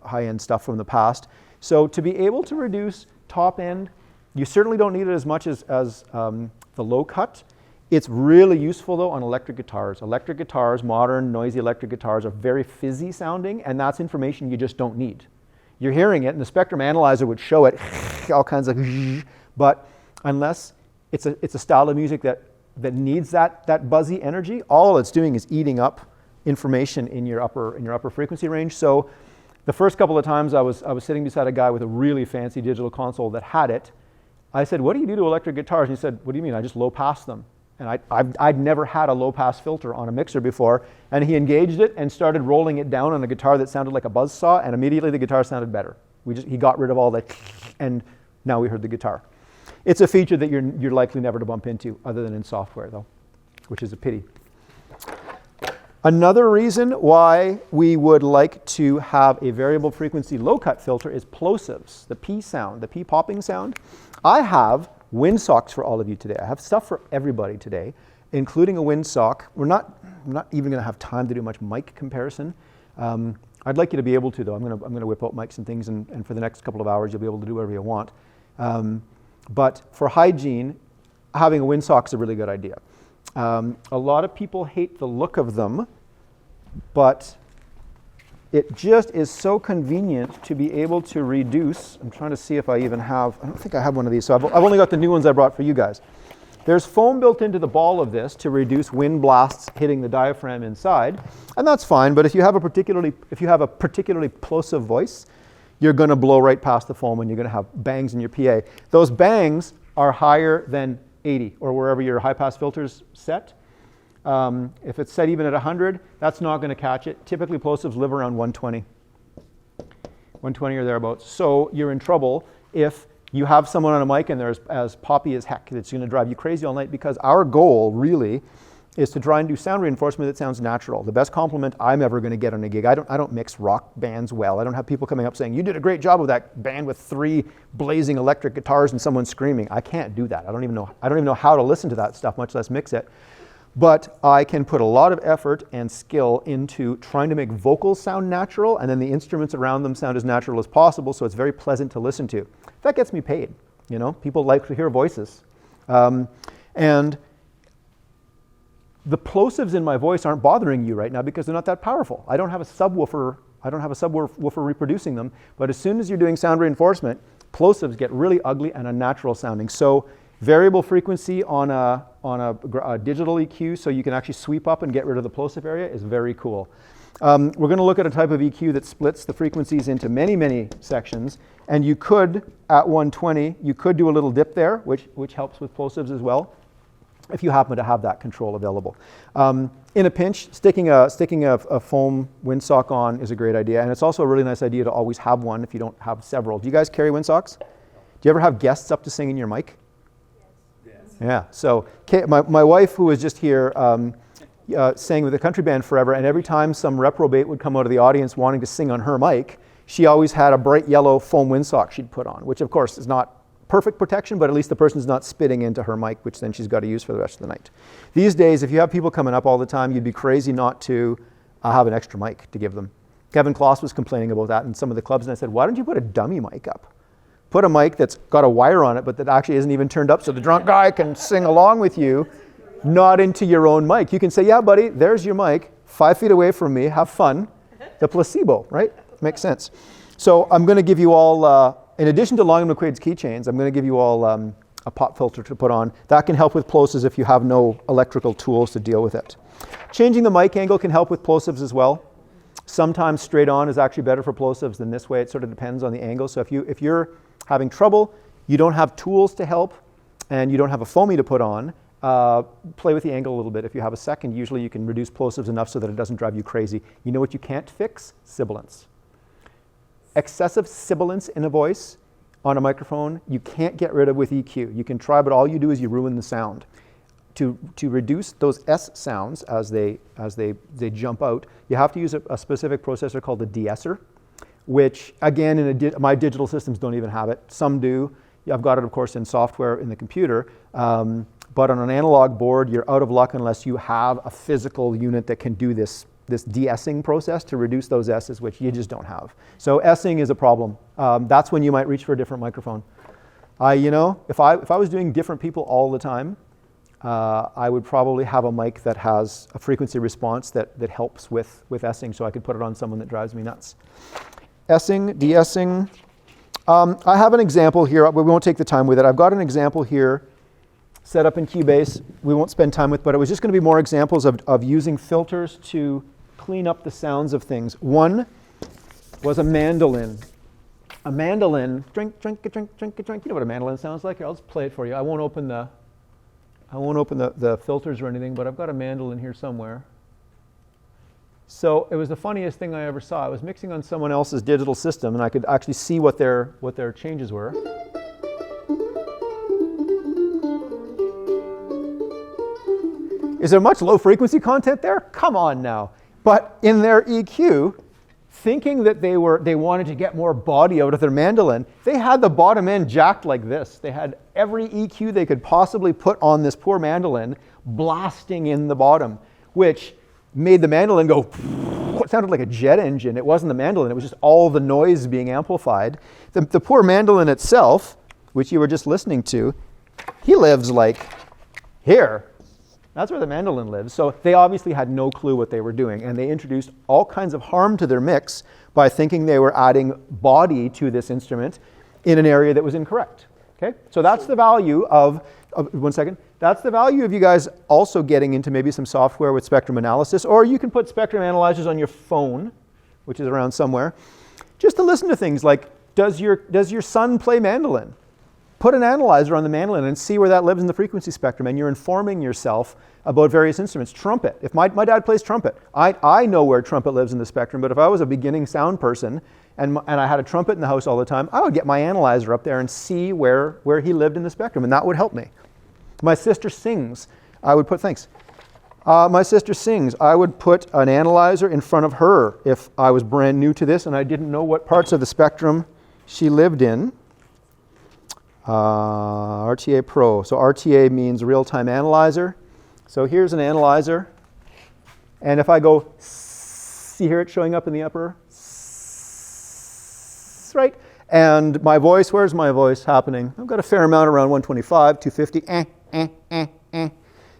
high-end stuff from the past. So to be able to reduce top end, you certainly don't need it as much as the low cut. It's really useful though on electric guitars. Electric guitars, modern noisy electric guitars, are very fizzy sounding, and that's information you just don't need. You're hearing it, and the spectrum analyzer would show it, all kinds of, but unless it's a style of music that needs that buzzy energy, all it's doing is eating up information in your upper frequency range. So the first couple of times I was sitting beside a guy with a really fancy digital console that had it. I said, what do you do to electric guitars? And he said, what do you mean? I just low pass them. And I'd never had a low pass filter on a mixer before, and he engaged it and started rolling it down on a guitar that sounded like a buzzsaw, and immediately the guitar sounded better. He got rid of all that, and now we heard the guitar. It's a feature that you're likely never to bump into, other than in software though, which is a pity. Another reason why we would like to have a variable frequency low cut filter is plosives, the P sound, the P popping sound. I have windsocks for all of you today. I have stuff for everybody today, including a windsock. We're not even going to have time to do much mic comparison. I'd like you to be able to, though. I'm going to whip out mics and things, and for the next couple of hours, you'll be able to do whatever you want. But for hygiene, having a windsock is a really good idea. A lot of people hate the look of them, but it just is so convenient to be able to reduce. I'm trying to see if I even have, I don't think I have one of these, so I've only got the new ones I brought for you guys. There's foam built into the ball of this to reduce wind blasts hitting the diaphragm inside, and that's fine, but if you have a particularly plosive voice, you're going to blow right past the foam and you're going to have bangs in your PA. Those bangs are higher than 80 or wherever your high pass filter's set. If it's set even at 100, that's not going to catch it. Typically plosives live around 120. 120 or thereabouts. So you're in trouble if you have someone on a mic and they're as poppy as heck. It's going to drive you crazy all night, because our goal really is to try and do sound reinforcement that sounds natural. The best compliment I'm ever going to get on a gig, I don't mix rock bands well. I don't have people coming up saying, you did a great job with that band with 3 blazing electric guitars and someone screaming. I can't do that. I don't even know how to listen to that stuff, much less mix it. But I can put a lot of effort and skill into trying to make vocals sound natural, and then the instruments around them sound as natural as possible, so it's very pleasant to listen to. That gets me paid. You know, people like to hear voices. And the plosives in my voice aren't bothering you right now because they're not that powerful. I don't have a subwoofer reproducing them, but as soon as you're doing sound reinforcement, plosives get really ugly and unnatural sounding. So variable frequency on a digital EQ, so you can actually sweep up and get rid of the plosive area, is very cool. We're going to look at a type of EQ that splits the frequencies into many, many sections. And you could, at 120, you could do a little dip there, which helps with plosives as well, if you happen to have that control available. In a pinch, sticking a foam windsock on is a great idea. And it's also a really nice idea to always have one if you don't have several. Do you guys carry windsocks? Do you ever have guests up to sing in your mic? Yes. Yeah, so my wife, who was just here, sang with a country band forever, and every time some reprobate would come out of the audience wanting to sing on her mic, she always had a bright yellow foam windsock she'd put on, which of course is not perfect protection, but at least the person's not spitting into her mic, which then she's got to use for the rest of the night. These days, if you have people coming up all the time, you'd be crazy not to have an extra mic to give them. Kevin Kloss was complaining about that in some of the clubs, and I said, why don't you put a dummy mic up? Put a mic that's got a wire on it, but that actually isn't even turned up so the drunk guy can sing along with you, not into your own mic. You can say, yeah, buddy, there's your mic, 5 feet away from me, have fun. The placebo, right? Makes sense. So I'm going to give you all, in addition to Long & McQuaid's keychains, I'm going to give you all a pop filter to put on. That can help with plosives if you have no electrical tools to deal with it. Changing the mic angle can help with plosives as well. Sometimes straight on is actually better for plosives than this way. It sort of depends on the angle. So if you're having trouble, you don't have tools to help, and you don't have a foamy to put on, play with the angle a little bit. If you have a second, usually you can reduce plosives enough so that it doesn't drive you crazy. You know what you can't fix? Sibilance. Excessive sibilance in a voice on a microphone, you can't get rid of with EQ. You can try, but all you do is you ruin the sound. To reduce those S sounds as they jump out, you have to use a specific processor called a de-esser, which again, my digital systems don't even have it. Some do. I've got it, of course, in software in the computer. But on an analog board, you're out of luck unless you have a physical unit that can do this de-essing process to reduce those S's, which you just don't have. So essing is a problem. That's when you might reach for a different microphone. If I was doing different people all the time, I would probably have a mic that has a frequency response that helps with essing, so I could put it on someone that drives me nuts. Essing, de-essing. I have an example here. We won't take the time with it. I've got an example here set up in Cubase. We won't spend time with, but it was just going to be more examples of using filters to clean up the sounds of things. One was a mandolin. A mandolin, drink, drink, drink, drink, drink. You know what a mandolin sounds like? Here, I'll just play it for you. I won't open the filters or anything, but I've got a mandolin here somewhere. So it was the funniest thing I ever saw. I was mixing on someone else's digital system, and I could actually see what their changes were. Is there much low frequency content there? Come on now. But in their EQ, thinking that they wanted to get more body out of their mandolin, they had the bottom end jacked like this. They had every EQ they could possibly put on this poor mandolin blasting in the bottom, which made the mandolin go, it sounded like a jet engine. It wasn't the mandolin, it was just all the noise being amplified. The poor mandolin itself, which you were just listening to, he lives like here. That's where the mandolin lives. So they obviously had no clue what they were doing, and they introduced all kinds of harm to their mix by thinking they were adding body to this instrument in an area that was incorrect. Okay? So that's the value of that's the value of you guys also getting into maybe some software with spectrum analysis, or you can put spectrum analyzers on your phone, which is around somewhere, just to listen to things like, does your son play mandolin? Put an analyzer on the mandolin and see where that lives in the frequency spectrum, and you're informing yourself about various instruments. Trumpet. If my dad plays trumpet, I know where trumpet lives in the spectrum, but if I was a beginning sound person and I had a trumpet in the house all the time, I would get my analyzer up there and see where he lived in the spectrum, and that would help me. My sister sings. I would put, thanks. My sister sings. I would put an analyzer in front of her if I was brand new to this and I didn't know what parts of the spectrum she lived in. RTA Pro. So RTA means real-time analyzer. So here's an analyzer. And if I go, see here it showing up in the upper, right? And my voice, where's my voice happening? I've got a fair amount around 125, 250,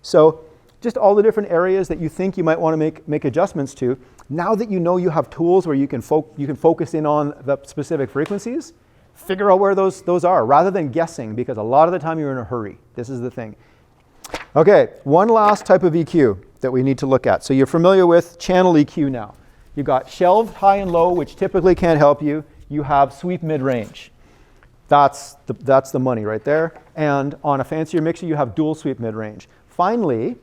So just all the different areas that you think you might want to make adjustments to. Now that you know you have tools where you can focus in on the specific frequencies, figure out where those are rather than guessing, because a lot of the time you're in a hurry. This is the thing. Okay, one last type of EQ that we need to look at. So you're familiar with channel EQ now. You got shelved high and low, which typically can't help you. You have sweep mid-range. That's the money right there. And on a fancier mixer, you have dual sweep mid-range. Finally,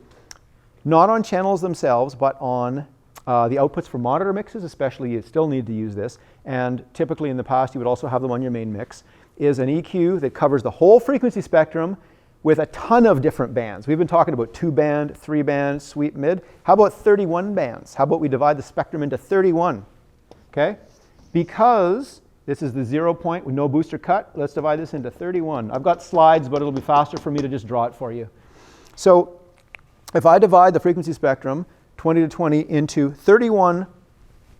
not on channels themselves, but on the outputs for monitor mixes, especially, you still need to use this. And typically in the past, you would also have them on your main mix, is an EQ that covers the whole frequency spectrum with a ton of different bands. We've been talking about 2-band, 3-band, sweep mid. How about 31 bands? How about we divide the spectrum into 31? Okay? Because this is the 0 point with no booster cut, let's divide this into 31. I've got slides, but it'll be faster for me to just draw it for you. So if I divide the frequency spectrum 20 to 20 into 31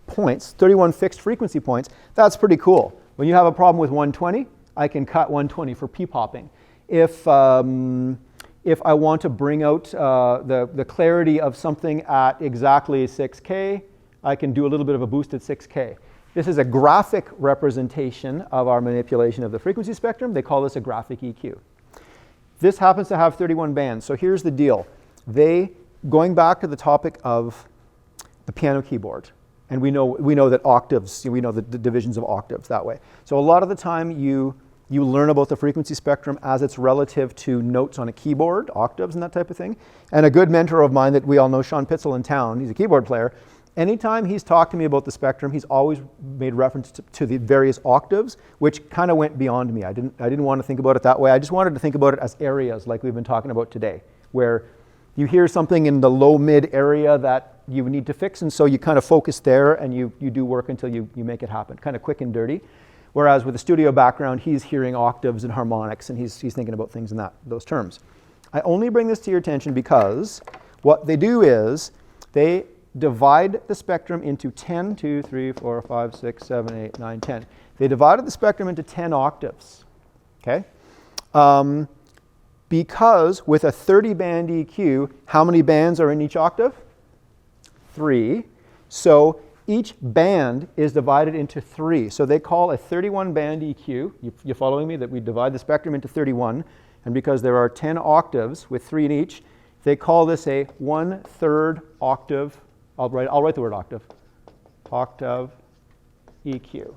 points, 31 fixed frequency points, that's pretty cool. When you have a problem with 120, I can cut 120 for p-popping. If I want to bring out the clarity of something at exactly 6K, I can do a little bit of a boost at 6K. This is a graphic representation of our manipulation of the frequency spectrum. They call this a graphic EQ. This happens to have 31 bands. So here's the deal. Going back to the topic of the piano keyboard, and we know that octaves, we know the divisions of octaves that way. So a lot of the time you learn about the frequency spectrum as it's relative to notes on a keyboard, octaves and that type of thing. And a good mentor of mine that we all know, Sean Pitzel in town, he's a keyboard player. Anytime he's talked to me about the spectrum, he's always made reference to the various octaves, which kind of went beyond me. I didn't want to think about it that way. I just wanted to think about it as areas like we've been talking about today, where you hear something in the low-mid area that you need to fix, and so you kind of focus there and you do work until you make it happen, kind of quick and dirty. Whereas with a studio background, he's hearing octaves and harmonics, and he's thinking about things in those terms. I only bring this to your attention because what they do is they divide the spectrum into 10, 2, 3, 4, 5, 6, 7, 8, 9, 10. They divided the spectrum into 10 octaves, okay? Because with a 30-band EQ, how many bands are in each octave? 3. So each band is divided into 3. So they call a 31-band EQ, you're following me, that we divide the spectrum into 31, and because there are 10 octaves with 3 in each, they call this a 1/3 octave. I'll write the word octave. Octave EQ.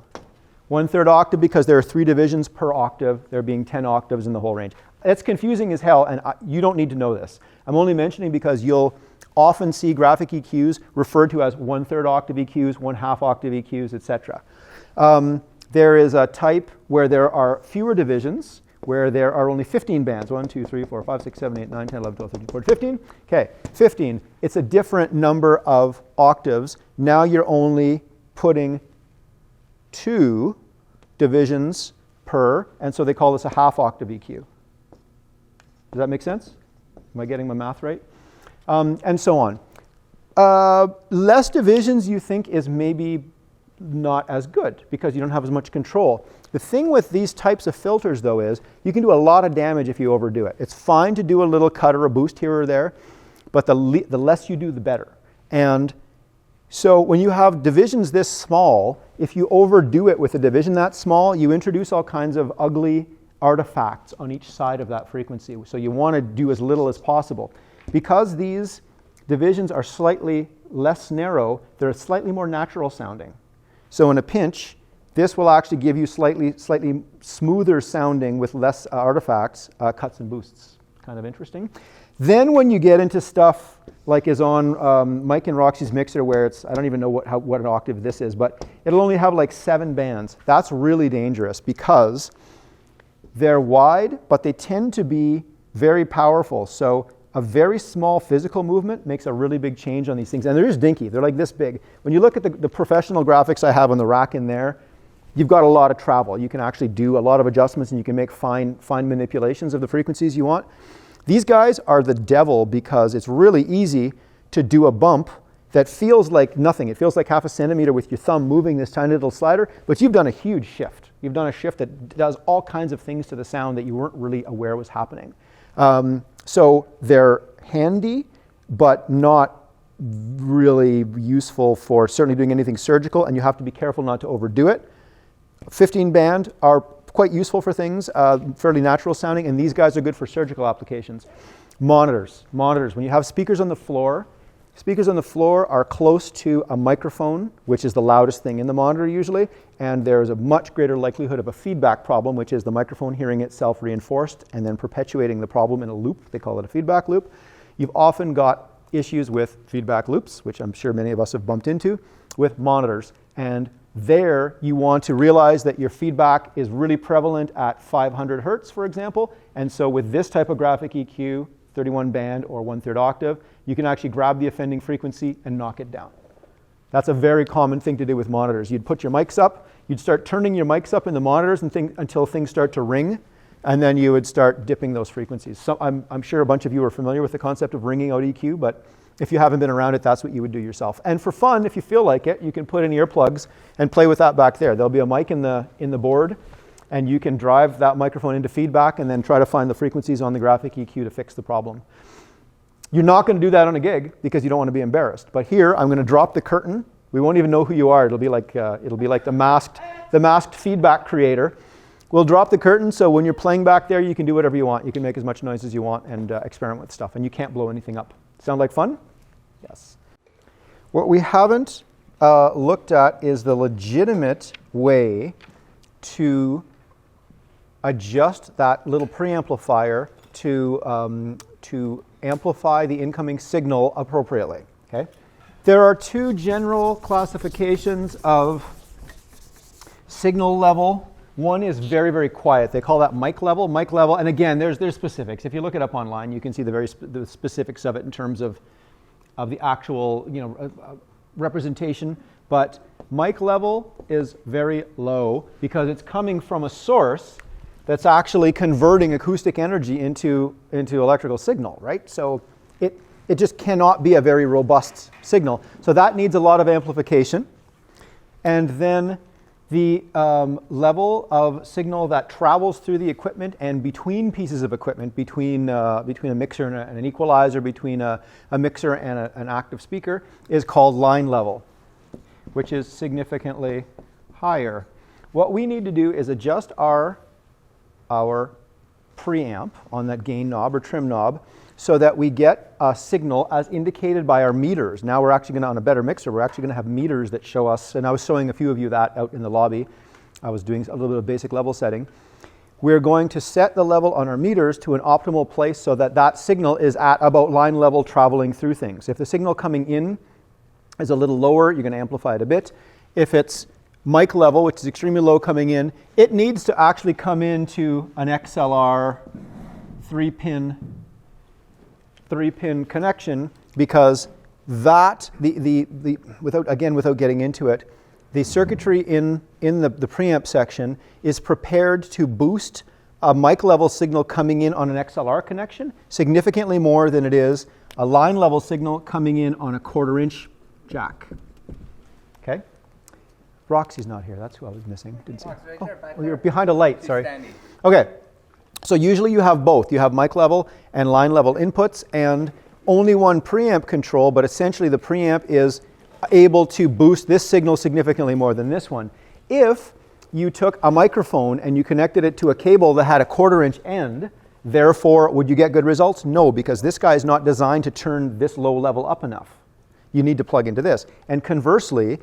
1/3 octave because there are 3 divisions per octave, there being 10 octaves in the whole range. It's confusing as hell, and you don't need to know this. I'm only mentioning because you'll often see graphic EQs referred to as 1/3 octave EQs, 1/2 octave EQs, etc. There is a type where there are fewer divisions, where there are only 15 bands. 1, 2, 3, 4, 5, 6, 7, 8, 9, 10, 11, 12, 13, 14, 15. Okay, 15. It's a different number of octaves. Now you're only putting 2 divisions per, and so they call this a 1/2 octave EQ. Does that make sense? Am I getting my math right? And so on. Less divisions you think is maybe not as good because you don't have as much control. The thing with these types of filters, though, is you can do a lot of damage if you overdo it. It's fine to do a little cut or a boost here or there, but the less you do, the better. And so when you have divisions this small, if you overdo it with a division that small, you introduce all kinds of ugly artifacts on each side of that frequency. So you want to do as little as possible. Because these divisions are slightly less narrow, they're slightly more natural sounding. So in a pinch, this will actually give you slightly smoother sounding with less artifacts, cuts and boosts. Kind of interesting. Then when you get into stuff like is on Mike and Roxy's mixer, where it's, I don't even know what an octave this is, but it'll only have like 7 bands. That's really dangerous because they're wide, but they tend to be very powerful. So a very small physical movement makes a really big change on these things. And they're just dinky. They're like this big. When you look at the professional graphics I have on the rack in there, you've got a lot of travel. You can actually do a lot of adjustments and you can make fine manipulations of the frequencies you want. These guys are the devil because it's really easy to do a bump that feels like nothing. It feels like 1/2 centimeter with your thumb moving this tiny little slider, but you've done a huge shift. You've done a shift that does all kinds of things to the sound that you weren't really aware was happening. So they're handy, but not really useful for certainly doing anything surgical, and you have to be careful not to overdo it. 15 band are quite useful for things, fairly natural sounding, and these guys are good for surgical applications. Monitors. When you have speakers on the floor, Speakers on the floor are close to a microphone, which is the loudest thing in the monitor usually, and there's a much greater likelihood of a feedback problem, which is the microphone hearing itself reinforced and then perpetuating the problem in a loop. They call it a feedback loop. You've often got issues with feedback loops, which I'm sure many of us have bumped into, with monitors. And there you want to realize that your feedback is really prevalent at 500 hertz, for example. And so with this type of graphic EQ, 31 band or 1/3 octave, you can actually grab the offending frequency and knock it down. That's a very common thing to do with monitors. You'd put your mics up, you'd start turning your mics up in the monitors until things start to ring, and then you would start dipping those frequencies. So I'm sure a bunch of you are familiar with the concept of ringing out EQ, but if you haven't been around it, that's what you would do yourself. And for fun, if you feel like it, you can put in earplugs and play with that back there. There'll be a mic in the board, and you can drive that microphone into feedback and then try to find the frequencies on the graphic EQ to fix the problem. You're not going to do that on a gig because you don't want to be embarrassed. But here, I'm going to drop the curtain. We won't even know who you are. It'll be like the masked feedback creator. We'll drop the curtain, so when you're playing back there, you can do whatever you want. You can make as much noise as you want and experiment with stuff, and you can't blow anything up. Sound like fun? Yes. What we haven't looked at is the legitimate way to adjust that little preamplifier to amplify the incoming signal appropriately. Okay? There are two general classifications of signal level. One is very, very quiet. They call that mic level. Mic level, and again, there's specifics. If you look it up online, you can see the specifics of it in terms of the actual representation. But mic level is very low because it's coming from a source that's actually converting acoustic energy into electrical signal, right? So it just cannot be a very robust signal. So that needs a lot of amplification. And then the level of signal that travels through the equipment and between pieces of equipment, between a mixer and an equalizer, between a mixer and an active speaker, is called line level, which is significantly higher. What we need to do is adjust our preamp on that gain knob or trim knob so that we get a signal as indicated by our meters. Now we're actually going to, on a better mixer, we're actually going to have meters that show us, and I was showing a few of you that out in the lobby. I was doing a little bit of basic level setting. We're going to set the level on our meters to an optimal place so that that signal is at about line level traveling through things. If the signal coming in is a little lower, you're going to amplify it a bit. If it's mic level, which is extremely low coming in, it needs to actually come into an XLR 3-pin connection because that, without getting into it, the circuitry in the preamp section is prepared to boost a mic level signal coming in on an XLR connection significantly more than it is a line level signal coming in on a 1/4 inch jack. Okay? Roxy's not here. That's who I was missing. Didn't see. Oh, you're behind a light. Sorry. Okay. So usually you have both. You have mic level and line level inputs and only one preamp control, but essentially the preamp is able to boost this signal significantly more than this one. If you took a microphone and you connected it to a cable that had a 1/4 inch end, therefore, would you get good results? No, because this guy is not designed to turn this low level up enough. You need to plug into this. And conversely,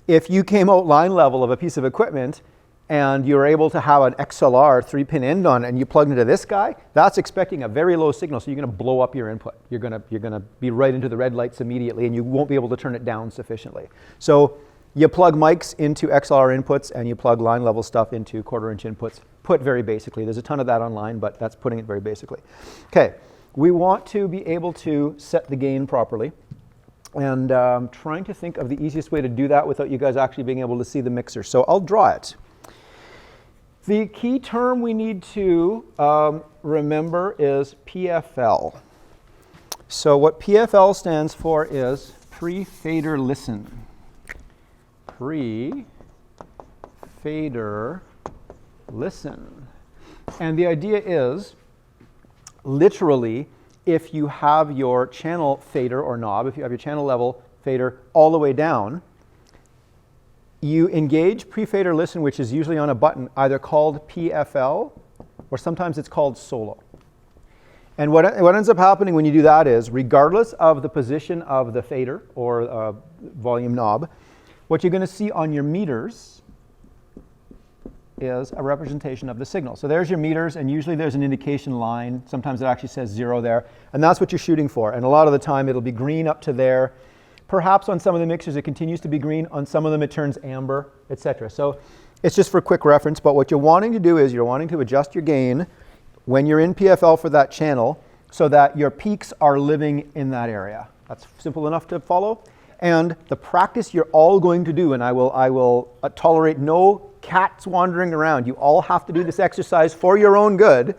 if you came out line level of a piece of equipment and you're able to have an XLR 3-pin end on it and you plug into this guy, that's expecting a very low signal, so you're going to blow up your input. You're going to be right into the red lights immediately and you won't be able to turn it down sufficiently. So you plug mics into XLR inputs and you plug line level stuff into 1/4 inch inputs, put very basically. There's a ton of that online, but that's putting it very basically. Okay, we want to be able to set the gain properly. And trying to think of the easiest way to do that without you guys actually being able to see the mixer. So I'll draw it. The key term we need to remember is PFL. So what PFL stands for is pre-fader listen. Pre-fader listen. And the idea is, literally, if you have your channel fader or knob, if you have your channel level fader all the way down, you engage pre-fader listen, which is usually on a button either called PFL or sometimes it's called solo. And what ends up happening when you do that is, regardless of the position of the fader or volume knob, what you're going to see on your meters is a representation of the signal. So there's your meters, and usually there's an indication line. Sometimes it actually says 0 there, and that's what you're shooting for. And a lot of the time it'll be green up to there. Perhaps on some of the mixers it continues to be green. On some of them it turns amber, etc. So it's just for quick reference, but what you're wanting to do is you're wanting to adjust your gain when you're in PFL for that channel so that your peaks are living in that area. That's simple enough to follow. And the practice you're all going to do, and I will tolerate no cats wandering around. You all have to do this exercise for your own good.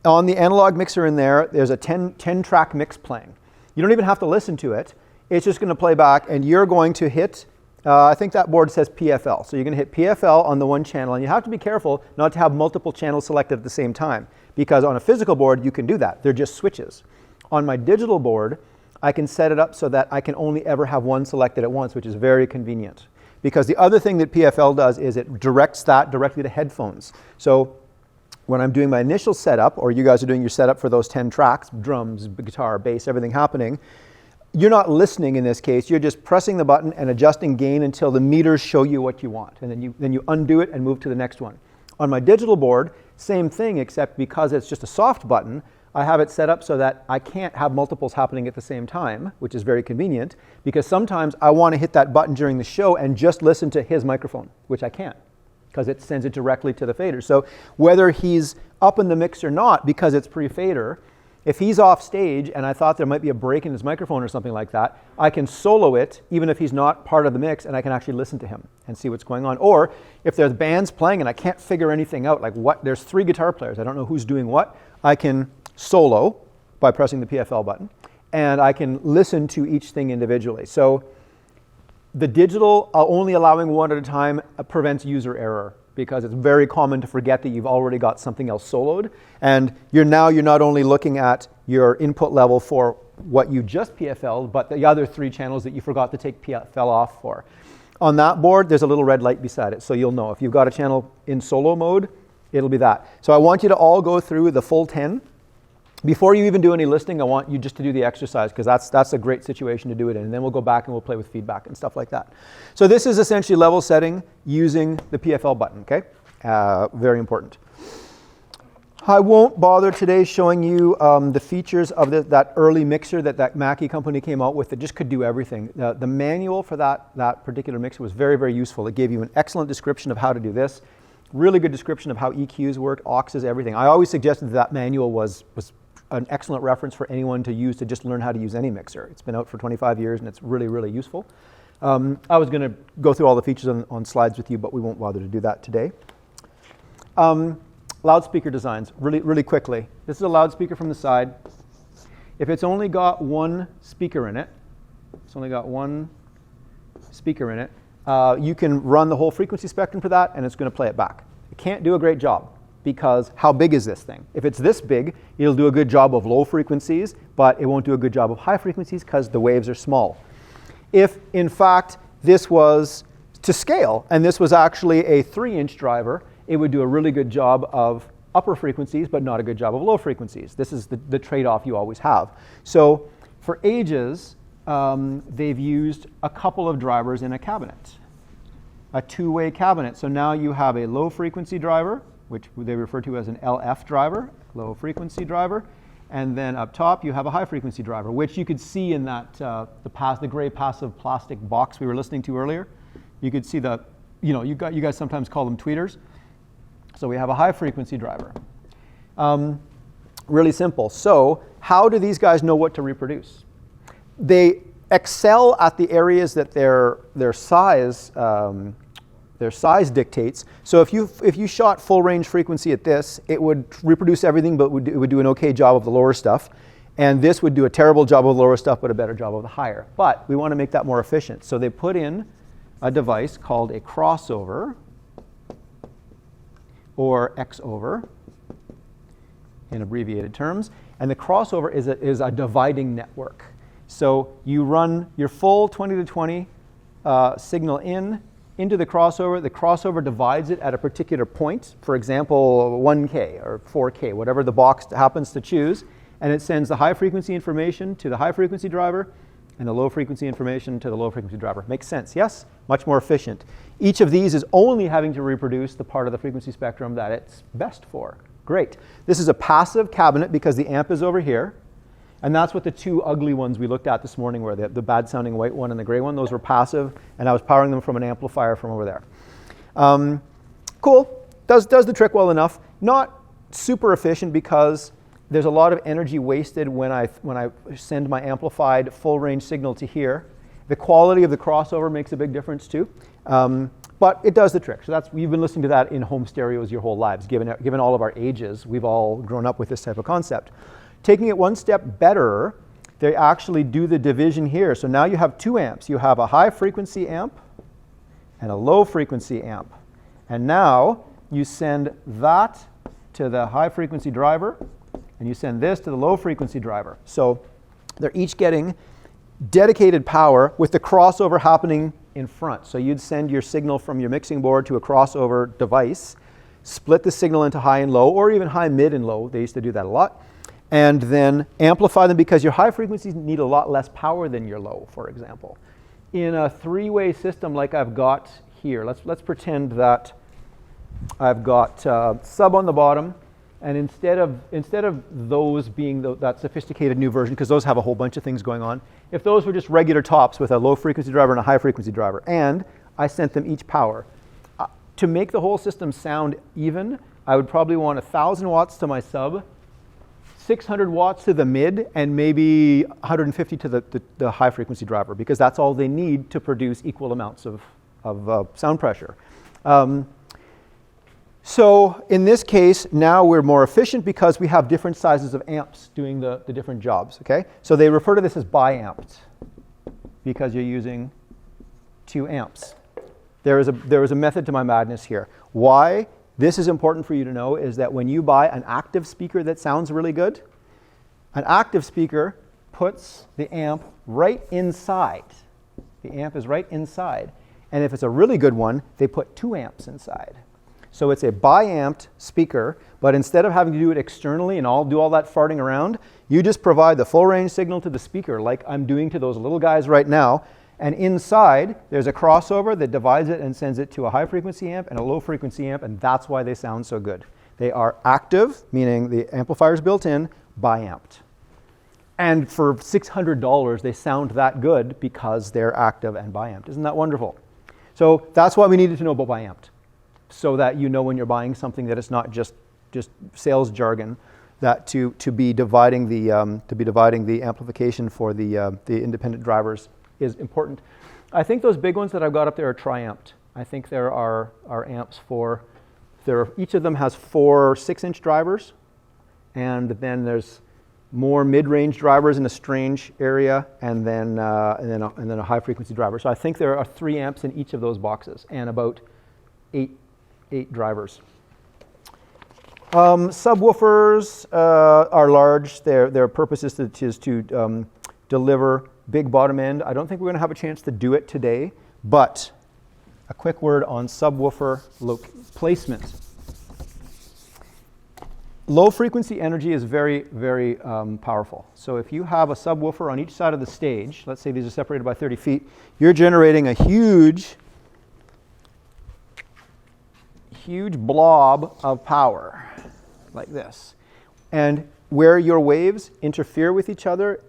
On the analog mixer in there, there's a 10-track mix playing. You don't even have to listen to it. It's just going to play back, and you're going to hit, I think that board says PFL. So you're going to hit PFL on the one channel, and you have to be careful not to have multiple channels selected at the same time, because on a physical board, you can do that. They're just switches. On my digital board, I can set it up so that I can only ever have one selected at once, which is very convenient. Because the other thing that PFL does is it directs that directly to headphones. So when I'm doing my initial setup, or you guys are doing your setup for those 10 tracks, drums, guitar, bass, everything happening, you're not listening in this case. You're just pressing the button and adjusting gain until the meters show you what you want. And then you undo it and move to the next one. On my digital board, same thing, except because it's just a soft button, I have it set up so that I can't have multiples happening at the same time, which is very convenient, because sometimes I want to hit that button during the show and just listen to his microphone, which I can't, because it sends it directly to the fader. So whether he's up in the mix or not, because it's pre-fader, if he's off stage and I thought there might be a break in his microphone or something like that, I can solo it even if he's not part of the mix, and I can actually listen to him and see what's going on. Or if there's bands playing and I can't figure anything out, like there's 3 guitar players, I don't know who's doing what, I can solo by pressing the PFL button, and I can listen to each thing individually. So the digital only allowing one at a time prevents user error, because it's very common to forget that you've already got something else soloed, and you're not only looking at your input level for what you just PFL'd, but the other 3 channels that you forgot to take PFL off for. On that board, there's a little red light beside it, so you'll know. If you've got a channel in solo mode, it'll be that. So I want you to all go through the full 10. Before you even do any listening, I want you just to do the exercise, because that's a great situation to do it in. And then we'll go back and we'll play with feedback and stuff like that. So this is essentially level setting using the PFL button, okay? Very important. I won't bother today showing you the features of that early mixer that Mackie company came out with that just could do everything. The manual for that particular mixer was very, very useful. It gave you an excellent description of how to do this. Really good description of how EQs work, auxes, everything. I always suggested that manual was an excellent reference for anyone to use to just learn how to use any mixer. It's been out for 25 years and it's really, really useful. I was going to go through all the features on slides with you, but we won't bother to do that today. Loudspeaker designs, really quickly. This is a loudspeaker from the side. If it's only got one speaker in it, you can run the whole frequency spectrum for that, and it's going to play it back. It can't do a great job, because how big is this thing? If it's this big, it'll do a good job of low frequencies, but it won't do a good job of high frequencies because the waves are small. If, in fact, this was to scale, and this was actually a 3-inch driver, it would do a really good job of upper frequencies, but not a good job of low frequencies. This is the trade-off you always have. So for ages, they've used a couple of drivers in a cabinet, a 2-way cabinet. So now you have a low frequency driver, which they refer to as an LF driver, low frequency driver, and then up top you have a high frequency driver, which you could see in that the gray passive plastic box we were listening to earlier. You could see you guys sometimes call them tweeters. So we have a high frequency driver. Really simple. So how do these guys know what to reproduce? They excel at the areas that their size dictates. So if you shot full range frequency at this, it would reproduce everything, but it would do an okay job of the lower stuff. And this would do a terrible job of the lower stuff, but a better job of the higher. But we want to make that more efficient. So they put in a device called a crossover, or X-over in abbreviated terms. And the crossover is a dividing network. So you run your full 20 to 20 signal in, into the crossover divides it at a particular point, for example, 1K or 4K, whatever the box happens to choose, and it sends the high frequency information to the high frequency driver and the low frequency information to the low frequency driver. Makes sense, yes? Much more efficient. Each of these is only having to reproduce the part of the frequency spectrum that it's best for. Great. This is a passive cabinet because the amp is over here. And that's what the two ugly ones we looked at this morning were, the bad sounding white one and the gray one. Those were passive, and I was powering them from an amplifier from over there. Cool, does the trick well enough. Not super efficient because there's a lot of energy wasted when I send my amplified full range signal to here. The quality of the crossover makes a big difference too. But it does the trick. So you've been listening to that in home stereos your whole lives. Given all of our ages, we've all grown up with this type of concept. Taking it one step better, they actually do the division here. So now you have two amps. You have a high frequency amp and a low frequency amp. And now you send that to the high frequency driver and you send this to the low frequency driver. So they're each getting dedicated power with the crossover happening in front. So you'd send your signal from your mixing board to a crossover device, split the signal into high and low, or even high, mid, and low. They used to do that a lot. And then amplify them because your high frequencies need a lot less power than your low, for example. In a three-way system like I've got here, let's pretend that I've got sub on the bottom, and instead of those being that sophisticated new version, because those have a whole bunch of things going on, if those were just regular tops with a low frequency driver and a high frequency driver, and I sent them each power, to make the whole system sound even, I would probably want 1,000 watts to my sub, 600 watts to the mid, and maybe 150 to the high frequency driver, because that's all they need to produce equal amounts of sound pressure. So in this case, now we're more efficient because we have different sizes of amps doing the different jobs, okay? So they refer to this as bi-amped because you're using 2 amps. There is a method to my madness here. Why this is important for you to know is that when you buy an active speaker that sounds really good, an active speaker puts the amp right inside. The amp is right inside. And if it's a really good one, they put 2 amps inside. So it's a bi-amped speaker, but instead of having to do it externally and do all that farting around, you just provide the full range signal to the speaker like I'm doing to those little guys right now. And inside, there's a crossover that divides it and sends it to a high frequency amp and a low frequency amp, and that's why they sound so good. They are active, meaning the amplifier's built in, bi-amped. And for $600, they sound that good because they're active and bi-amped. Isn't that wonderful? So that's why we needed to know about bi-amped, so that you know when you're buying something that it's not just sales jargon, that to be dividing the amplification for the independent drivers is important. I think those big ones that I've got up there are tri-amped. I think there are amps for, each of them has 4 6-inch drivers, and then there's more mid-range drivers in a strange area, and then a high frequency driver. So I think there are 3 amps in each of those boxes, and about 8 drivers. Subwoofers are large. Their purpose is to deliver big bottom end. I don't think we're going to have a chance to do it today, but a quick word on subwoofer placement. Low frequency energy is very, very powerful. So if you have a subwoofer on each side of the stage, let's say these are separated by 30 feet, you're generating a huge blob of power like this. And where your waves interfere with each other,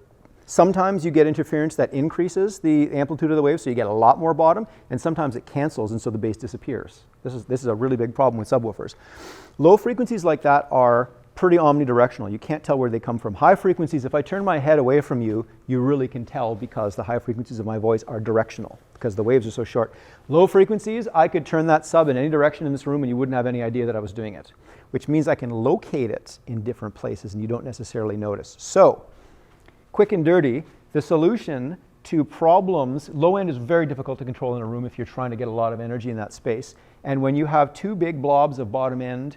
sometimes you get interference that increases the amplitude of the wave, so you get a lot more bottom, and sometimes it cancels, and so the bass disappears. This is a really big problem with subwoofers. Low frequencies like that are pretty omnidirectional. You can't tell where they come from. High frequencies, if I turn my head away from you, you really can tell because the high frequencies of my voice are directional, because the waves are so short. Low frequencies, I could turn that sub in any direction in this room and you wouldn't have any idea that I was doing it, which means I can locate it in different places and you don't necessarily notice. So, quick and dirty, the solution to problems, low end is very difficult to control in a room if you're trying to get a lot of energy in that space. And when you have 2 big blobs of bottom end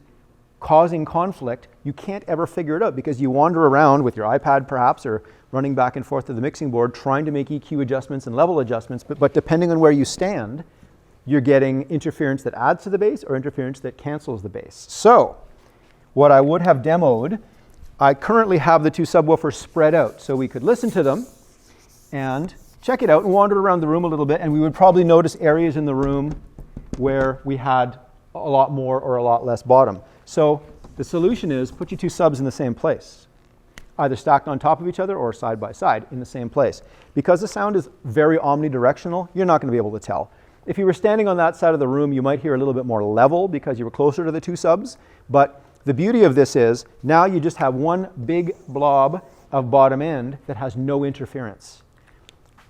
causing conflict, you can't ever figure it out because you wander around with your iPad perhaps or running back and forth to the mixing board trying to make EQ adjustments and level adjustments, but depending on where you stand, you're getting interference that adds to the bass or interference that cancels the bass. So what I would have demoed, I currently have the two subwoofers spread out so we could listen to them and check it out and wander around the room a little bit, and we would probably notice areas in the room where we had a lot more or a lot less bottom. So the solution is put your two subs in the same place, either stacked on top of each other or side by side in the same place. Because the sound is very omnidirectional, you're not going to be able to tell. If you were standing on that side of the room, you might hear a little bit more level because you were closer to the two subs. But the beauty of this is now you just have one big blob of bottom end that has no interference.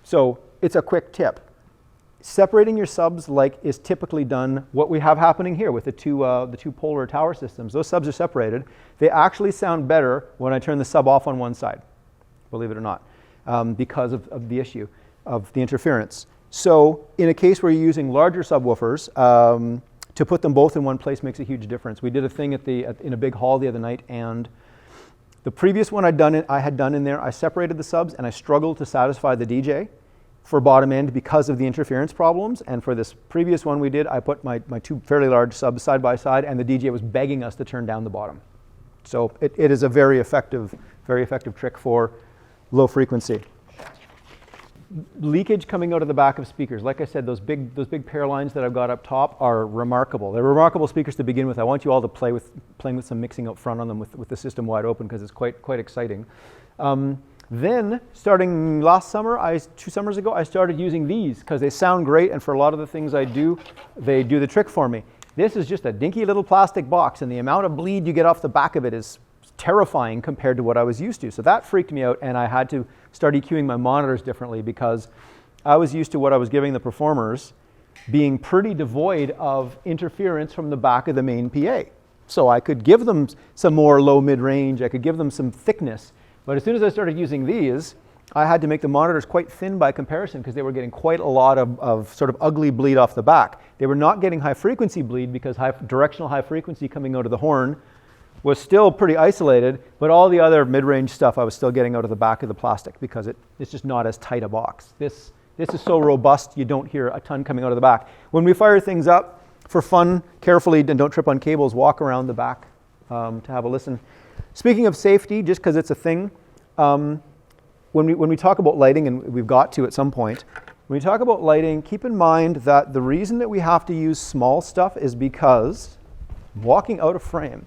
So it's a quick tip. Separating your subs like is typically done, what we have happening here with the two polar tower systems. Those subs are separated. They actually sound better when I turn the sub off on one side, believe it or not, because of the issue of the interference. So in a case where you're using larger subwoofers, to put them both in one place makes a huge difference. We did a thing in a big hall the other night, and the previous one I had done in there, I separated the subs and I struggled to satisfy the DJ for bottom end because of the interference problems. And for this previous one we did, I put my two fairly large subs side by side, and the DJ was begging us to turn down the bottom. So it is a very effective trick for low frequency. Leakage coming out of the back of speakers. Like I said, those big pair lines that I've got up top are remarkable. They're remarkable speakers to begin with. I want you all to playing with some mixing up front on them with the system wide open, because it's quite exciting. Then, starting last summer, 2 summers ago, I started using these because they sound great, and for a lot of the things I do, they do the trick for me. This is just a dinky little plastic box, and the amount of bleed you get off the back of it is terrifying compared to what I was used to. So that freaked me out, and I had to start EQing my monitors differently because I was used to what I was giving the performers being pretty devoid of interference from the back of the main PA. So I could give them some more low mid-range, I could give them some thickness, but as soon as I started using these, I had to make the monitors quite thin by comparison because they were getting quite a lot of sort of ugly bleed off the back. They were not getting high frequency bleed because directional high frequency coming out of the horn was still pretty isolated, but all the other mid-range stuff I was still getting out of the back of the plastic because it's just not as tight a box. This is so robust you don't hear a ton coming out of the back. When we fire things up for fun, carefully, and don't trip on cables, walk around the back to have a listen. Speaking of safety, just because it's a thing, when we talk about lighting, and we've got to at some point, when we talk about lighting, keep in mind that the reason that we have to use small stuff is because, walking out of frame,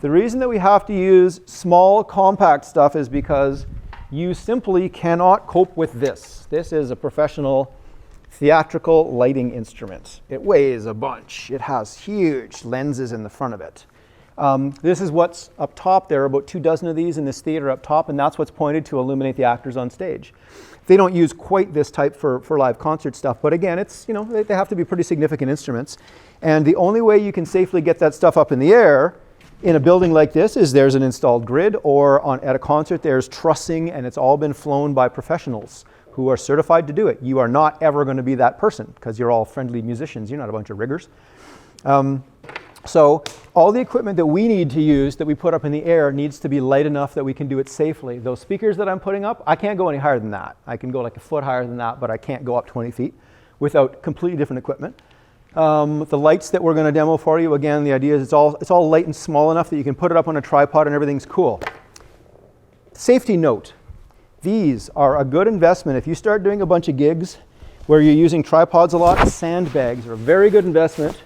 the reason that we have to use small, compact stuff is because you simply cannot cope with this. This is a professional theatrical lighting instrument. It weighs a bunch. It has huge lenses in the front of it. This is what's up top. There are about 24 of these in this theater up top, and that's what's pointed to illuminate the actors on stage. They don't use quite this type for live concert stuff, but again, it's, they have to be pretty significant instruments. And the only way you can safely get that stuff up in the air in a building like this is there's an installed grid, or at a concert there's trussing, and it's all been flown by professionals who are certified to do it. You are not ever going to be that person because you're all friendly musicians. You're not a bunch of riggers. So all the equipment that we need to use that we put up in the air needs to be light enough that we can do it safely. Those speakers that I'm putting up, I can't go any higher than that. I can go like a foot higher than that, but I can't go up 20 feet without completely different equipment. The lights that we're going to demo for you, again, the idea is it's all light and small enough that you can put it up on a tripod and everything's cool. Safety note, these are a good investment. If you start doing a bunch of gigs where you're using tripods a lot, sandbags are a very good investment,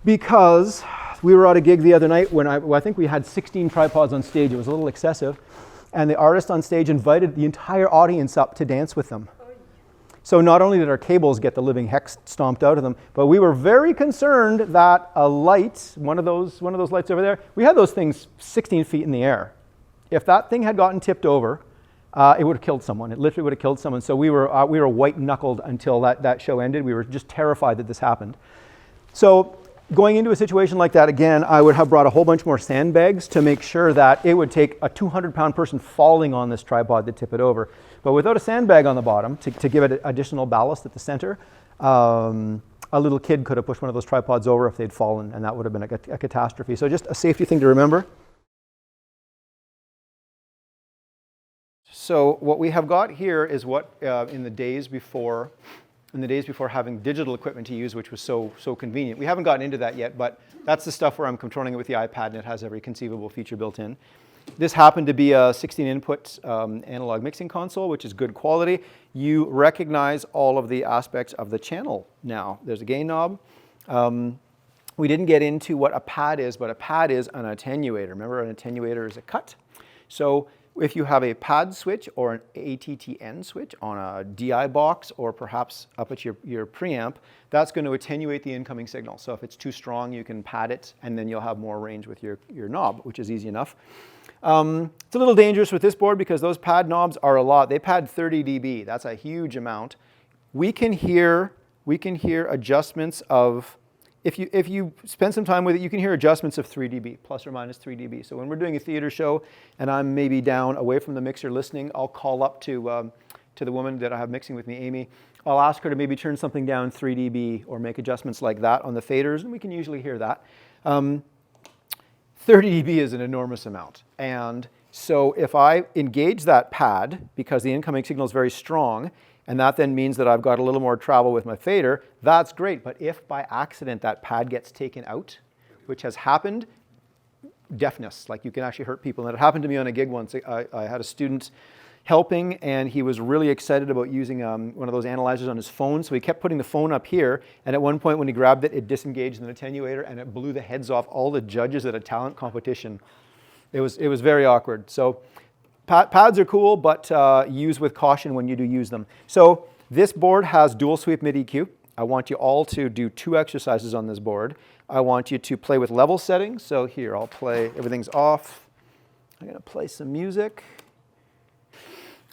because we were at a gig the other night when I think we had 16 tripods on stage. It was a little excessive, and the artist on stage invited the entire audience up to dance with them. So not only did our cables get the living heck stomped out of them, but we were very concerned that a light, one of those lights over there, we had those things 16 feet in the air. If that thing had gotten tipped over, it would have killed someone. It literally would have killed someone. So we were white-knuckled until that show ended. We were just terrified that this happened. So going into a situation like that, again, I would have brought a whole bunch more sandbags to make sure that it would take a 200-pound person falling on this tripod to tip it over. But without a sandbag on the bottom to give it additional ballast at the center, a little kid could have pushed one of those tripods over if they'd fallen, and that would have been a catastrophe. So just a safety thing to remember. So what we have got here is what in the days before in the days before having digital equipment to use, which was so convenient. We haven't gotten into that yet, but that's the stuff where I'm controlling it with the iPad, and it has every conceivable feature built in. This happened to be a 16-input analog mixing console, which is good quality. You recognize all of the aspects of the channel now. There's a gain knob. We didn't get into what a pad is, but a pad is an attenuator. Remember, an attenuator is a cut. So if you have a pad switch or an ATTN switch on a DI box or perhaps up at your preamp, that's going to attenuate the incoming signal. So if it's too strong, you can pad it, and then you'll have more range with your knob, which is easy enough. It's a little dangerous with this board because those pad knobs are a lot. They pad 30 dB. That's a huge amount. We can hear adjustments of, if you spend some time with it, you can hear adjustments of 3 dB, plus or minus 3 dB. So when we're doing a theater show and I'm maybe down away from the mixer listening, I'll call up to the woman that I have mixing with me, Amy. I'll ask her to maybe turn something down 3 dB or make adjustments like that on the faders, and we can usually hear that. 30 dB is an enormous amount. And so if I engage that pad, because the incoming signal is very strong, and that then means that I've got a little more travel with my fader, that's great. But if by accident that pad gets taken out, which has happened, deafness, like you can actually hurt people. And it happened to me on a gig once. I had a student helping, and he was really excited about using one of those analyzers on his phone, so he kept putting the phone up here, and at one point when he grabbed it, it disengaged an attenuator, and it blew the heads off all the judges at a talent competition. It was very awkward. So pads are cool, but use with caution when you do use them. So this board has dual sweep mid-EQ. I want you all to do 2 exercises on this board. I want you to play with level settings. So here, I'll play, everything's off. I'm going to play some music.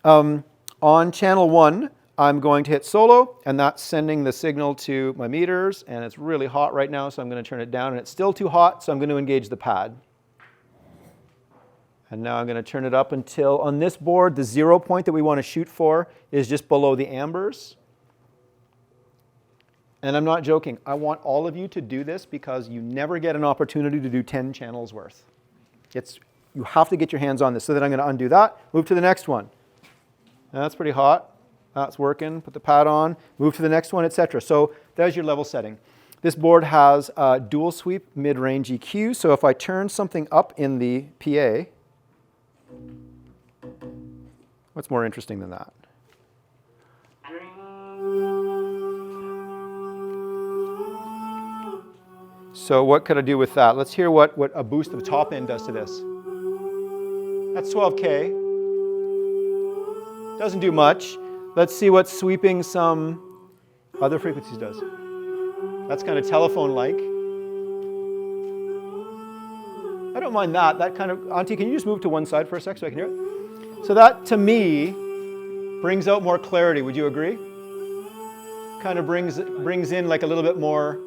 On channel 1, I'm going to hit solo, and that's sending the signal to my meters, and it's really hot right now, so I'm going to turn it down, and it's still too hot, so I'm going to engage the pad. And now I'm going to turn it up until, on this board, the 0 point that we want to shoot for is just below the ambers. And I'm not joking. I want all of you to do this because you never get an opportunity to do 10 channels worth. You have to get your hands on this. So then I'm going to undo that, move to the next one. Now that's pretty hot. That's working. Put the pad on, move to the next one, etc. So there's your level setting. This board has dual sweep mid-range EQ. So if I turn something up in the PA, what's more interesting than that? So what could I do with that? Let's hear what a boost of the top end does to this. That's 12K. Doesn't do much. Let's see what sweeping some other frequencies does. That's kind of telephone-like. I don't mind that. That kind of, Auntie, can you just move to one side for a sec so I can hear it? So that, to me, brings out more clarity. Would you agree? Kind of brings in like a little bit more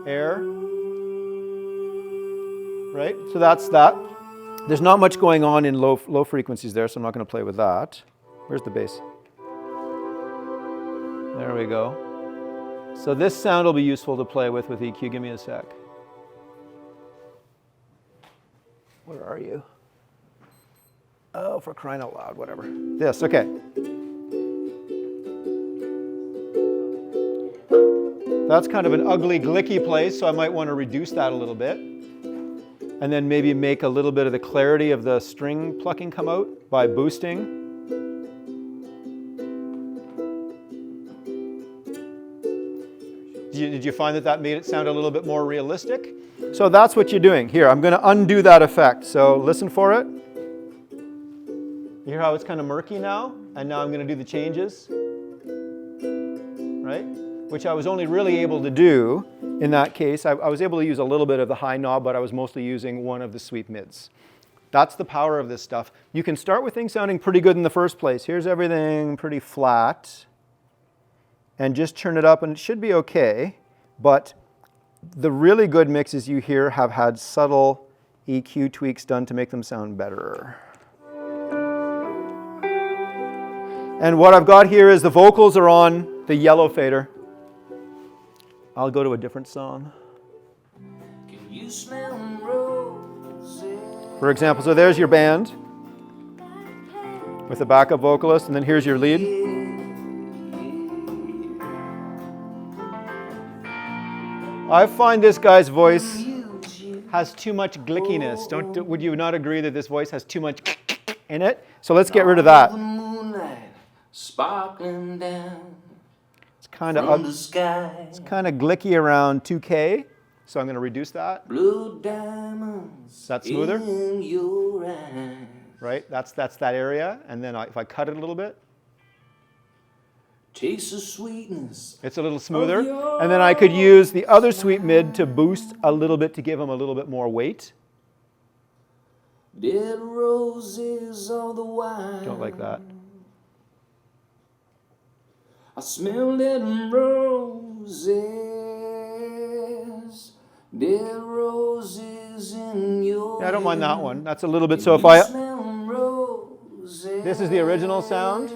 air. Right? So that's that. There's not much going on in low frequencies there, so I'm not going to play with that. Where's the bass? There we go. So this sound will be useful to play with EQ. Give me a sec. Where are you? Oh, for crying out loud, whatever. This, okay. That's kind of an ugly, glicky place, so I might want to reduce that a little bit. And then maybe make a little bit of the clarity of the string plucking come out by boosting. Did you find that made it sound a little bit more realistic? So that's what you're doing. Here, I'm going to undo that effect. So listen for it. You hear how it's kind of murky now? And now I'm going to do the changes. Right? Which I was only really able to do in that case. I was able to use a little bit of the high knob, but I was mostly using one of the sweep mids. That's the power of this stuff. You can start with things sounding pretty good in the first place. Here's everything pretty flat. And just turn it up and it should be okay. But the really good mixes you hear have had subtle EQ tweaks done to make them sound better. And what I've got here is the vocals are on the yellow fader. I'll go to a different song. Can you smell roses? For example, so there's your band with a backup vocalist, and then here's your lead. I find this guy's voice has too much glickiness. Would you not agree that this voice has too much in it? So let's get rid of that. Sparkling down It's kind of glicky around 2K. So I'm going to reduce that. Blue diamonds. Is that smoother? In your eyes. Right? That's that area. And then if I cut it a little bit, Taste the sweetness. it's a little smoother. And then I could use the other sweet mid to boost a little bit to give him a little bit more weight. Dead roses all the while. Don't like that. I smell dead roses. Dead roses in your Yeah, I don't mind that one. That's a little bit. hair. So if I, Smell roses this is the original sound,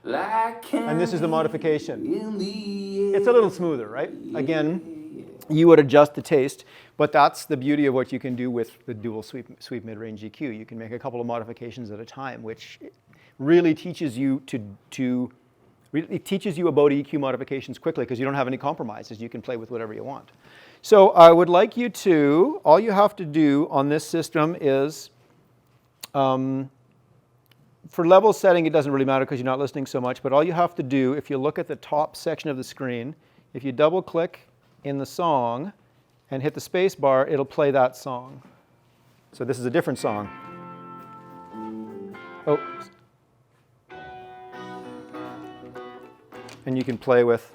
like and this is the modification. in the air. It's a little smoother, right? Again, you would adjust the taste, but that's the beauty of what you can do with the dual sweep mid-range EQ. You can make a couple of modifications at a time, which really teaches you it teaches you about EQ modifications quickly because you don't have any compromises. You can play with whatever you want. So I would like you to, all you have to do on this system is, for level setting, it doesn't really matter because you're not listening so much, but all you have to do, if you look at the top section of the screen, if you double click in the song and hit the space bar, it'll play that song. So this is a different song. Oh. And you can play with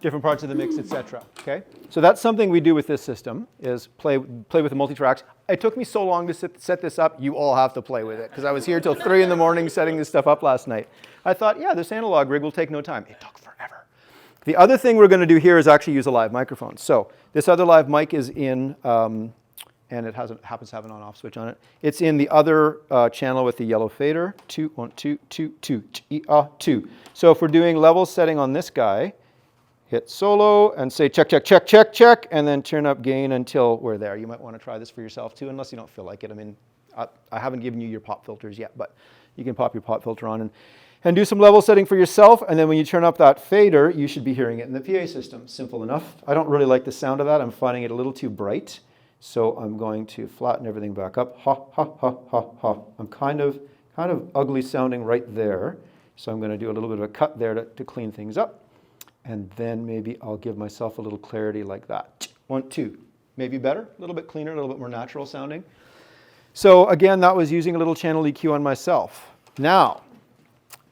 different parts of the mix, etc. Okay? So that's something we do with this system, is play with the multi-tracks. It took me so long to set this up, you all have to play with it, because I was here till 3 in the morning setting this stuff up last night. I thought, yeah, this analog rig will take no time. It took forever. The other thing we're going to do here is actually use a live microphone. So this other live mic is in, and it happens to have an on-off switch on it. It's in the other channel with the yellow fader. 2, 1, 2, 2, 2, 2. So if we're doing level setting on this guy, hit solo and say check, check, check, check, check, and then turn up gain until we're there. You might want to try this for yourself too, unless you don't feel like it. I mean, I haven't given you your pop filters yet, but you can pop your pop filter on and do some level setting for yourself. And then when you turn up that fader, you should be hearing it in the PA system. Simple enough. I don't really like the sound of that. I'm finding it a little too bright. So I'm going to flatten everything back up. Ha, ha, ha, ha, ha. I'm kind of ugly sounding right there. So I'm going to do a little bit of a cut there to clean things up. And then maybe I'll give myself a little clarity like that. 1, 2. Maybe better, a little bit cleaner, a little bit more natural sounding. So again, that was using a little channel EQ on myself. Now,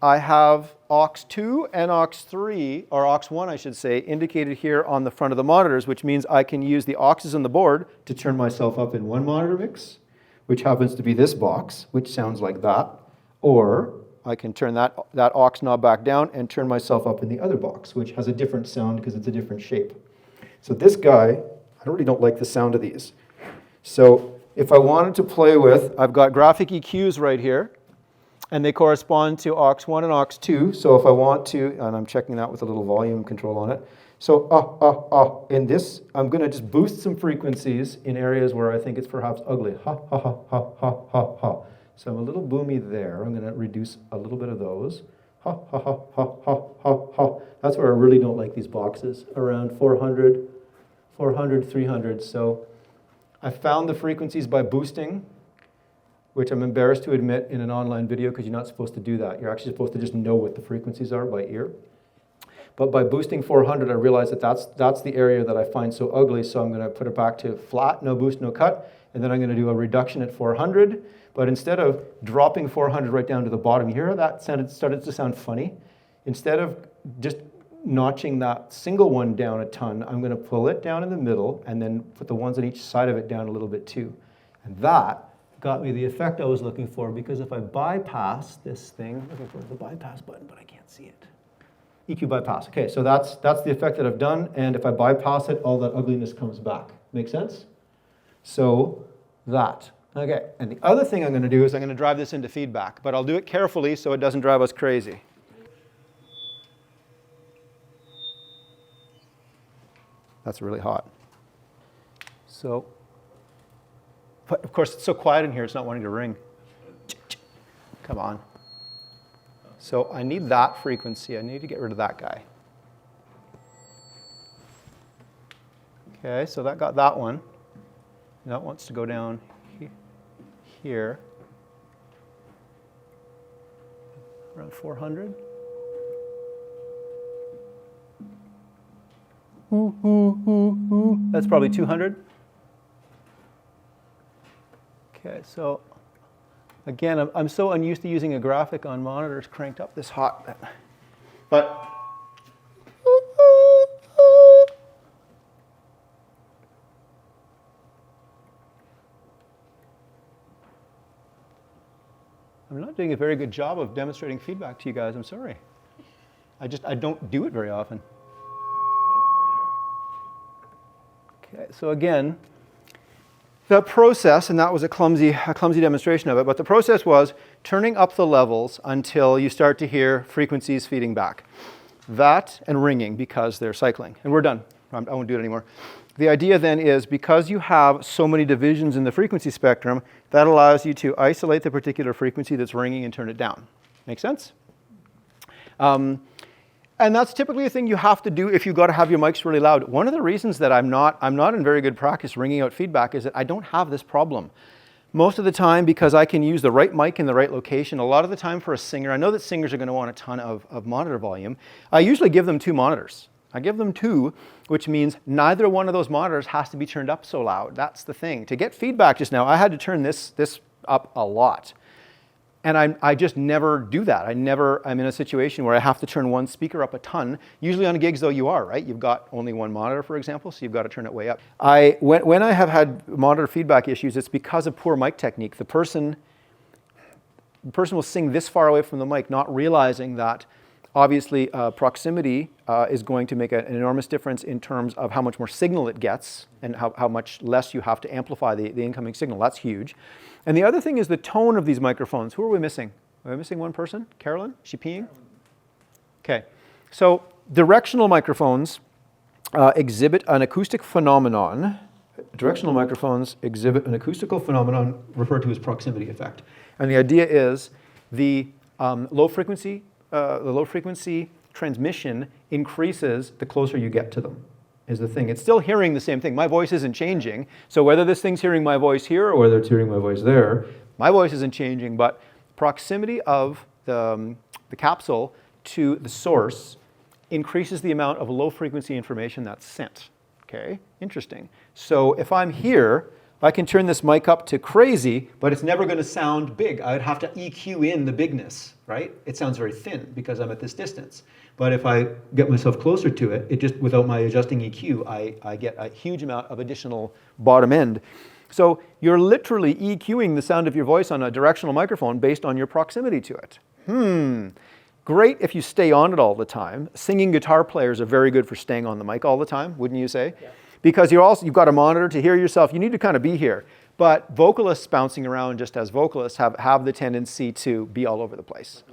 I have aux2 and aux3, or aux1 I should say, indicated here on the front of the monitors, which means I can use the auxes on the board to turn myself up in one monitor mix, which happens to be this box, which sounds like that, or I can turn that aux knob back down and turn myself up in the other box, which has a different sound because it's a different shape. So this guy, I really don't like the sound of these. So if I wanted to play with, I've got graphic EQs right here, and they correspond to aux1 and aux2. So if I want to, and I'm checking that with a little volume control on it. So in this, I'm going to just boost some frequencies in areas where I think it's perhaps ugly. Ha, ha, ha, ha, ha, ha, ha. So I'm a little boomy there. I'm going to reduce a little bit of those. Ha, ha, ha, ha, ha, ha, ha. That's where I really don't like these boxes, around 400, 300. So I found the frequencies by boosting, which I'm embarrassed to admit in an online video because you're not supposed to do that. You're actually supposed to just know what the frequencies are by ear. But by boosting 400, I realized that that's the area that I find so ugly, so I'm going to put it back to flat, no boost, no cut, and then I'm going to do a reduction at 400. But instead of dropping 400 right down to the bottom, you hear how that started to sound funny? Instead of just notching that single one down a ton, I'm going to pull it down in the middle and then put the ones on each side of it down a little bit too. And that got me the effect I was looking for, because if I bypass this thing, looking for the bypass button, but I can't see it. EQ bypass. Okay, so that's the effect that I've done, and if I bypass it, all that ugliness comes back. Make sense? So that. Okay, and the other thing I'm going to do is I'm going to drive this into feedback, but I'll do it carefully so it doesn't drive us crazy. That's really hot. So, but of course, it's so quiet in here, it's not wanting to ring. Come on. So I need that frequency. I need to get rid of that guy. Okay, so that got that one. And that wants to go down here. Around 400. That's probably 200. Okay, so again, I'm so unused to using a graphic on monitors cranked up this hot. But I'm not doing a very good job of demonstrating feedback to you guys. I'm sorry. I don't do it very often. Okay, so again, the process, and that was a clumsy demonstration of it, but the process was turning up the levels until you start to hear frequencies feeding back. That and ringing because they're cycling. And we're done. I won't do it anymore. The idea then is because you have so many divisions in the frequency spectrum, that allows you to isolate the particular frequency that's ringing and turn it down. Make sense? And that's typically a thing you have to do if you've got to have your mics really loud. One of the reasons that I'm not in very good practice ringing out feedback is that I don't have this problem. Most of the time, because I can use the right mic in the right location, a lot of the time for a singer, I know that singers are going to want a ton of monitor volume. I usually give them 2 monitors. I give them 2, which means neither one of those monitors has to be turned up so loud. That's the thing. To get feedback just now, I had to turn this up a lot. And I just never do that. I'm in a situation where I have to turn one speaker up a ton. Usually on gigs though you are, right? You've got only one monitor, for example, so you've got to turn it way up. When I have had monitor feedback issues, it's because of poor mic technique. The person will sing this far away from the mic, not realizing that obviously proximity is going to make an enormous difference in terms of how much more signal it gets and how much less you have to amplify the incoming signal. That's huge. And the other thing is the tone of these microphones. Who are we missing? Are we missing one person? Carolyn? Is she peeing? Okay. So directional microphones exhibit an acoustic phenomenon. Directional microphones exhibit an acoustical phenomenon referred to as proximity effect. And the idea is the low frequency transmission increases the closer you get to them, is the thing. It's still hearing the same thing. My voice isn't changing. So whether this thing's hearing my voice here or whether it's hearing my voice there, my voice isn't changing, but proximity of the capsule to the source increases the amount of low frequency information that's sent. Okay, interesting. So if I'm here, I can turn this mic up to crazy, but it's never going to sound big. I would have to EQ in the bigness, right? It sounds very thin because I'm at this distance. But if I get myself closer to it, it just, without my adjusting EQ, I get a huge amount of additional bottom end. So you're literally EQing the sound of your voice on a directional microphone based on your proximity to it. Great if you stay on it all the time. Singing guitar players are very good for staying on the mic all the time, wouldn't you say? Yeah. Because you've got a monitor to hear yourself. You need to kind of be here. But vocalists bouncing around just as vocalists have the tendency to be all over the place.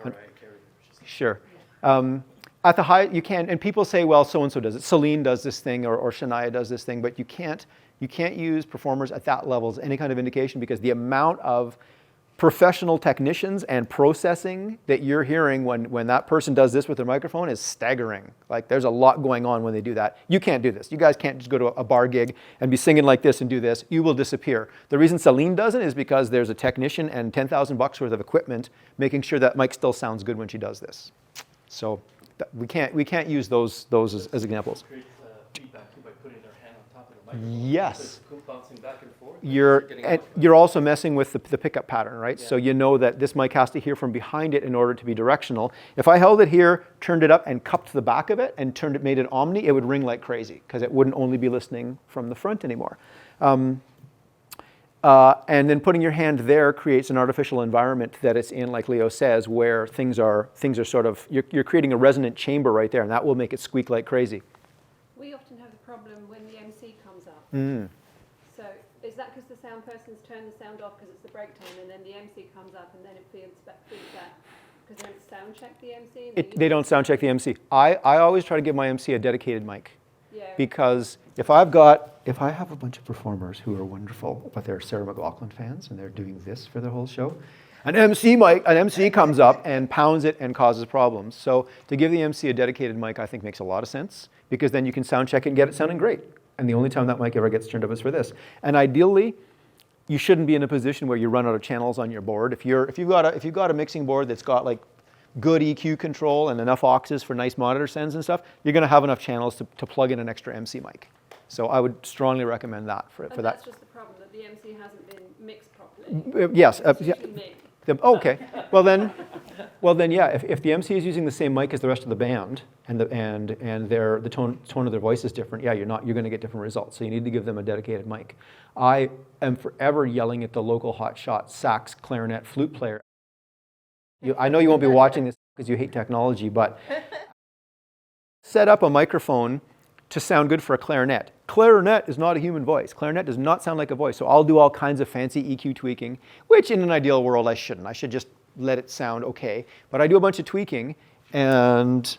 Sure. At the high, you can, and people say, well, so-and-so does it. Celine does this thing, or Shania does this thing, but you can't use performers at that level as any kind of indication because the amount of professional technicians and processing that you're hearing when that person does this with their microphone is staggering. Like there's a lot going on when they do that. You can't do this. You guys can't just go to a bar gig and be singing like this and do this. You will disappear. The reason Celine doesn't is because there's a technician and $10,000 worth of equipment making sure that mic still sounds good when she does this. So we can't use those as examples. Feedback too by putting their hand on top of the microphone. Yes. Bouncing back and forth. You're also messing with the pickup pattern, right? Yeah. So you know that this mic has to hear from behind it in order to be directional. If I held it here, turned it up, and cupped the back of it and made it omni, it would ring like crazy because it wouldn't only be listening from the front anymore. And then putting your hand there creates an artificial environment that it's in, like Leo says, where things are sort of, you're creating a resonant chamber right there, and that will make it squeak like crazy. We often have the problem when the MC comes up. So is that because the sound person's turned the sound off because it's the break time, and then the MC comes up and then it feeds back? Because they don't sound check the MC? They don't sound check the MC. I always try to give my MC a dedicated mic. Yeah. Because if I have a bunch of performers who are wonderful, but they're Sarah McLachlan fans and they're doing this for their whole show, an MC comes up and pounds it and causes problems. So to give the MC a dedicated mic, I think makes a lot of sense because then you can sound check it and get it sounding great. And the only time that mic ever gets turned up is for this. And ideally, you shouldn't be in a position where you run out of channels on your board. If you've got a mixing board that's got like good EQ control and enough auxes for nice monitor sends and stuff, you're going to have enough channels to plug in an extra MC mic. So I would strongly recommend that for that. That's just the problem, that the MC hasn't been mixed properly. Yes. Yeah. Okay. Well then, yeah. If the MC is using the same mic as the rest of the band, and the tone of their voice is different, yeah, you're going to get different results. So you need to give them a dedicated mic. I am forever yelling at the local hotshot sax, clarinet, flute player. I know you won't be watching this because you hate technology, but set up a microphone to sound good for a clarinet. Clarinet is not a human voice. Clarinet does not sound like a voice. So I'll do all kinds of fancy EQ tweaking, which in an ideal world I shouldn't. I should just let it sound okay. But I do a bunch of tweaking, and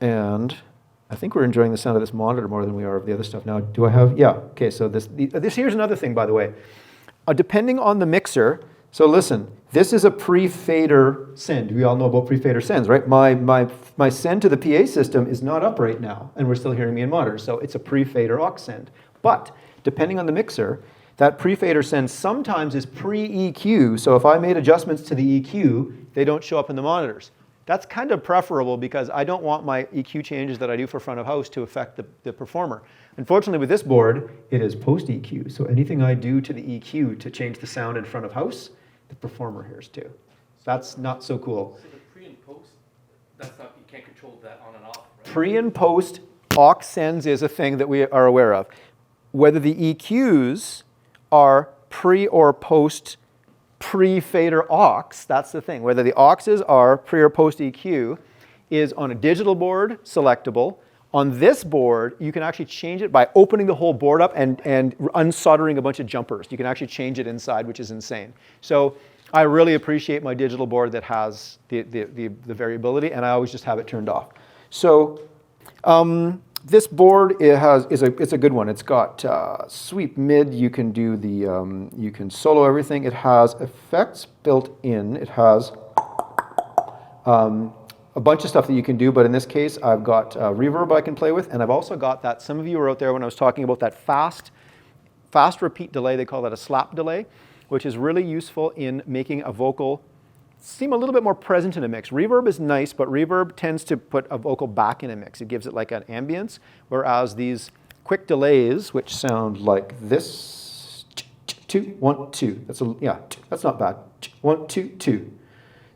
I think we're enjoying the sound of this monitor more than we are of the other stuff. Now, do I have, yeah, okay, so this here's another thing, by the way. Depending on the mixer, so listen, this is a pre-fader send. We all know about pre-fader sends, right? My send to the PA system is not up right now, and we're still hearing me in monitor, so it's a pre-fader aux send. But depending on the mixer, that pre-fader send sometimes is pre-EQ, so if I made adjustments to the EQ, they don't show up in the monitors. That's kind of preferable because I don't want my EQ changes that I do for front of house to affect the performer. Unfortunately, with this board, it is post-EQ, so anything I do to the EQ to change the sound in front of house, the performer hears too. That's not so cool. So the pre and post, that's not, you can't control that on and off, right? Pre and post aux sends is a thing that we are aware of. Whether the EQs are pre or post pre-fader aux, that's the thing. Whether the auxes are pre or post EQ is on a digital board selectable. On this board, you can actually change it by opening the whole board up and unsoldering a bunch of jumpers. You can actually change it inside, which is insane. So I really appreciate my digital board that has the variability, and I always just have it turned off. So this board it's a good one. It's got sweep mid. You can do you can solo everything. It has effects built in. It has a bunch of stuff that you can do, but in this case, I've got reverb I can play with, and I've also got that, some of you were out there when I was talking about that fast repeat delay, they call that a slap delay, which is really useful in making a vocal seem a little bit more present in a mix. Reverb is nice, but reverb tends to put a vocal back in a mix. It gives it like an ambience, whereas these quick delays, which sound like this, 2, 1, 2, that's not bad, 1, 2, 2.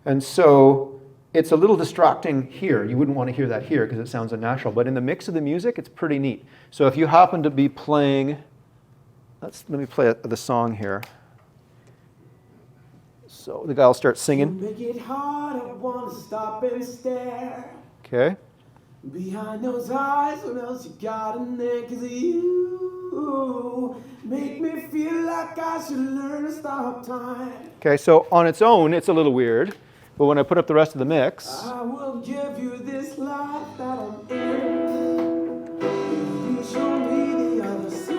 And so it's a little distracting here. You wouldn't want to hear that here because it sounds unnatural. But in the mix of the music, it's pretty neat. So if you happen to be playing, let me play the song here. So the guy will start singing. Make it hard, I want to stop and stare. Okay. Behind those eyes, what else you got in there? 'Cause you make me feel like I should learn to stop time. Okay, so on its own, it's a little weird. But when I put up the rest of the mix, I will give you this life that I'm in. If you show me the other side.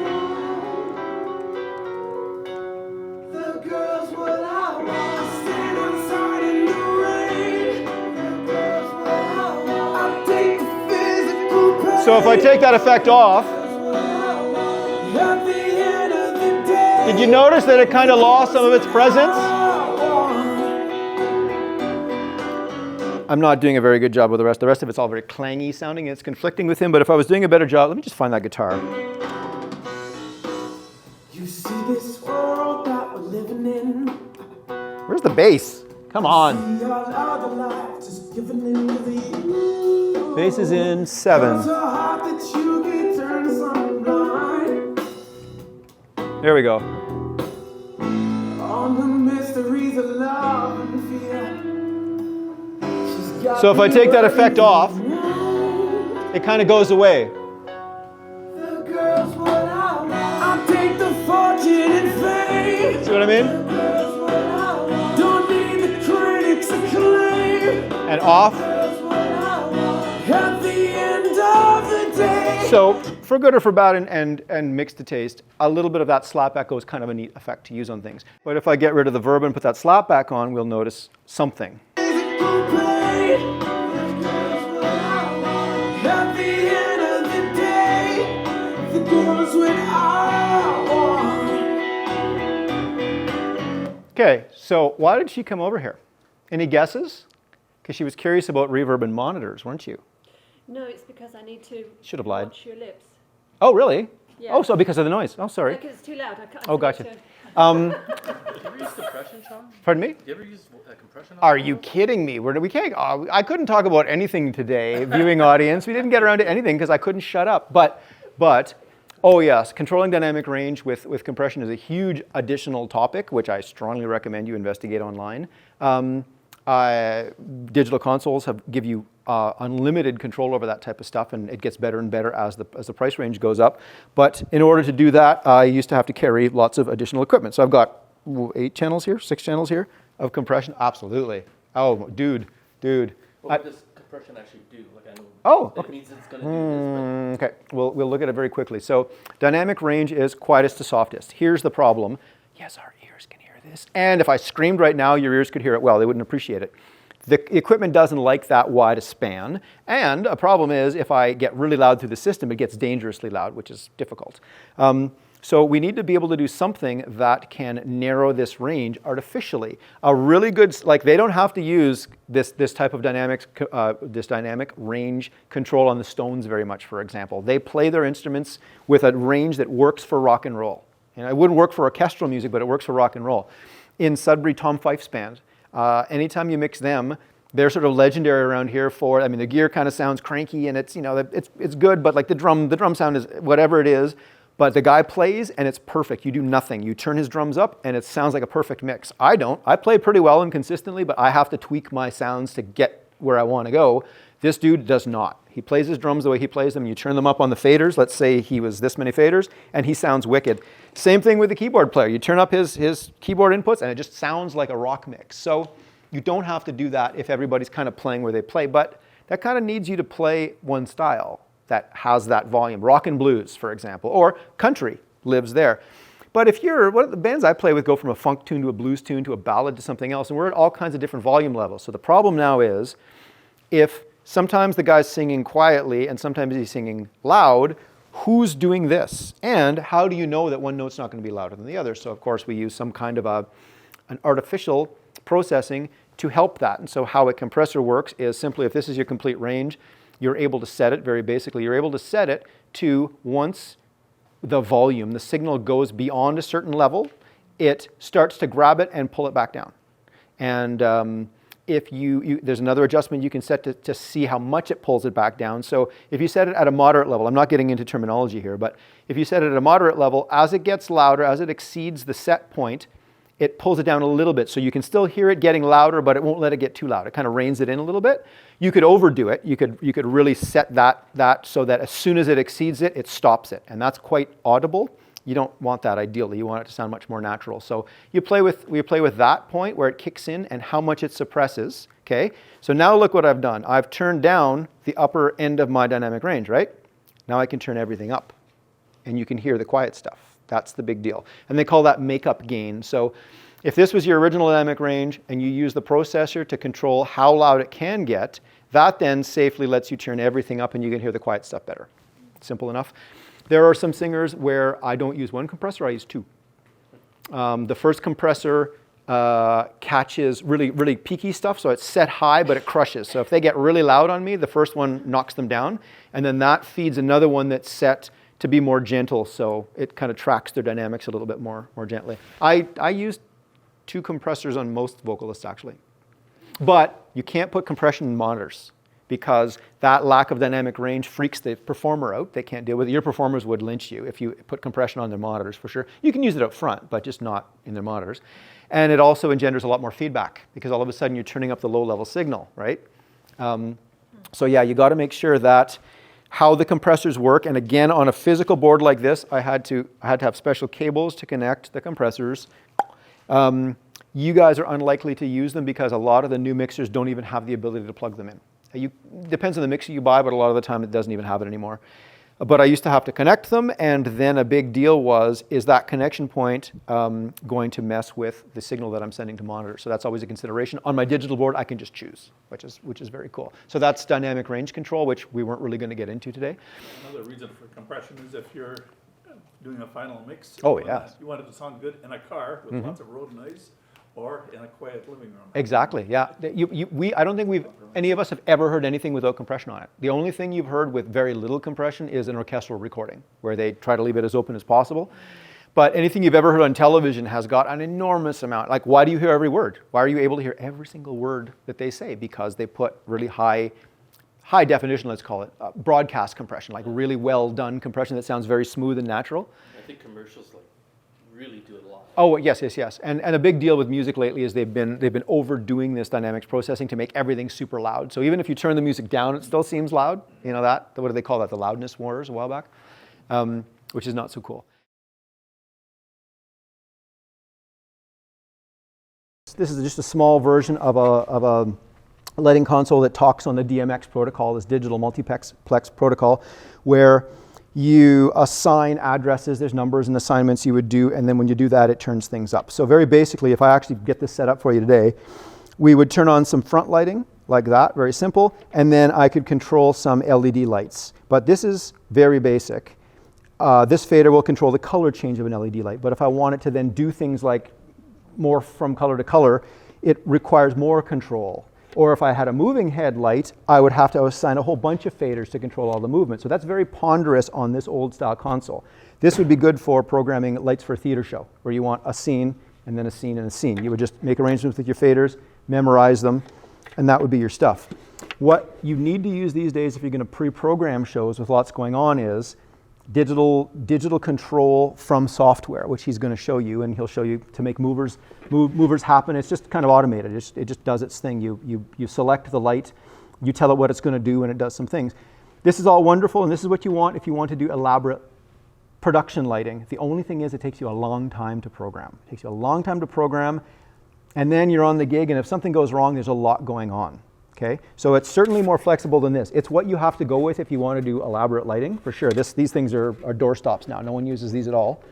The girl's what I want. I stand outside in the rain. The girl's what I want. I take the physical pain. so if I take that effect off, At the end of the day. did you notice that it kind of lost some of its presence? I'm not doing a very good job with the rest. The rest of it's all very clangy sounding, and it's conflicting with him, but if I was doing a better job, let me just find that guitar. You see this world that we're living in. Where's the bass? Come on. See all other life just giving in to you. Bass is in 7. It's a heart that you can turn some blind. There we go. On the mysteries of love and fear. So if I take that effect off, it kind of goes away. The girl's what I want. I take the fortune and fame. See what I mean? The girl's what I want. Don't need the critics' acclaim. And off. The girl's what I want. At the end of the day. So for good or for bad and mixed to taste, a little bit of that slap back is kind of a neat effect to use on things. But if I get rid of the verb and put that slap back on, we'll notice something. At the end of the day, the girl's Okay, so why did she come over here? Any guesses? Because she was curious about reverb and monitors, weren't you? No, it's because I need to Should have lied. watch your lips. Oh, really? Yeah. Oh, so because of the noise. Oh, sorry. Because it's too loud. I can't. Oh, gotcha. Do you ever use compression, Sean? Pardon me? Do you ever use compression? Are you kidding me? We can't. I couldn't talk about anything today, viewing audience. We didn't get around to anything because I couldn't shut up. But, oh yes, controlling dynamic range with compression is a huge additional topic, which I strongly recommend you investigate online. Digital consoles give you unlimited control over that type of stuff, and it gets better and better as the price range goes up. But in order to do that, I used to have to carry lots of additional equipment. So I've got 6 channels here of compression. Absolutely. Oh, dude. What does compression actually do? Like I know. Oh, It means it's going to do this, but Okay, we'll look at it very quickly. So dynamic range is quietest to softest. Here's the problem. Yes, our ears can hear this. And if I screamed right now, your ears could hear it well. They wouldn't appreciate it. The equipment doesn't like that wide a span. And a problem is if I get really loud through the system, it gets dangerously loud, which is difficult. So we need to be able to do something that can narrow this range artificially. A really good, like they don't have to use this type of this dynamic range control on the Stones very much, for example. They play their instruments with a range that works for rock and roll. And it wouldn't work for orchestral music, but it works for rock and roll. In Sudbury, Tom Fife's band, anytime you mix them, they're sort of legendary around here for, I mean, the gear kind of sounds cranky and it's, it's good, but like the drum sound is whatever it is. But the guy plays and it's perfect. You do nothing. You turn his drums up and it sounds like a perfect mix. I don't. I play pretty well and consistently, but I have to tweak my sounds to get where I want to go. This dude does not. He plays his drums the way he plays them. You turn them up on the faders. Let's say he was this many faders and he sounds wicked. Same thing with the keyboard player. You turn up his keyboard inputs and it just sounds like a rock mix. So you don't have to do that if everybody's kind of playing where they play, but that kind of needs you to play one style that has that volume. Rock and blues, for example, or country lives there. But if the bands I play with go from a funk tune to a blues tune to a ballad to something else, and we're at all kinds of different volume levels. So the problem now is, if sometimes the guy's singing quietly and sometimes he's singing loud, who's doing this? And how do you know that one note's not going to be louder than the other? So of course we use some kind of an artificial processing to help that. And so how a compressor works is simply, if this is your complete range, you're able to set it, very basically, you're able to set it to once the volume, the signal goes beyond a certain level, it starts to grab it and pull it back down. And if there's another adjustment you can set to see how much it pulls it back down. So if you set it at a moderate level, I'm not getting into terminology here, but if you set it at a moderate level, as it gets louder, as it exceeds the set point, it pulls it down a little bit. So you can still hear it getting louder, but it won't let it get too loud. It kind of reins it in a little bit. You could overdo it. You could really set that so that as soon as it exceeds it, it stops it. And that's quite audible. You don't want that ideally. You want it to sound much more natural. So we play with that point where it kicks in and how much it suppresses. Okay. So now look what I've done. I've turned down the upper end of my dynamic range, right? Now I can turn everything up and you can hear the quiet stuff. That's the big deal. And they call that makeup gain. So if this was your original dynamic range and you use the processor to control how loud it can get, that then safely lets you turn everything up and you can hear the quiet stuff better. Simple enough. There are some singers where I don't use one compressor, I use 2. The first compressor catches really, really peaky stuff, so it's set high, but it crushes. So if they get really loud on me, the first one knocks them down, and then that feeds another one that's set to be more gentle, so it kind of tracks their dynamics a little bit more gently. I use 2 compressors on most vocalists, actually. But you can't put compression in monitors because that lack of dynamic range freaks the performer out. They can't deal with it. Your performers would lynch you if you put compression on their monitors, for sure. You can use it up front, but just not in their monitors. And it also engenders a lot more feedback because all of a sudden you're turning up the low-level signal, right? So yeah, you got to make sure that how the compressors work, and again, on a physical board like this, I had to have special cables to connect the compressors. You guys are unlikely to use them because a lot of the new mixers don't even have the ability to plug them in. Depends on the mixer you buy, but a lot of the time it doesn't even have it anymore. But I used to have to connect them, and then a big deal was, is that connection point going to mess with the signal that I'm sending to monitor? So that's always a consideration. On my digital board, I can just choose, which is very cool. So that's dynamic range control, which we weren't really going to get into today. Another reason for compression is if you're doing a final mix. Oh, yeah. You want it to sound good in a car with lots of road noise, or in a quiet living room. Exactly, yeah. I don't think any of us have ever heard anything without compression on it. The only thing you've heard with very little compression is an orchestral recording, where they try to leave it as open as possible. But anything you've ever heard on television has got an enormous amount. Like, why do you hear every word? Why are you able to hear every single word that they say? Because they put really high definition, let's call it, broadcast compression, like really well done compression that sounds very smooth and natural. I think commercials like really do it a lot. Oh, yes. And a big deal with music lately is they've been overdoing this dynamics processing to make everything super loud. So even if you turn the music down, it still seems loud. You know that? What do they call that? The loudness wars a while back, which is not so cool. This is just a small version of a lighting console that talks on the DMX protocol, this digital multiplex protocol, where you assign addresses, there's numbers and assignments you would do, and then when you do that, it turns things up. So very basically, if I actually get this set up for you today, we would turn on some front lighting, like that, very simple, and then I could control some LED lights. But this is very basic. This fader will control the color change of an LED light, but if I want it to then do things like more from color to color, it requires more control. Or if I had a moving headlight, I would have to assign a whole bunch of faders to control all the movement. So that's very ponderous on this old style console. This would be good for programming lights for a theater show, where you want a scene and then a scene and a scene. You would just make arrangements with your faders, memorize them, and that would be your stuff. What you need to use these days if you're going to pre-program shows with lots going on is digital control from software, which he's going to show you, and he'll show you to make movers happen. It's just kind of automated. It just does its thing. You select the light, you tell it what it's going to do, and it does some things. This is all wonderful, and this is what you want if you want to do elaborate production lighting. The only thing is it takes you a long time to program. It takes you a long time to program, and then you're on the gig, and if something goes wrong, there's a lot going on. Okay, so it's certainly more flexible than this. It's what you have to go with if you want to do elaborate lighting, for sure. These things are doorstops now. No one uses these at all.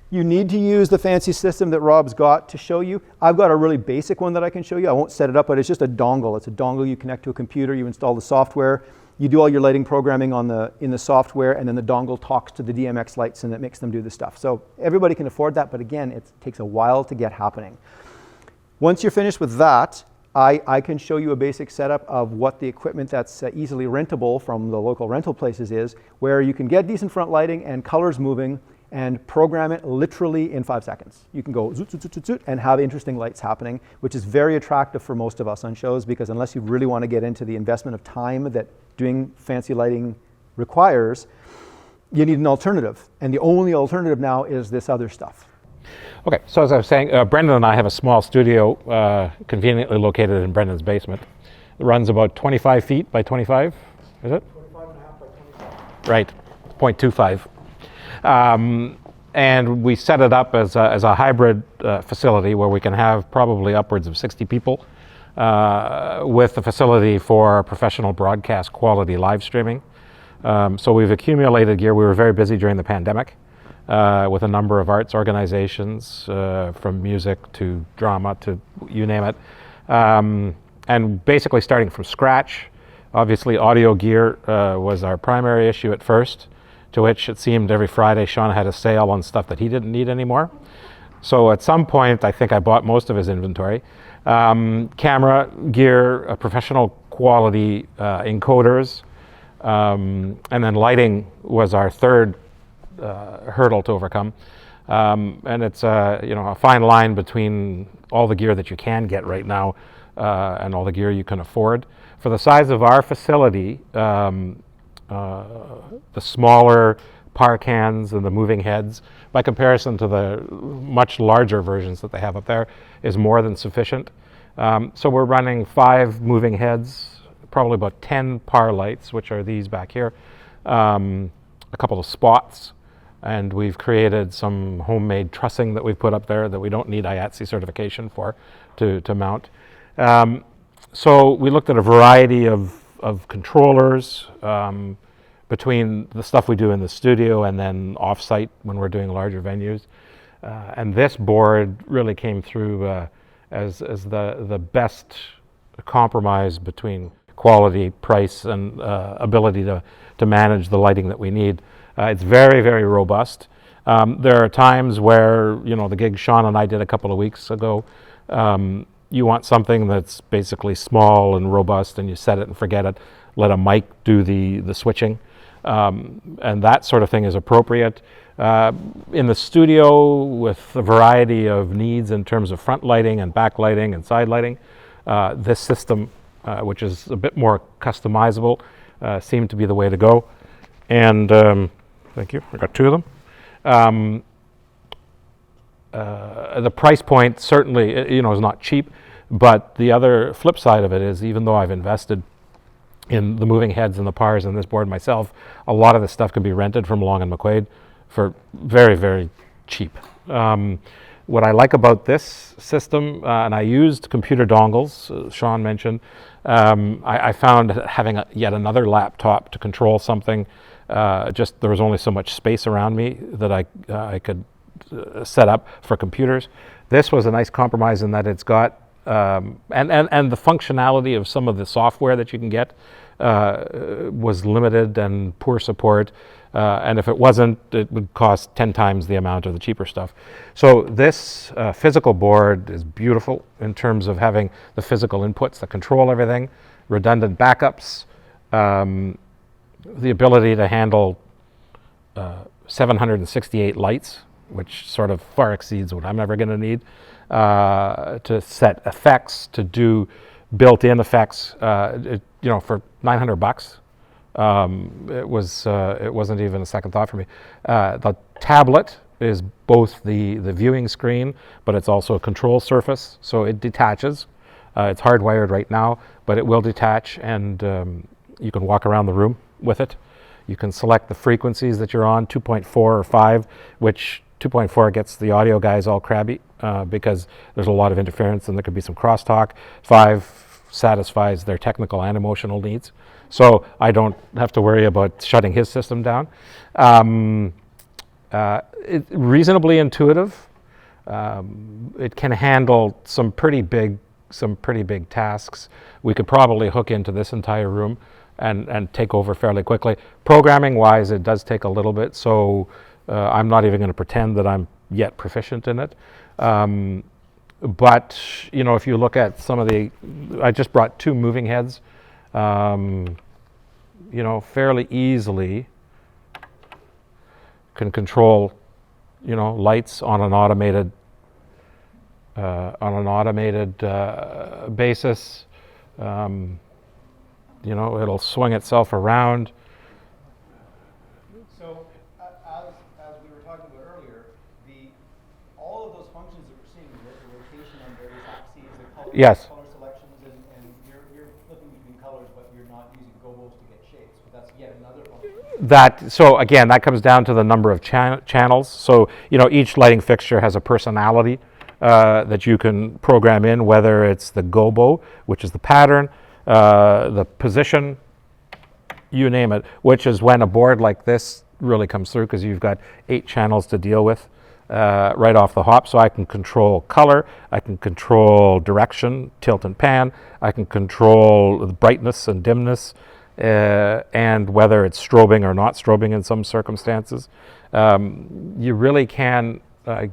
You need to use the fancy system that Rob's got to show you. I've got a really basic one that I can show you. I won't set it up, but it's just a dongle. It's a dongle you connect to a computer. You install the software. You do all your lighting programming in the software, and then the dongle talks to the DMX lights, and it makes them do the stuff. So everybody can afford that, but again, it takes a while to get happening. Once you're finished with that, I can show you a basic setup of what the equipment that's easily rentable from the local rental places is, where you can get decent front lighting and colors moving and program it literally in 5 seconds. You can go zoot, zoot, zoot, zoot, zoot, and have interesting lights happening, which is very attractive for most of us on shows, because unless you really want to get into the investment of time that doing fancy lighting requires, you need an alternative. And the only alternative now is this other stuff. Okay, so as I was saying, Brendan and I have a small studio conveniently located in Brendan's basement. It runs about 25 feet by 25, is it? 25 and a half by 25. Right, 0.25. And we set it up as a hybrid facility where we can have probably upwards of 60 people with the facility for professional broadcast quality live streaming. So we've accumulated gear. We were very busy during the pandemic. With a number of arts organizations, from music to drama to you name it. And basically starting from scratch. Obviously audio gear was our primary issue at first, to which it seemed every Friday Sean had a sale on stuff that he didn't need anymore. So at some point, I think I bought most of his inventory. Camera gear, professional quality encoders, and then lighting was our third hurdle to overcome, and it's a fine line between all the gear that you can get right now and all the gear you can afford. For the size of our facility, the smaller par cans and the moving heads, by comparison to the much larger versions that they have up there, is more than sufficient. So we're running 5 moving heads, probably about 10 par lights, which are these back here, a couple of spots. And we've created some homemade trussing that we've put up there that we don't need IATSE certification for to mount. So we looked at a variety of controllers between the stuff we do in the studio and then off-site when we're doing larger venues. And this board really came through as the best compromise between quality, price, and ability to manage the lighting that we need. It's very, very robust. There are times where, the gig Sean and I did a couple of weeks ago, You want something that's basically small and robust, and you set it and forget it. Let a mic do the switching, and that sort of thing is appropriate. In the studio, with a variety of needs in terms of front lighting and back lighting and side lighting, this system, which is a bit more customizable, seemed to be the way to go. And thank you, I got two of them. The price point certainly, is not cheap, but the other flip side of it is, even though I've invested in the moving heads and the PARs and this board myself, a lot of this stuff can be rented from Long and McQuaid for very, very cheap. What I like about this system, and I used computer dongles, Sean mentioned, I found having yet another laptop to control something, there was only so much space around me that I could set up for computers. This was a nice compromise in that it's got, and the functionality of some of the software that you can get was limited and poor support. And if it wasn't, it would cost 10 times the amount of the cheaper stuff. So this physical board is beautiful in terms of having the physical inputs that control everything, redundant backups, the ability to handle 768 lights, which sort of far exceeds what I'm ever going to need, to set effects, to do built-in effects, for $900. It wasn't even a second thought for me. The tablet is both the viewing screen, but it's also a control surface, so it detaches. It's hardwired right now, but it will detach, and you can walk around the room with it. You can select the frequencies that you're on, 2.4 or 5, which 2.4 gets the audio guys all crabby because there's a lot of interference and there could be some crosstalk. 5 satisfies their technical and emotional needs. So I don't have to worry about shutting his system down. It's reasonably intuitive. It can handle some pretty big tasks. We could probably hook into this entire room and take over fairly quickly. Programming wise, it does take a little bit, so I'm not even going to pretend that I'm yet proficient in it. But if you look at some of I just brought 2 moving heads, fairly easily can control, lights on an automated basis. It'll swing itself around. So, as we were talking about earlier, all of those functions that we're seeing, the rotation on various axes, the color, Yes. color selections, and you're flipping between colors, but you're not using gobos to get shapes. So that's yet another function. So again, that comes down to the number of channels. So each lighting fixture has a personality that you can program in, whether it's the gobo, which is the pattern, the position, you name it, which is when a board like this really comes through, because you've got 8 channels to deal with right off the hop. So I can control color, I can control direction, tilt and pan, I can control the brightness and dimness, and whether it's strobing or not strobing in some circumstances. You really can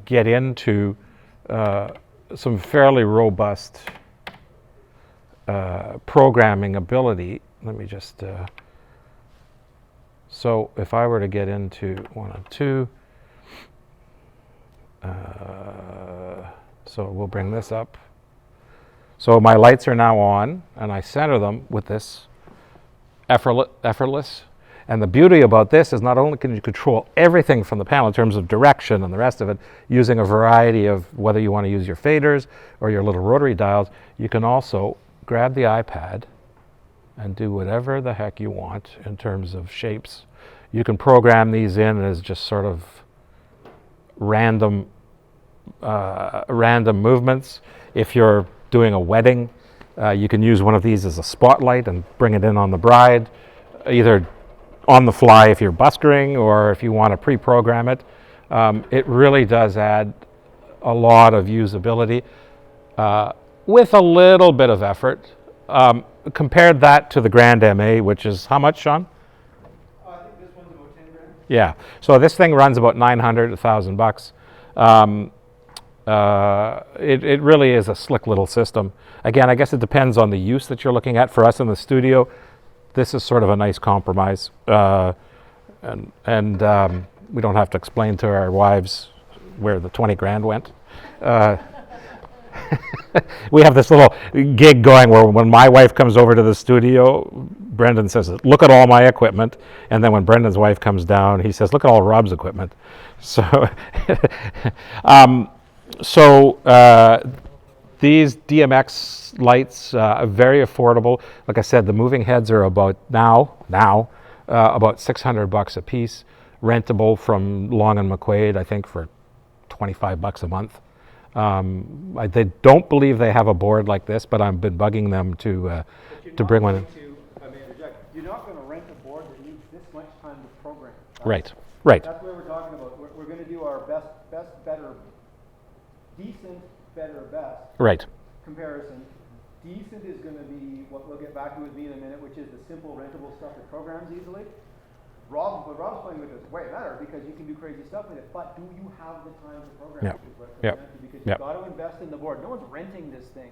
get into some fairly robust programming ability. Let me just, so if I were to get into 1 and 2, so we'll bring this up. So my lights are now on, and I center them with this effortless. And the beauty about this is not only can you control everything from the panel in terms of direction and the rest of it, using a variety of whether you want to use your faders or your little rotary dials, you can also grab the iPad and do whatever the heck you want in terms of shapes. You can program these in as just sort of random movements. If you're doing a wedding, you can use one of these as a spotlight and bring it in on the bride, either on the fly if you're buskering or if you want to pre-program it. It really does add a lot of usability with a little bit of effort. Compared that to the Grand MA, which is how much, Sean? I think this one's about $10 grand. Yeah, so this thing runs about $900, $1,000 bucks. It really is a slick little system. Again, I guess it depends on the use that you're looking at. For us in the studio, this is sort of a nice compromise. And we don't have to explain to our wives where the 20 grand went. We have this little gig going where when my wife comes over to the studio, Brendan says, look at all my equipment. And then when Brendan's wife comes down, he says, look at all Rob's equipment. So, these DMX lights are very affordable. Like I said, the moving heads are about about $600 a piece, rentable from Long and McQuaid, I think for $25 a month. They don't believe they have a board like this, but I've been bugging them to bring one in. You're not going to rent a board that needs this much time to program. Right. That's what we're talking about. We're going to do our best, better, decent, better, best. Right. Comparison. Decent is going to be what we'll get back to with me in a minute, which is the simple rentable stuff that programs easily. What Rob's playing with is way better because you can do crazy stuff with it, but do you have the time to program it? Is what it comes down to, because you've got to invest in the board. No one's renting this thing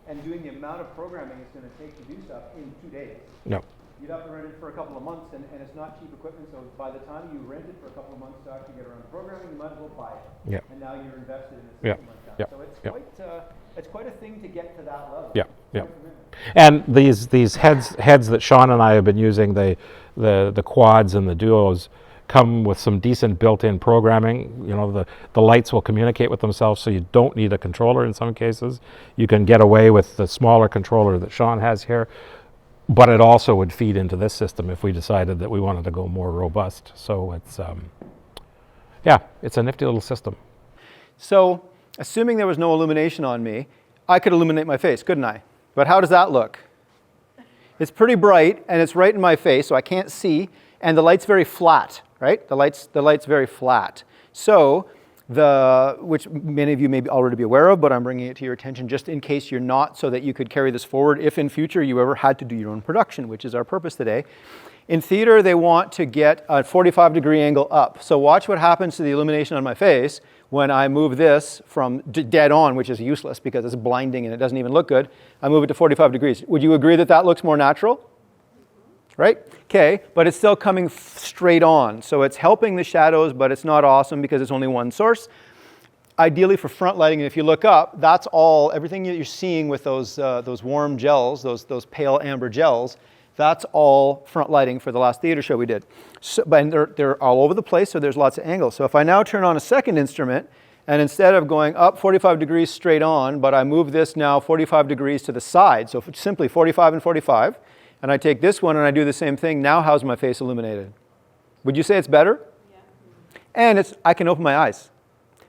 and doing the amount of programming it's going to take to do stuff in 2 days. No. You'd have to rent it for a couple of months, and it's not cheap equipment, so by the time you rent it for a couple of months to actually get around to programming, you might as well buy it. Yeah. And now you're invested in a system like that. So it's quite a thing to get to that level. Yeah. And these heads that Sean and I have been using, the quads and the duos, come with some decent built-in programming. You know, the lights will communicate with themselves, so you don't need a controller in some cases. You can get away with the smaller controller that Sean has here, but it also would feed into this system if we decided that we wanted to go more robust. So it's, it's a nifty little system. So, assuming there was no illumination on me, I could illuminate my face, couldn't I? But how does that look? It's pretty bright, and it's right in my face, so I can't see, and the light's very flat, right? The light's very flat. So, which many of you may already be aware of, but I'm bringing it to your attention just in case you're not, so that you could carry this forward if in future you ever had to do your own production, which is our purpose today. In theater, they want to get a 45-degree angle up. So watch what happens to the illumination on my face when I move this from dead on, which is useless because it's blinding and it doesn't even look good. I move it to 45 degrees. Would you agree that that looks more natural? Right? Okay, but it's still coming straight on. So it's helping the shadows, but it's not awesome because it's only one source. Ideally for front lighting, and if you look up, that's everything that you're seeing with those warm gels, those pale amber gels, that's all front lighting for the last theater show we did. So, and they're all over the place, so there's lots of angles. So if I now turn on a second instrument, and instead of going up 45 degrees straight on, but I move this now 45 degrees to the side, so simply 45 and 45, and I take this one and I do the same thing, now how's my face illuminated? Would you say it's better? Yeah. And I can open my eyes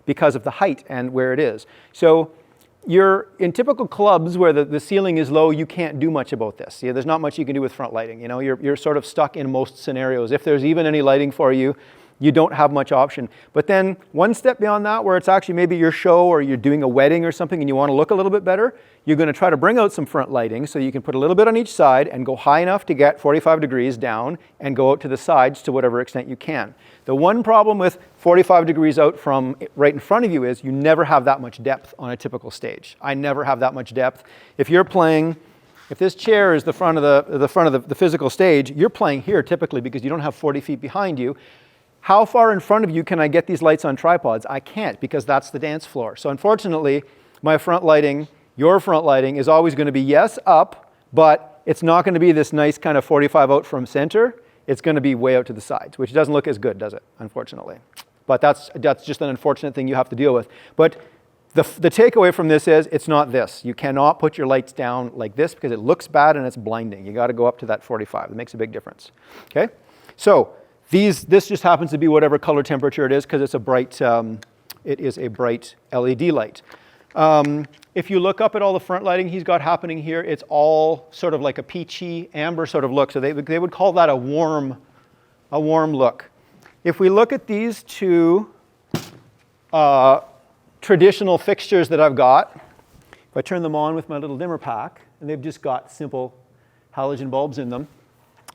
because of the height and where it is. So you're in typical clubs where the ceiling is low, you can't do much about this. There's not much you can do with front lighting. You're sort of stuck in most scenarios. If there's even any lighting for you, you don't have much option. But then one step beyond that, where it's actually maybe your show or you're doing a wedding or something and you want to look a little bit better, you're going to try to bring out some front lighting so you can put a little bit on each side and go high enough to get 45 degrees down and go out to the sides to whatever extent you can. The one problem with 45 degrees out from right in front of you is you never have that much depth on a typical stage. I never have that much depth. If this chair is the front of the physical stage, you're playing here typically because you don't have 40 feet behind you. How far in front of you can I get these lights on tripods? I can't, because that's the dance floor. So unfortunately, my front lighting, your front lighting is always going to be, yes, up, but it's not going to be this nice kind of 45 out from center. It's going to be way out to the sides, which doesn't look as good, does it? Unfortunately. But that's just an unfortunate thing you have to deal with. But the takeaway from this is it's not this. You cannot put your lights down like this because it looks bad and it's blinding. You got to go up to that 45. It makes a big difference. Okay? So this just happens to be whatever color temperature it is because it's it is a bright LED light. If you look up at all the front lighting he's got happening here, it's all sort of like a peachy amber sort of look. So they would call that a warm look. If we look at these two traditional fixtures that I've got, if I turn them on with my little dimmer pack, and they've just got simple halogen bulbs in them,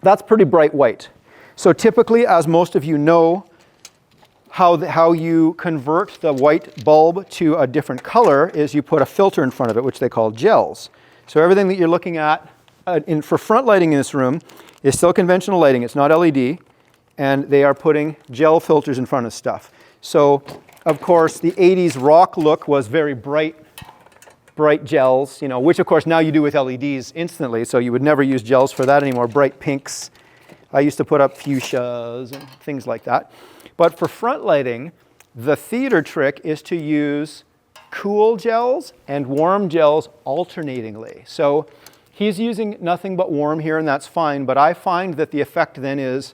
that's pretty bright white. So typically, as most of you know, how you convert the white bulb to a different color is you put a filter in front of it, which they call gels. So everything that you're looking at for front lighting in this room is still conventional lighting. It's not LED. And they are putting gel filters in front of stuff. So, of course, the 80s rock look was very bright gels, you know, which of course now you do with LEDs instantly, so you would never use gels for that anymore. Bright pinks. I used to put up fuchsias and things like that. But for front lighting, the theater trick is to use cool gels and warm gels alternatingly. So he's using nothing but warm here, and that's fine, but I find that the effect then is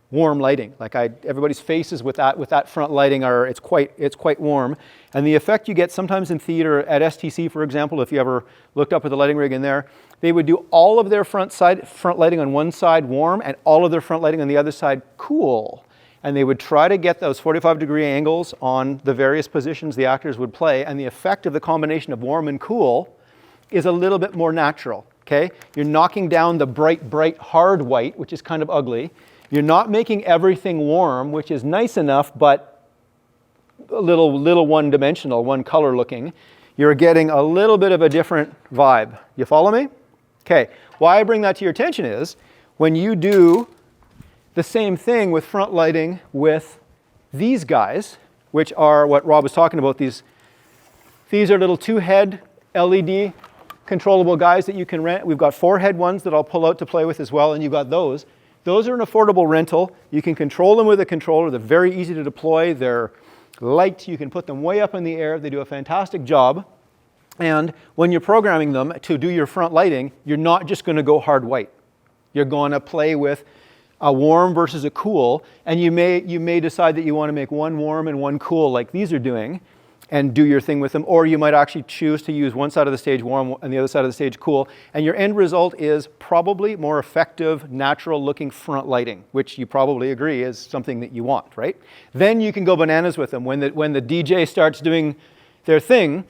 warm lighting. Like everybody's faces with that front lighting it's quite warm. And the effect you get sometimes in theater at STC, for example, if you ever looked up at the lighting rig in there, they would do all of their front lighting on one side warm and all of their front lighting on the other side cool. And they would try to get those 45-degree angles on the various positions the actors would play, and the effect of the combination of warm and cool is a little bit more natural, okay? You're knocking down the bright, hard white, which is kind of ugly. You're not making everything warm, which is nice enough, but a little one-dimensional, one color looking. You're getting a little bit of a different vibe. You follow me? Okay. Why I bring that to your attention is when you do the same thing with front lighting with these guys, which are what Rob was talking about. These are little 2-head LED controllable guys that you can rent. We've got 4-head ones that I'll pull out to play with as well, and you've got those. Those are an affordable rental. You can control them with a controller. They're very easy to deploy. They're light. You can put them way up in the air. They do a fantastic job. And when you're programming them to do your front lighting, you're not just going to go hard white. You're going to play with a warm versus a cool, and you may decide that you want to make one warm and one cool like these are doing, and do your thing with them, or you might actually choose to use one side of the stage warm and the other side of the stage cool, and your end result is probably more effective, natural looking front lighting, which you probably agree is something that you want, right? Then you can go bananas with them. When the DJ starts doing their thing,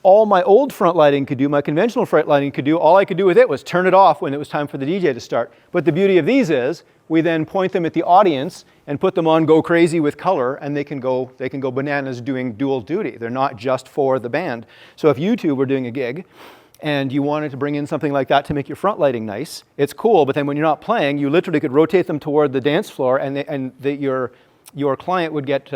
all my old front lighting could do, my conventional front lighting could do, all I could do with it was turn it off when it was time for the DJ to start. But the beauty of these is we then point them at the audience and put them on go crazy with color, and they can go bananas doing dual duty. They're not just for the band. So if you two were doing a gig and you wanted to bring in something like that to make your front lighting nice, it's cool, but then when you're not playing, you literally could rotate them toward the dance floor, and your client would get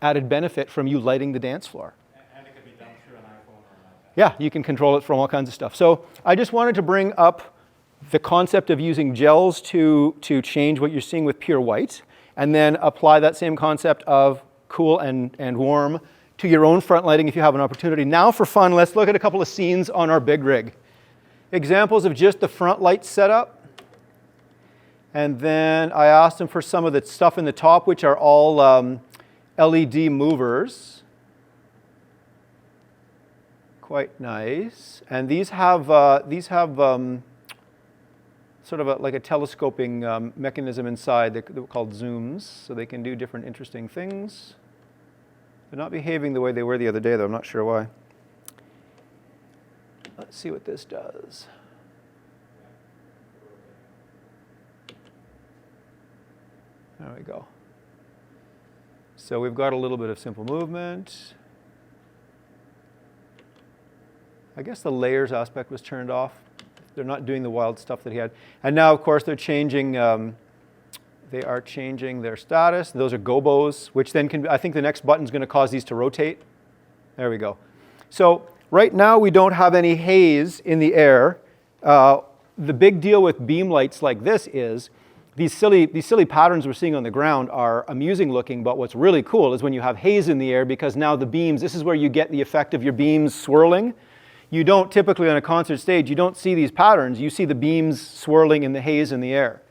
added benefit from you lighting the dance floor. And it could be done through an iPhone or an iPad. Yeah, you can control it from all kinds of stuff. So I just wanted to bring up the concept of using gels to change what you're seeing with pure white, and then apply that same concept of cool and warm to your own front lighting if you have an opportunity. Now for fun, let's look at a couple of scenes on our big rig. Examples of just the front light setup. And then I asked them for some of the stuff in the top, which are all LED movers. Quite nice. And these have sort of like a telescoping mechanism inside that they're called zooms, so they can do different interesting things. They're not behaving the way they were the other day, though. I'm not sure why. Let's see what this does. There we go. So we've got a little bit of simple movement. I guess the layers aspect was turned off. They're not doing the wild stuff that he had. And now, of course, they're changing. They are changing their status. Those are gobos, which then can. I think the next button is going to cause these to rotate. There we go. So right now we don't have any haze in the air. The big deal with beam lights like this is these silly patterns we're seeing on the ground are amusing looking. But what's really cool is when you have haze in the air, because now the beams. This is where you get the effect of your beams swirling. You don't typically on a concert stage, you don't see these patterns. You see the beams swirling in the haze in the air.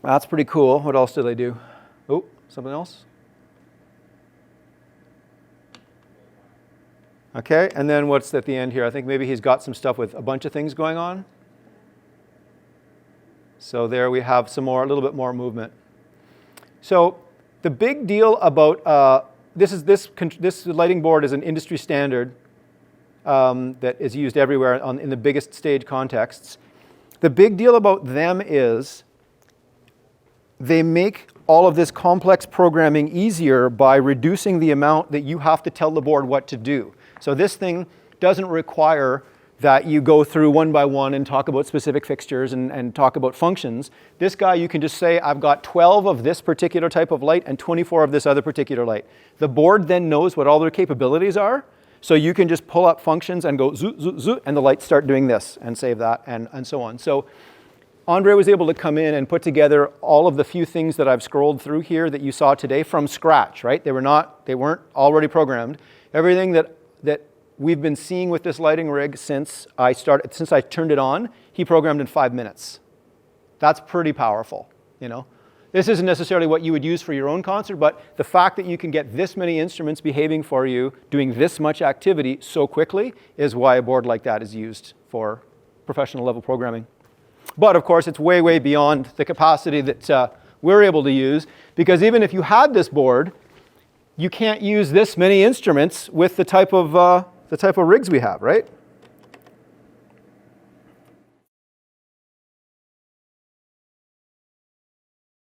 That's pretty cool. What else did I do? Oh, something else? Okay, and then what's at the end here? I think maybe he's got some stuff with a bunch of things going on. So there we have some more, a little bit more movement. So the big deal about this lighting board is an industry standard. That is used everywhere in the biggest stage contexts. The big deal about them is they make all of this complex programming easier by reducing the amount that you have to tell the board what to do. So this thing doesn't require that you go through one by one and talk about specific fixtures and talk about functions. This guy, you can just say, I've got 12 of this particular type of light and 24 of this other particular light. The board then knows what all their capabilities are, so you can just pull up functions and go zoot, zoot, zoot, and the lights start doing this and save that and so on. So Andre was able to come in and put together all of the few things that I've scrolled through here that you saw today from scratch, right? They weren't already programmed. Everything that we've been seeing with this lighting rig since I turned it on, he programmed in 5 minutes. That's pretty powerful, you know. This isn't necessarily what you would use for your own concert, but the fact that you can get this many instruments behaving for you, doing this much activity so quickly, is why a board like that is used for professional level programming. But of course, it's way, way beyond the capacity that we're able to use, because even if you had this board, you can't use this many instruments with the type of rigs we have, right?